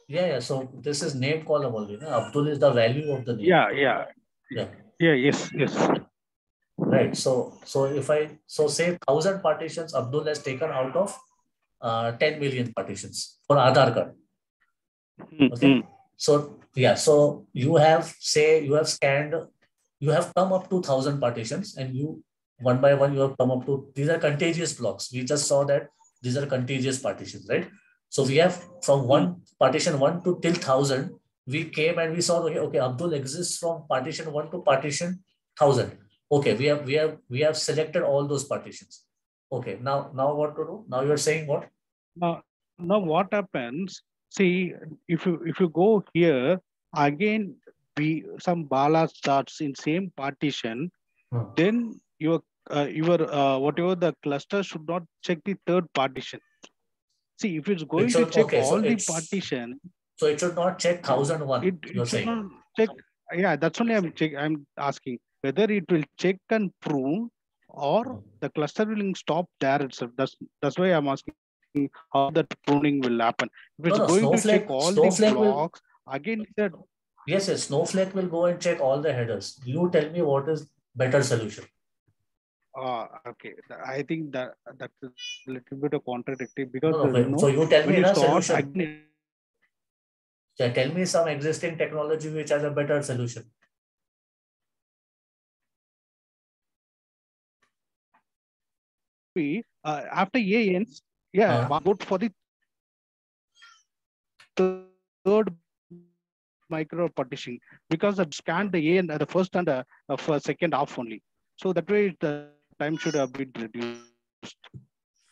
[SPEAKER 1] Yeah. So this is name column only. No? Abdul is the value of the name.
[SPEAKER 2] Yeah. Yes.
[SPEAKER 1] Right. So if I say 1,000 partitions, Abdul has taken out of 10 million partitions for Aadhaar card. Okay. So yeah. So you have scanned, you have come up to 1,000 partitions, and you one by one you have come up to, these are contiguous blocks. We just saw that these are contiguous partitions, right? So we have from one partition 1 to till 1,000. We came and we saw, okay, Abdul exists from partition 1 to partition 1,000. Okay, we have selected all those partitions. Okay, now what to do? Now you're saying what?
[SPEAKER 2] Now what happens? See, if you go here again, some bala starts in same partition, then your whatever the cluster should not check the third partition. See, if it's going to check all the partition,
[SPEAKER 1] so it should not check 1,001.
[SPEAKER 2] it should not check. Yeah, that's only I'm asking whether it will check and prune or the cluster will stop there itself. That's why I'm asking how that pruning will happen. If it's going to check all the blocks again, that
[SPEAKER 1] yes, Snowflake will go and check all the headers. You tell me what is better solution.
[SPEAKER 2] Okay. I think that's a little bit of contradictory because
[SPEAKER 1] so you tell me the solution.
[SPEAKER 2] Again,
[SPEAKER 1] tell me some existing technology which has a better solution.
[SPEAKER 2] After A ends, vote for the third micro partition because I've scanned the A and the first and the second half only. So that way the time should have been reduced.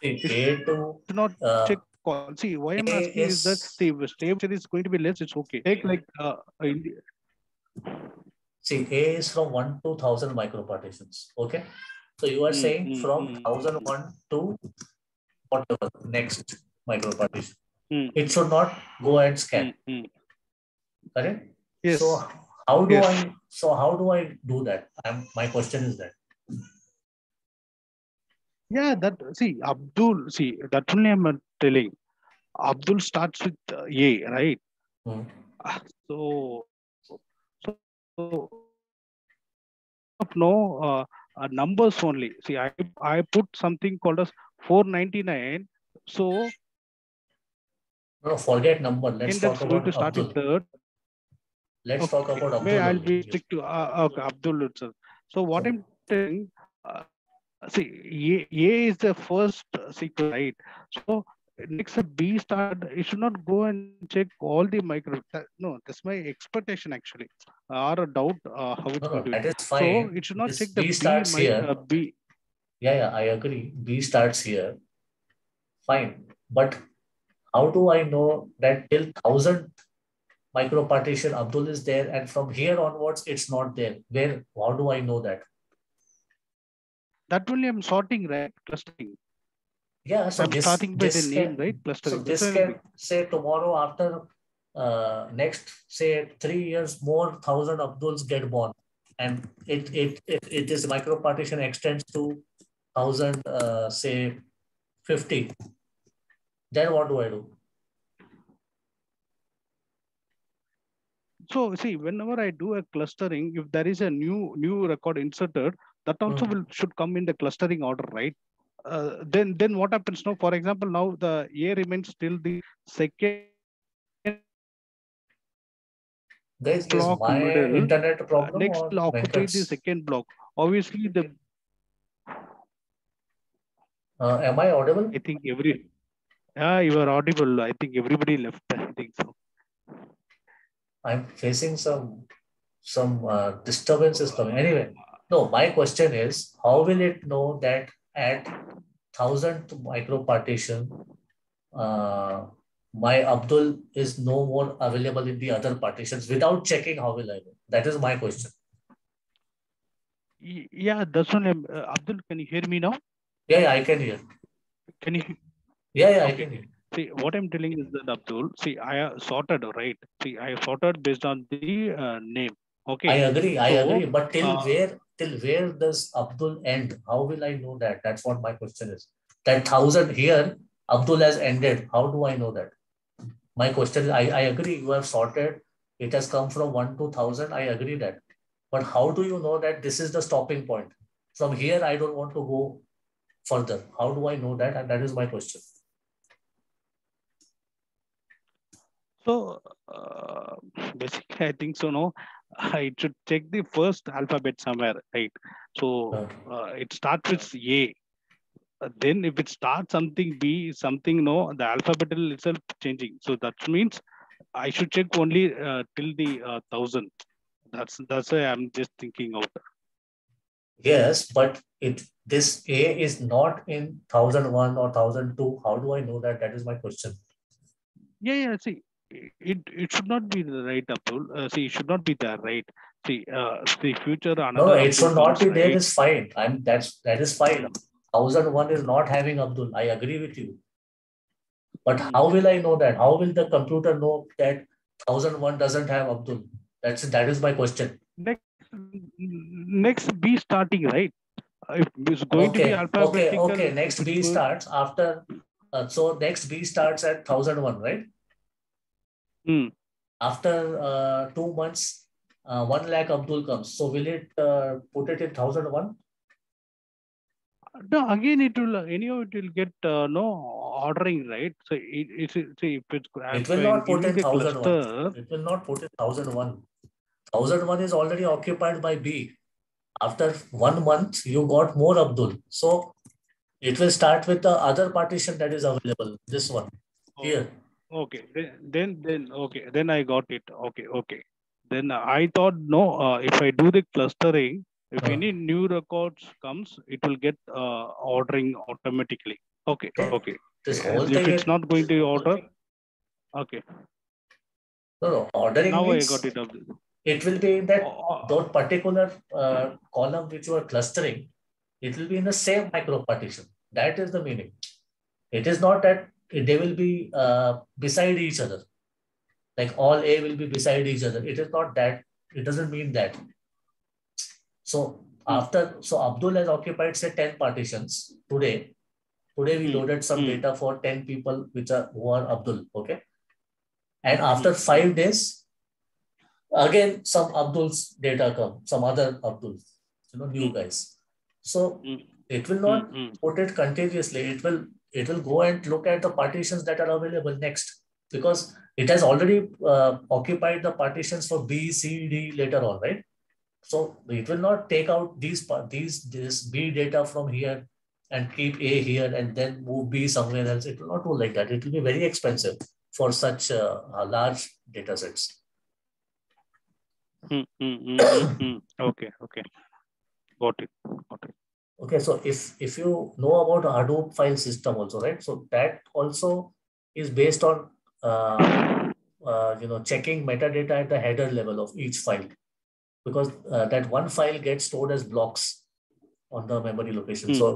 [SPEAKER 1] A to
[SPEAKER 2] not check. See, why I'm asking is that the stable is going to be less. It's okay. Take like
[SPEAKER 1] see, A is from 1 to 1,000 micro partitions. Okay, so you are saying from 1,001 to whatever next micro partition. It should not go and scan. Correct?
[SPEAKER 2] Yes.
[SPEAKER 1] So how do I do that? My question is that.
[SPEAKER 2] Yeah, Abdul, that only I'm telling. Abdul starts with A, right? So no numbers only. See, I put something called as 499. So
[SPEAKER 1] no, forget number. Let's talk about
[SPEAKER 2] to start
[SPEAKER 1] Abdul.
[SPEAKER 2] Third.
[SPEAKER 1] Let's talk about Abdul.
[SPEAKER 2] I'll be stick to Abdul itself. So what I'm saying, see, A is the first sequence, right? So next B start, it should not go and check all the micro. No, that's my expectation actually, or a doubt how it's going to be.
[SPEAKER 1] That is fine.
[SPEAKER 2] So it should not check
[SPEAKER 1] the
[SPEAKER 2] B
[SPEAKER 1] starts here.
[SPEAKER 2] B.
[SPEAKER 1] Yeah, I agree. B starts here. Fine, but how do I know that till 1,000 micro partition Abdul is there, and from here onwards it's not there? How do I know that?
[SPEAKER 2] That only I'm sorting, right? Clustering.
[SPEAKER 1] Yeah, so
[SPEAKER 2] I'm starting by the name, right? Clustering.
[SPEAKER 1] So this can say tomorrow after next say 3 years more 1,000 Abduls get born, and it is micro partition extends to 1,000 say 50. Then what do I do?
[SPEAKER 2] So see, whenever I do a clustering, if there is a new record inserted, that also should come in the clustering order, right? Then what happens now? For example, now the A remains still the second
[SPEAKER 1] Guys, is
[SPEAKER 2] block
[SPEAKER 1] my
[SPEAKER 2] middle.
[SPEAKER 1] internet problem
[SPEAKER 2] Next
[SPEAKER 1] or
[SPEAKER 2] will occupy the
[SPEAKER 1] Venkat's?
[SPEAKER 2] second block. Obviously, the
[SPEAKER 1] Am I audible?
[SPEAKER 2] I think you are audible. I think everybody left. I think so.
[SPEAKER 1] I'm facing some disturbances coming. Anyway, no, my question is, how will it know that at 1000th micropartition, uh, my Abdul is no more available in the other partitions without checking? How will I know? That is my question.
[SPEAKER 2] Yeah, that's one. Abdul, can you hear me now?
[SPEAKER 1] Yeah, I can hear.
[SPEAKER 2] Can you?
[SPEAKER 1] Yeah, I
[SPEAKER 2] Okay.
[SPEAKER 1] can hear.
[SPEAKER 2] See, what I'm telling is that Abdul, see, I have sorted, right? See, I have sorted based on the name. Okay.
[SPEAKER 1] I agree.
[SPEAKER 2] So,
[SPEAKER 1] But till where does Abdul end? How will I know that? That's what my question is. That 1000 here, Abdul has ended. How do I know that? My question is, I agree, you have sorted, it has come from 1 to 1000. I agree that. But how do you know that this is the stopping point? From here, I don't want to go further. How do I know that? And that is my question.
[SPEAKER 2] so basically, I think so. No, I should check the first alphabet somewhere, right? So it starts with A. Then if it starts something B, something no, the alphabetical itself changing. So that means I should check only till the 1000. That's why I'm just thinking out.
[SPEAKER 1] Yes, but this A is not in 1001 or 1002. How do I know that? That is my question.
[SPEAKER 2] Yeah. See, it should not be the right Abdul. See, it should not be there, right? See, the future
[SPEAKER 1] No,
[SPEAKER 2] another
[SPEAKER 1] it
[SPEAKER 2] Abdul
[SPEAKER 1] should not
[SPEAKER 2] comes,
[SPEAKER 1] be there
[SPEAKER 2] right?
[SPEAKER 1] is fine. That is fine. 1001 is not having Abdul. I agree with you. But how will I know that? How will the computer know that 1001 doesn't have Abdul? That is my question.
[SPEAKER 2] Next B starting, right? If it's going to be alphabetical,
[SPEAKER 1] Okay.
[SPEAKER 2] if
[SPEAKER 1] Next
[SPEAKER 2] it's
[SPEAKER 1] B
[SPEAKER 2] going,
[SPEAKER 1] starts after. So next B starts at 1001, right? After 2 months, 1 lakh Abdul comes. So will it put it in 1001?
[SPEAKER 2] no, again it will anyhow it will get no ordering, right? So see if it's
[SPEAKER 1] It
[SPEAKER 2] if
[SPEAKER 1] will
[SPEAKER 2] I'm
[SPEAKER 1] not put
[SPEAKER 2] giving
[SPEAKER 1] in
[SPEAKER 2] the
[SPEAKER 1] 1001.
[SPEAKER 2] cluster.
[SPEAKER 1] It will not put in 1001. 1001 is already occupied by B. After 1 month, you got more Abdul. So it will start with the other partition that is available. This one
[SPEAKER 2] Oh,
[SPEAKER 1] here.
[SPEAKER 2] okay, then okay, then I got it. Okay. Then I thought no, if I do the clustering, if
[SPEAKER 1] Uh,
[SPEAKER 2] any new records comes, it will get ordering automatically. Okay.
[SPEAKER 1] this whole
[SPEAKER 2] If
[SPEAKER 1] thing
[SPEAKER 2] it's
[SPEAKER 1] is
[SPEAKER 2] not going to order, okay.
[SPEAKER 1] no, ordering
[SPEAKER 2] Now I
[SPEAKER 1] means
[SPEAKER 2] got it.
[SPEAKER 1] it will be in that
[SPEAKER 2] Uh,
[SPEAKER 1] particular column which you are clustering. It will be in the same micro partition. That is the meaning. It is not that they will be beside each other. Like all A will be beside each other. It is not that. It doesn't mean that. So
[SPEAKER 2] mm,
[SPEAKER 1] so Abdul has occupied say 10 partitions today. Today we
[SPEAKER 2] mm,
[SPEAKER 1] loaded some
[SPEAKER 2] mm,
[SPEAKER 1] data for 10 people who are Abdul. Okay. And
[SPEAKER 2] mm,
[SPEAKER 1] after
[SPEAKER 2] mm,
[SPEAKER 1] 5 days, again some Abdul's data come, some other Abduls, new
[SPEAKER 2] mm,
[SPEAKER 1] guys. So
[SPEAKER 2] mm,
[SPEAKER 1] it will
[SPEAKER 2] mm,
[SPEAKER 1] not
[SPEAKER 2] mm,
[SPEAKER 1] put it continuously. It will go and look at the partitions that are available next, because it has already occupied the partitions for B, C, D later on, right? So it will not take out this B data from here and keep A here and then move B somewhere else. It will not do like that. It will be very expensive for such large data sets.
[SPEAKER 2] Okay. Got it.
[SPEAKER 1] Okay, so if you know about Hadoop file system also, right? So that also is based on checking metadata at the header level of each file, because that one file gets stored as blocks on the memory location.
[SPEAKER 2] Mm,
[SPEAKER 1] So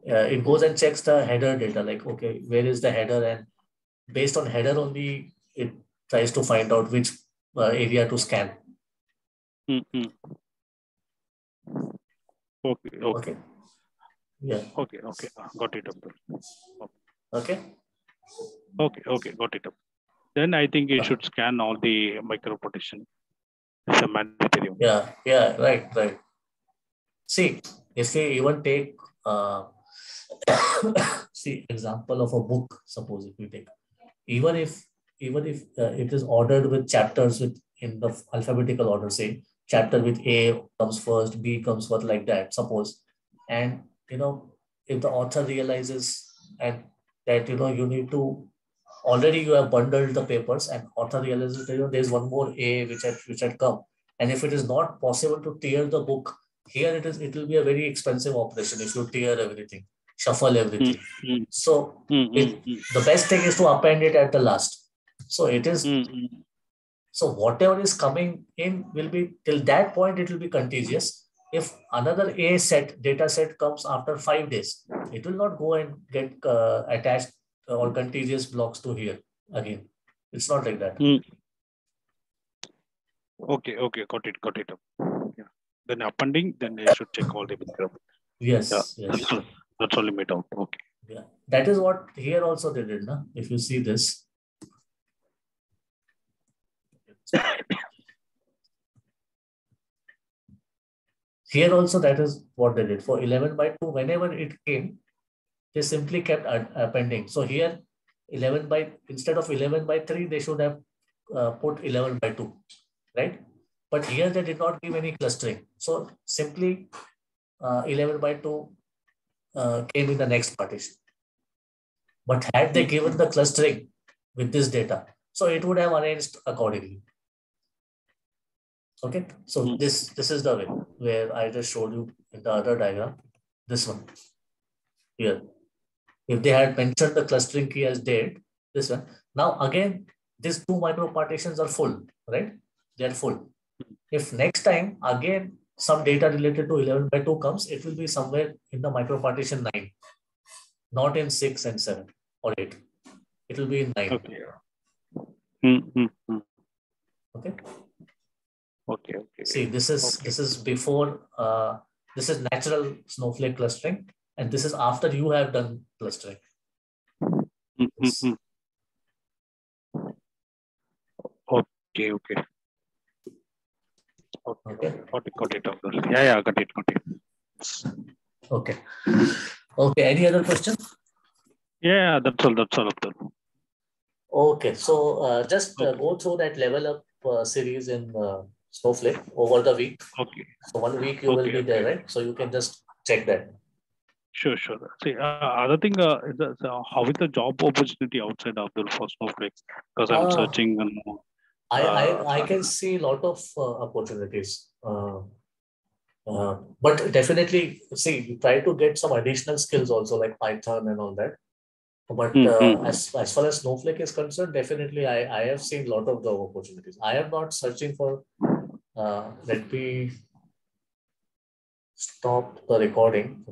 [SPEAKER 1] it goes and checks the header data, like okay, where is the header, and based on header only, it tries to find out which area to scan.
[SPEAKER 2] mm. Okay.
[SPEAKER 1] Okay, yeah,
[SPEAKER 2] Okay. Got it, Abdul.
[SPEAKER 1] okay.
[SPEAKER 2] Okay. Got it. Then I think you should scan all the MicroPartition. It's a mandatory.
[SPEAKER 1] Yeah, right. See, if we even take, see, example of a book, suppose if we take, even if it is ordered with chapters with in the alphabetical order, say chapter with A comes first, B comes first, like that, suppose, and if the author realizes and that you need to already you have bundled the papers and author realizes that there's one more A which had come, and if it is not possible to tear the book here, it will be a very expensive operation if you tear everything, shuffle everything. So the best thing is to append it at the last. So it is. So whatever is coming in will be till that point it will be contagious. If another data set comes after 5 days, it will not go and get attached or contiguous blocks to here again. It's not like that.
[SPEAKER 2] Okay, got it. Yeah. Then appending, then you should check all the micro.
[SPEAKER 1] Yes.
[SPEAKER 2] That's only made out. Okay.
[SPEAKER 1] Yeah, that is what here also they did, na? If you see this. Here also that is what they did. For 11/2, whenever it came, they simply kept appending. So here, instead of 11/3, they should have put 11/2, right? But here they did not give any clustering. So simply 11/2 came in the next partition. But had they given the clustering with this data, so it would have arranged accordingly. Okay, so this is the way where I just showed you in the other diagram. This one here. If they had mentioned the clustering key as dead, this one. Now again, these two micro partitions are full, right? They are full. If next time again some data related to 11/2 comes, it will be somewhere in the micro partition 9, not in 6 and 7 or 8. It will be in 9.
[SPEAKER 2] Okay. Okay.
[SPEAKER 1] See, this is before. This is natural Snowflake clustering, and this is after you have done clustering.
[SPEAKER 2] Okay. Got it. Yeah, got it.
[SPEAKER 1] Okay. Any other question?
[SPEAKER 2] Yeah, that's all.
[SPEAKER 1] Okay, so just go through that level up series in Snowflake over the week.
[SPEAKER 2] Okay.
[SPEAKER 1] So 1 week you will be there, right? So you can just check that.
[SPEAKER 2] Sure. See, other thing is how is the job opportunity outside Abdul for Snowflake? Because I'm searching.
[SPEAKER 1] I can see a lot of opportunities. But definitely, see, try to get some additional skills also like Python and all that. But as far as Snowflake is concerned, definitely I have seen a lot of job opportunities. I am not searching for, let me stop the recording.